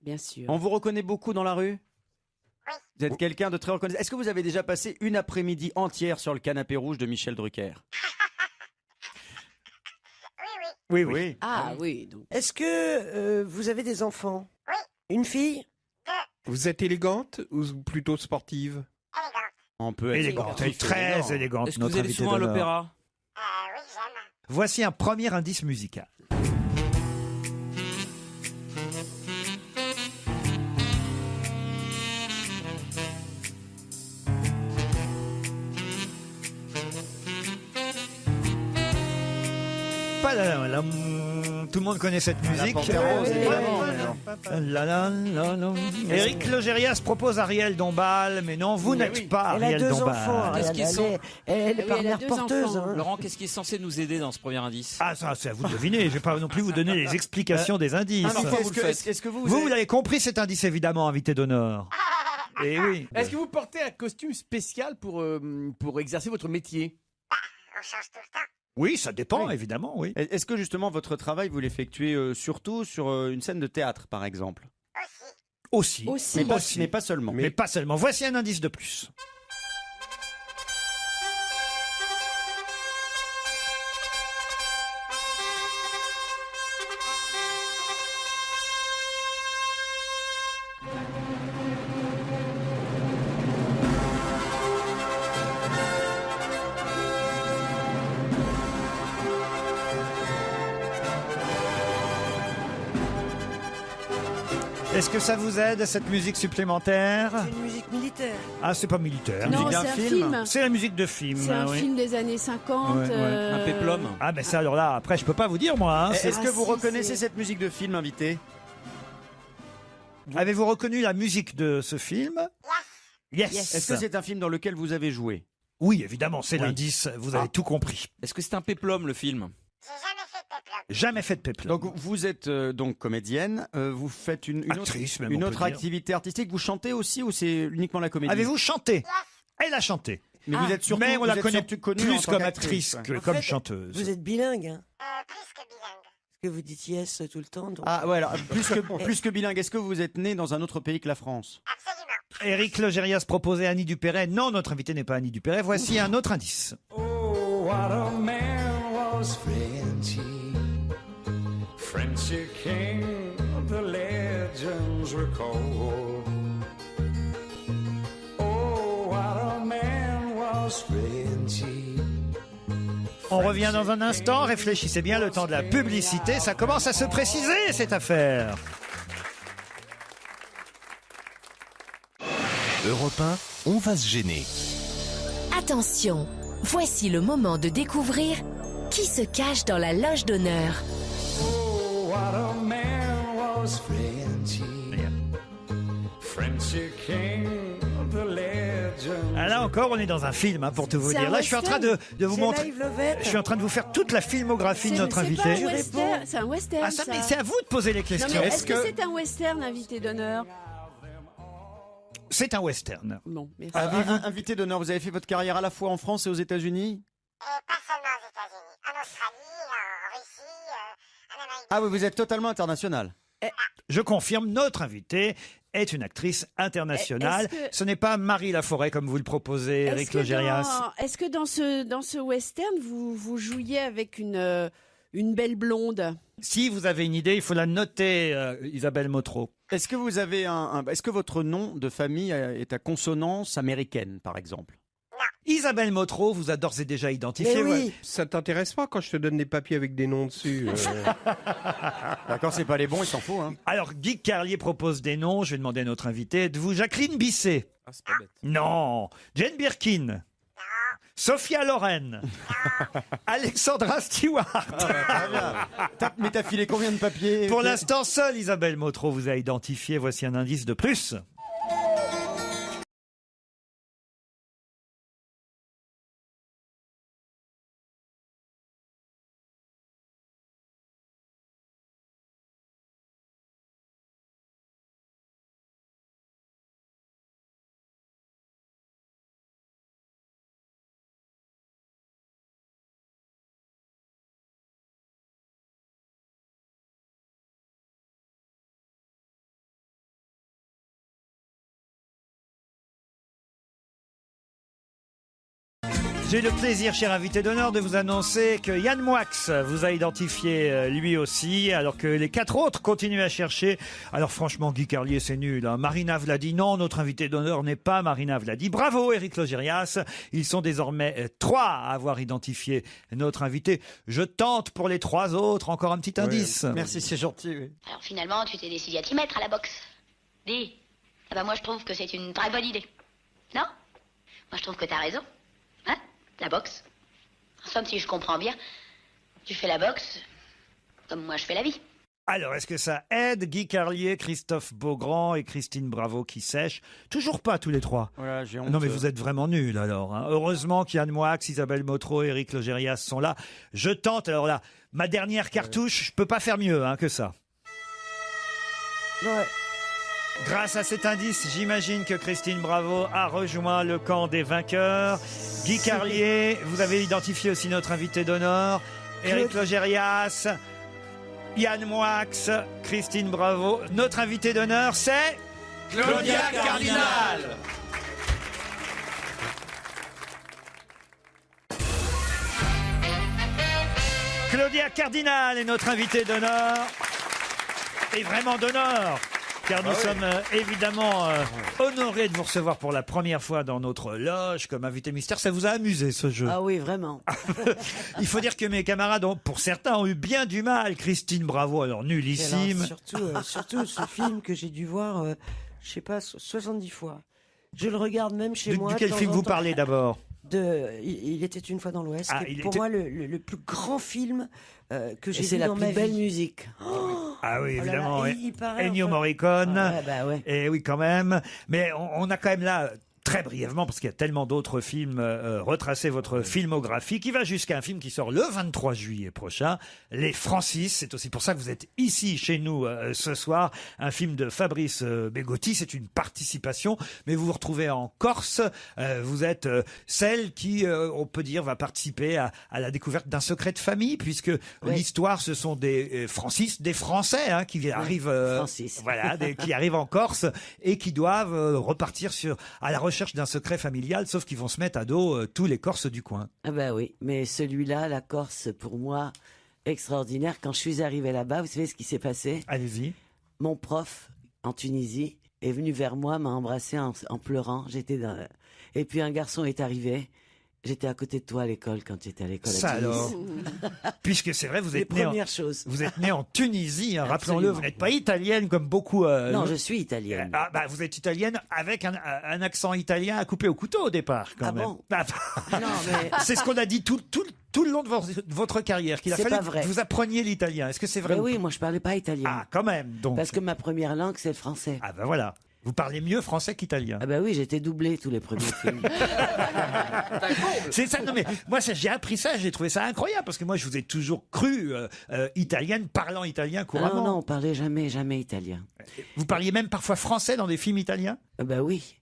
Bien sûr. On vous reconnaît beaucoup dans la rue? Vous êtes quelqu'un de très reconnaissable. Est-ce que vous avez déjà passé une après-midi entière sur le canapé rouge de Michel Drucker? Oui. Ah oui. Donc. Est-ce que vous avez des enfants? Oui. Une fille? Vous êtes élégante ou plutôt sportive? On peut être Élégante, sportif, très élégant. élégante. Est-ce que vous notre allez invité souvent à d'honneur. l'opéra? Voici un premier indice musical. Padalam. Tout le monde connaît cette musique. Éric Logérias propose Ariel Dombal, mais non, vous n'êtes pas Elle a Ariel deux Dombal. enfants, Ariel. Qu'est-ce qu'ils sont Elle est Oui, elle a par deux porteuse. enfants. Hein. Laurent, qu'est-ce qui est censé nous aider dans ce premier indice? Ah, ça, c'est à vous de deviner. Je vais pas non plus vous donner les explications des indices. Invité, vous le faites est-ce que Vous l'avez compris cet indice, évidemment, invité d'honneur. Et oui. Est-ce que vous portez un costume spécial pour exercer votre métier? Oui, ça dépend, évidemment, oui. Est-ce que justement votre travail vous l'effectuez surtout sur une scène de théâtre par exemple? Aussi. Mais pas seulement. Mais pas seulement. Voici un indice de plus. Est-ce que ça vous aide, cette musique supplémentaire? C'est une musique militaire. Ah, c'est pas militaire. Non, Musique d'un c'est un film. C'est la musique de film. C'est un oui. film des années 50. Ouais, ouais. Un péplum. Ah, mais ça, alors là, après, je peux pas vous dire, moi. Hein, c'est- Est-ce que vous si, reconnaissez c'est- cette musique de film, invité? Avez-vous reconnu la musique de ce film? Yes. Est-ce que c'est un film dans lequel vous avez joué? Oui, évidemment, c'est Oui. l'indice. Vous avez tout compris. Est-ce que c'est un péplum, le film? Jamais fait de péplum. Donc vous êtes donc comédienne, vous faites une Actrice, même, une on peut autre dire. activité artistique, vous chantez aussi ou c'est uniquement la comédie? Avez-vous chanté? Elle a chanté. Mais vous êtes surtout, Mais on vous la êtes connaît surtout connue en plus tant comme qu'actrice, actrice que ouais. comme fait, chanteuse. Vous êtes bilingue, hein? Plus que bilingue. Parce que vous dites yes tout le temps. Donc... Ah ouais, alors plus que bilingue, est-ce que vous êtes né dans un autre pays que la France? Éric Logérias proposait Annie Dupéret. Non, notre invité n'est pas Annie Dupéret. Voici un autre indice. Oh, what a man was Frenchy. Frenchy king, the legends recall. Oh, what a man was Frenchy. On revient dans un instant. Réfléchissez bien, le temps de la publicité. Ça commence à se préciser, cette affaire. Europe 1, on va se gêner. Attention, voici le moment de découvrir qui se cache dans la loge d'honneur. Oh, what a man was Frenchy. Frenchy king, the legends. Ah, là encore, on est dans un film, hein, pour tout vous C'est dire. un Là, je suis en train de vous C'est montrer. Live Lovett. Je suis en train de vous faire toute la filmographie de notre invité. C'est pas un western, c'est un western. Ah, ça, mais c'est à vous de poser les Non, questions. mais est-ce que c'est un western, invité d'honneur? C'est un western. Non, merci. Invité d'honneur, vous avez fait votre carrière à la fois en France et aux États-Unis? Ah oui, vous êtes totalement international. Je confirme, notre invité est une actrice internationale. Est-ce que- Ce n'est pas Marie Laforêt comme vous le proposez, Éric Logérias. Est-ce que dans ce western, vous jouiez avec une belle blonde? Si vous avez une idée, il faut la noter, Isabelle Motro. Est-ce que vous avez est-ce que votre nom de famille est à consonance américaine, par exemple? Isabelle Motro vous a d'ores et déjà identifié. Mais oui. Ouais. Ça t'intéresse pas quand je te donne des papiers avec des noms dessus D'accord, c'est pas les bons, il s'en fout. Hein. Alors, Guy Carlier propose des noms. Je vais demander à notre invité. Êtes-vous Jacqueline Bisset? Ah, c'est pas bête. Non. Jane Birkin? Sophia Loren? Alexandra Stewart? Mais t'as filé combien de papiers? Pour l'instant, seule Isabelle Motro vous a identifié. Voici un indice de plus. J'ai le plaisir, cher invité d'honneur, de vous annoncer que Yann Moix vous a identifié lui aussi, alors que les 4 autres continuent à chercher. Alors franchement, Guy Carlier, c'est nul. Hein. Marina Vladi, non, notre invité d'honneur n'est pas Marina Vladi. Bravo, Éric Logérias. Ils sont désormais 3 à avoir identifié notre invité. Je tente pour les 3 autres encore un petit indice. Merci, c'est gentil. Oui. Alors finalement, tu t'es décidé à t'y mettre à la boxe. Dis. Ah bah moi je trouve que c'est une très bonne idée. Non? Moi je trouve que t'as raison. Hein? La boxe. En somme, si je comprends bien, tu fais la boxe comme moi je fais la vie. Alors, est-ce que ça aide Guy Carlier, Christophe Beaugrand et Christine Bravo qui sèchent? Toujours pas tous les 3. Voilà, j'ai honte. Non mais vous êtes vraiment nuls alors. Hein. Heureusement qu'Yann Moix, Isabelle Motro et Éric Logérias sont là. Je tente, alors là, ma dernière cartouche, je peux pas faire mieux hein, que ça. Ouais. Grâce à cet indice, j'imagine que Christine Bravo a rejoint le camp des vainqueurs. Guy Carlier, vous avez identifié aussi notre invité d'honneur. Éric Logérias, Yann Moix, Christine Bravo. Notre invité d'honneur, c'est... Claudia Cardinal. Claudia Cardinal est notre invité d'honneur. Et vraiment d'honneur. Car nous sommes évidemment honorés de vous recevoir pour la première fois dans notre loge comme invité mystère. Ça vous a amusé ce jeu? Ah oui, vraiment. Il faut dire que mes camarades, pour certains, ont eu bien du mal. Christine Bravo, alors nullissime. Alors, surtout ce film que j'ai dû voir, je sais pas, 70 fois. Je le regarde même chez moi. De quel de temps film en vous temps. parlest d'abord? Il était une fois dans l'Ouest. Ah, qui est il pour était- moi le plus grand film que j'ai c'est vu la dans plus ma belle vie. musique. Ah oui, Oh là là, évidemment. et il paraît, Ennio enfin- Morricone. Ah ouais, bah ouais. Et oui, quand même. Mais on a quand même là très brièvement, parce qu'il y a tellement d'autres films, retracer votre filmographie qui va jusqu'à un film qui sort le 23 juillet prochain, Les Francis. C'est aussi pour ça que vous êtes ici chez nous ce soir. Un film de Fabrice Bégotti. C'est une participation, mais vous vous retrouvez en Corse. Vous êtes celle qui, on peut dire, va participer à la découverte d'un secret de famille, puisque l'histoire, ce sont des Francis, des Français qui arrivent, qui arrivent en Corse et qui doivent repartir à la recherche d'un secret familial, sauf qu'ils vont se mettre à dos tous les Corses du coin. Ah bah oui, mais celui-là, la Corse, pour moi, extraordinaire. Quand je suis arrivé là-bas, vous savez ce qui s'est passé? Allez-y. Mon prof en Tunisie est venu vers moi, m'a embrassé en pleurant. Et puis un garçon est arrivé. J'étais à côté de toi à l'école quand j'étais à l'école. Ça alors. Puisque c'est vrai, vous êtes né en Tunisie, rappelons-le, vous n'êtes pas italienne comme beaucoup. Non, je suis italienne. Vous êtes italienne avec un accent italien à couper au couteau au départ, quand même. Bon non, mais... C'est ce qu'on a dit tout le long de votre carrière, qu'il a fallu que vous appreniez l'italien. Est-ce que c'est vrai? Mais oui, moi je parlais pas italien. Ah, quand même, donc. Parce que ma première langue, c'est le français. Ah ben voilà. Vous parlez mieux français qu'italien. Ah bah oui, j'étais doublé tous les premiers films. C'est ça, non mais moi j'ai appris ça, j'ai trouvé ça incroyable parce que moi je vous ai toujours cru italienne, parlant italien couramment. Non, on parlait jamais italien. Vous parliez même parfois français dans des films italiens? Bah oui.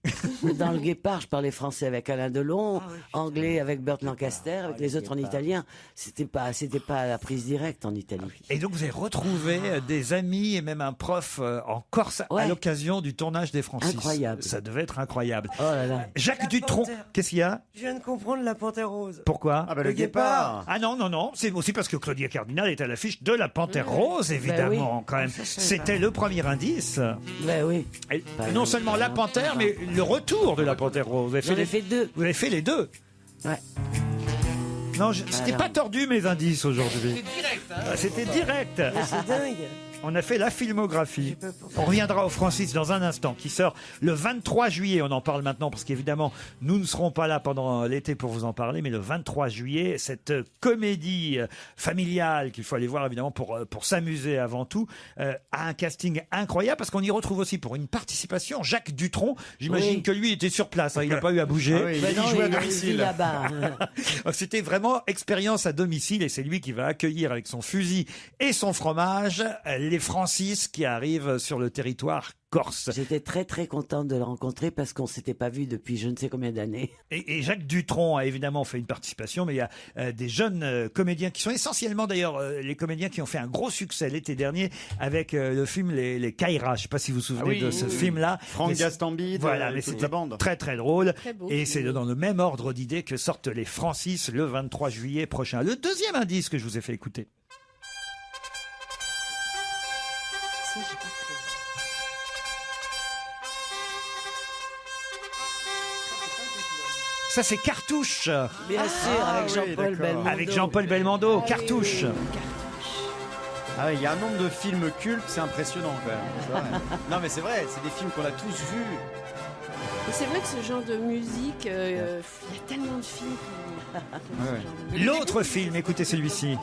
Dans Le Guépard, je parlais français avec Alain Delon, anglais avec Burt Lancaster, avec les autres en italien. C'était pas à la prise directe en Italie. Et donc vous avez retrouvé des amis et même un prof en Corse à l'occasion du tournage des Francis. Incroyable. Ça devait être incroyable. Oh là là. Jacques Dutronc, qu'est-ce qu'il y a? Je viens de comprendre La Panthère Rose. Pourquoi? Le Guépard. Ah non, c'est aussi parce que Claudia Cardinal est à l'affiche de La Panthère Rose, évidemment, quand même. C'était le premier indice. Ben oui. Et non seulement La Panthère, mais le retour de La Panthère Rose. Vous avez fait deux. Vous avez fait les deux. Ouais. Non, c'était pas tordu mes indices aujourd'hui. C'était direct, hein. C'était direct. C'est dingue. On a fait la filmographie. On reviendra au Francis dans un instant, qui sort le 23 juillet. On en parle maintenant parce qu'évidemment, nous ne serons pas là pendant l'été pour vous en parler, mais le 23 juillet, cette comédie familiale qu'il faut aller voir évidemment pour s'amuser avant tout, a un casting incroyable parce qu'on y retrouve aussi pour une participation Jacques Dutronc. J'imagine que lui était sur place, il n'a pas eu à bouger. Ah oui, il jouait à domicile. Là-bas. C'était vraiment expérience à domicile et c'est lui qui va accueillir avec son fusil et son fromage les Francis qui arrivent sur le territoire corse. J'étais très très contente de le rencontrer parce qu'on s'était pas vu depuis je ne sais combien d'années. Et Jacques Dutronc a évidemment fait une participation, mais il y a des jeunes comédiens qui sont essentiellement d'ailleurs les comédiens qui ont fait un gros succès l'été dernier avec le film Les Caïras. Je ne sais pas si vous vous souvenez de ce film-là. Franck Gastambide, voilà, mais toute c'était la bande. très très drôle. Très beau Et film. c'est dans le même ordre d'idées que sortent les Francis le 23 juillet prochain. Le deuxième indice que je vous ai fait écouter. Ça, j'ai pas compris. Ça c'est Cartouche. Bien sûr, avec Jean-Paul Belmondo. Avec Jean-Paul Belmondo, Cartouche. Ah il y a un nombre de films cultes, c'est impressionnant quand même. C'est vrai. Non mais c'est vrai, c'est des films qu'on a tous vus. Et c'est vrai que ce genre de musique, il y a tellement de films qui ont ce genre de musique. L'autre film, écoutez celui-ci.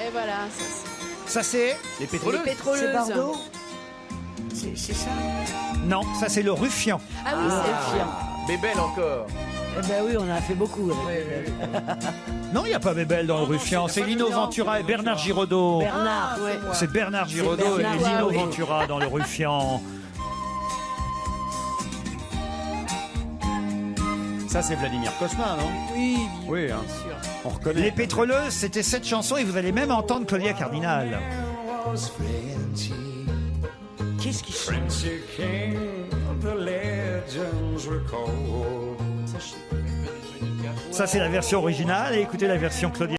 Et voilà, Ça c'est Les Pétroleuses. Les Pétroleuses. C'est Bardot. C'est ça. Non, ça c'est le Ruffian. Ah oui, c'est fiant. Bébel encore. Eh ben oui, on en a fait beaucoup. Non, il n'y a pas Bébel dans le Ruffian. C'est Lino Ventura et Bernard Giraudot. Bernard, ouais. C'est Bernard Giraudot et Bernard, Lino oui. Ventura dans le Ruffian. Ça c'est Vladimir Cosma, non? Oui, Oui, hein. bien sûr. On reconnaît. Les Pétroleuses, c'était cette chanson et vous allez même entendre Claudia Cardinal. Qu'est-ce qui chante? Ça c'est la version originale et écoutez la version Claudia.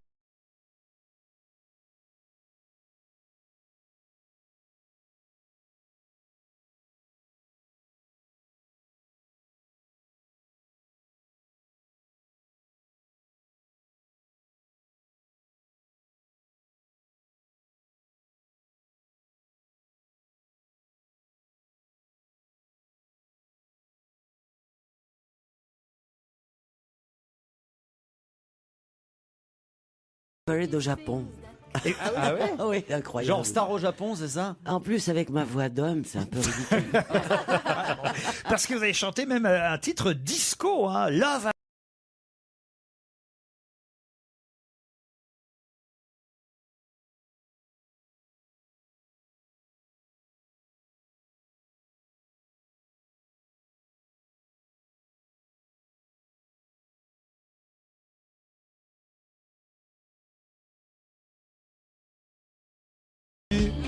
Parade au Japon. Ah ouais, oui, incroyable. Genre star au Japon, c'est ça? En plus, avec ma voix d'homme, c'est un peu ridicule. Parce que vous avez chanté même un titre disco, hein, Love.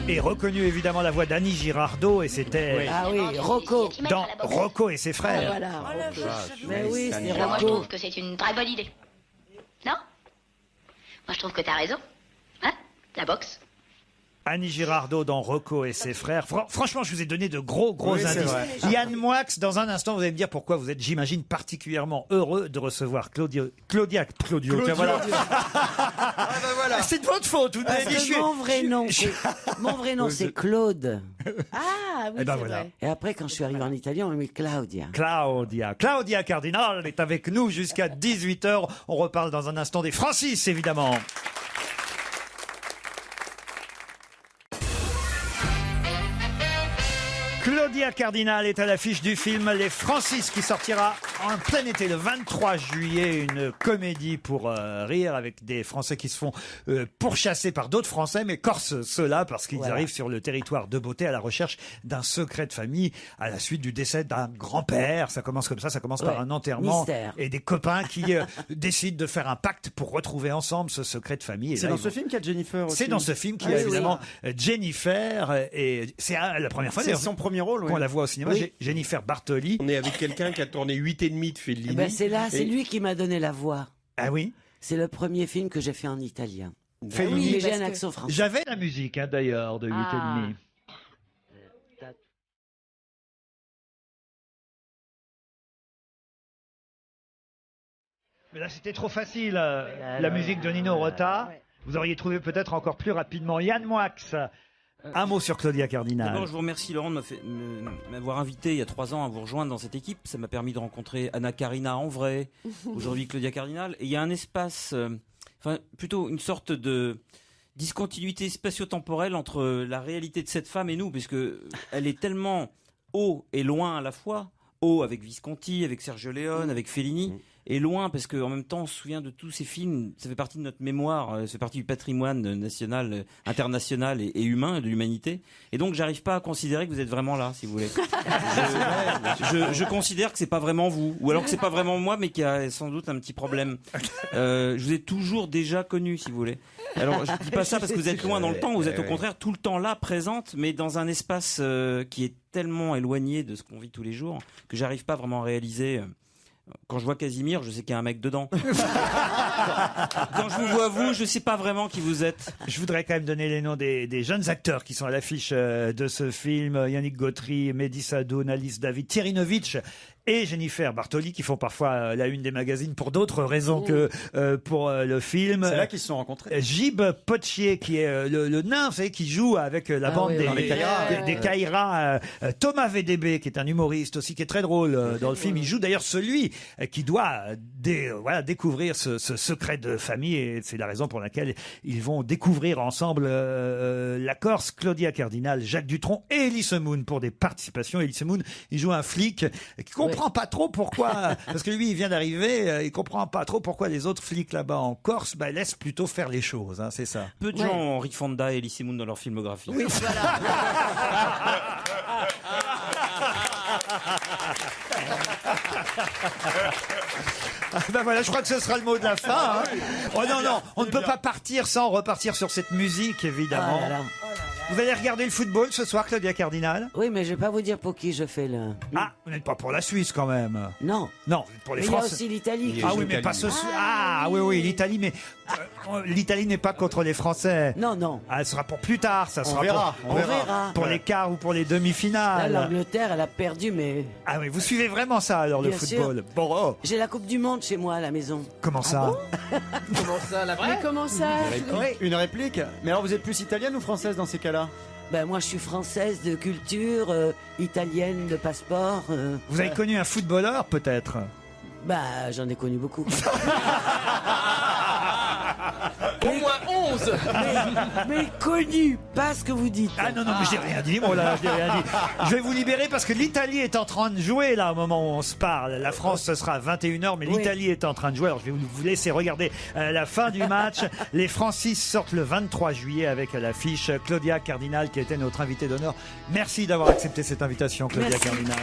Et reconnu évidemment la voix d'Annie Girardot, et c'était Ah oui, Rocco. dans Rocco et ses frères. Voilà, Rocco. Mais oui, c'est Alors moi je Rocco. trouve que c'est une très bonne idée. Non? Moi je trouve que t'as raison. Hein? La boxe. Annie Girardot dans Rocco et ses frères. Franchement, je vous ai donné de gros Oui, c'est indices. vrai. Yann Moix, dans un instant, vous allez me dire pourquoi vous êtes, j'imagine, particulièrement heureux de recevoir Claudio. Tiens, voilà. C'est de votre faute. Vous Parce m'avez dit, que mon vrai nom, c'est Claude. Ah oui, Eh ben c'est voilà. vrai. Et après, quand je suis arrivé en Italie, on m'a mis Claudia. Claudia Cardinal est avec nous jusqu'à 18h. On reparle dans un instant des Francis, évidemment. Claudia Cardinal est à l'affiche du film Les Francis qui sortira en plein été le 23 juillet. Une comédie pour rire avec des Français qui se font pourchasser par d'autres Français mais corsent ceux-là parce qu'ils arrivent sur le territoire de beauté à la recherche d'un secret de famille à la suite du décès d'un grand-père. Ça commence comme ça commence par un enterrement Mystère. et des copains qui décident de faire un pacte pour retrouver ensemble ce secret de famille. Et C'est là, dans ils ce vont- film qu'il y a Jennifer aussi. C'est dans ce film qu'il y a évidemment Jennifer et c'est la première fois C'est d'ailleurs son premier rôle, oui. qu'on la voit au cinéma. Oui. Jennifer Bartoli. On est avec quelqu'un qui a tourné 8,5 de Fellini. Ben, c'est là, c'est Et- lui qui m'a donné la voix. Ah oui. C'est le premier film que j'ai fait en italien. Fellini. Mais j'ai parce un que- accent français. J'avais la musique d'ailleurs de 8,5. Mais là c'était trop facile. La musique de Nino Rota. Vous auriez trouvé peut-être encore plus rapidement. Yann Moix. Un mot sur Claudia Cardinal. D'abord, je vous remercie Laurent de m'avoir invité il y a 3 ans à vous rejoindre dans cette équipe. Ça m'a permis de rencontrer Anna Karina en vrai, aujourd'hui Claudia Cardinal. Et il y a un espace, enfin plutôt une sorte de discontinuité spatio-temporelle entre la réalité de cette femme et nous, puisque elle est tellement haut et loin à la fois. Haut avec Visconti, avec Sergio Leone, avec Fellini, et loin parce qu'en même temps on se souvient de tous ces films, ça fait partie de notre mémoire, ça fait partie du patrimoine national, international et humain de l'humanité. Et donc j'arrive pas à considérer que vous êtes vraiment là, si vous voulez. Je considère que c'est pas vraiment vous, ou alors que c'est pas vraiment moi, mais qu'il y a sans doute un petit problème. Je vous ai toujours déjà connu, si vous voulez. Alors je dis pas ça parce que vous êtes loin dans le temps, vous êtes au contraire tout le temps là, présente, mais dans un espace qui est tellement éloigné de ce qu'on vit tous les jours que j'arrive pas vraiment à réaliser. Quand je vois Casimir, je sais qu'il y a un mec dedans. Quand je vous vois vous, je sais pas vraiment qui vous êtes. Je voudrais quand même donner les noms des jeunes acteurs qui sont à l'affiche de ce film. Yannick Gautry, Mehdi Sadoun, Alice David, Thierry Novitch et Jennifer Bartoli qui font parfois la une des magazines pour d'autres raisons que pour le film. C'est là qu'ils se sont rencontrés. Gib Potier qui est le nain, vous savez, qui joue avec la bande des Caïras. Thomas VDB qui est un humoriste aussi qui est très drôle dans le film. Il joue d'ailleurs celui qui doit découvrir ce secret de famille et c'est la raison pour laquelle ils vont découvrir ensemble la Corse. Claudia Cardinal, Jacques Dutronc et Elie Semoun pour des participations. Elie Semoun, il joue un flic qui comprend pas trop pourquoi, parce que lui il vient d'arriver, il comprend pas trop pourquoi les autres flics là-bas en Corse laissent plutôt faire les choses, hein, c'est ça. Peu de gens ont Rick Fonda et Elie Semoun dans leur filmographie. Oui, voilà. Ben voilà, je crois que ce sera le mot de la fin. Hein. Oh non, on ne peut pas partir sans repartir sur cette musique, évidemment. Ah là là. Vous allez regarder le football ce soir, Claudia Cardinal? Oui, mais je vais pas vous dire pour qui je fais le. Ah, vous n'êtes pas pour la Suisse quand même. Non. Non, vous êtes pour les Mais il y a Français. aussi l'Italie. Ah oui, mais pas ce soir. Ah oui, l'Italie, mais l'Italie n'est pas contre les Français. Non. Ah, elle sera pour plus tard, ça sera verra, pour, on pour- verra. pour les quarts ou pour les Là, demi-finales. l'Angleterre, elle a perdu, mais. Ah oui, vous suivez vraiment ça alors, le Bien sûr. football. Bon, oh, J'ai la Coupe du Monde chez moi à la maison. comment ça? Comment ça, la Mais comment ça Une réplique. Mais alors vous êtes plus italienne ou française dans ces cas-là? Ben moi, je suis française de culture, italienne de passeport. Vous avez connu un footballeur peut-être? Bah, j'en ai connu beaucoup. Au moins 11. Mais connu, pas ce que vous dites. Ah non, mais j'ai rien dit, moi là, j'ai rien dit. Je vais vous libérer parce que l'Italie est en train de jouer là au moment où on se parle. La France, ce sera à 21h, mais l'Italie est en train de jouer. Alors je vais vous laisser regarder la fin du match. Les Francis sortent le 23 juillet avec à l'affiche Claudia Cardinal qui était notre invitée d'honneur. Merci d'avoir accepté cette invitation, Claudia Cardinal.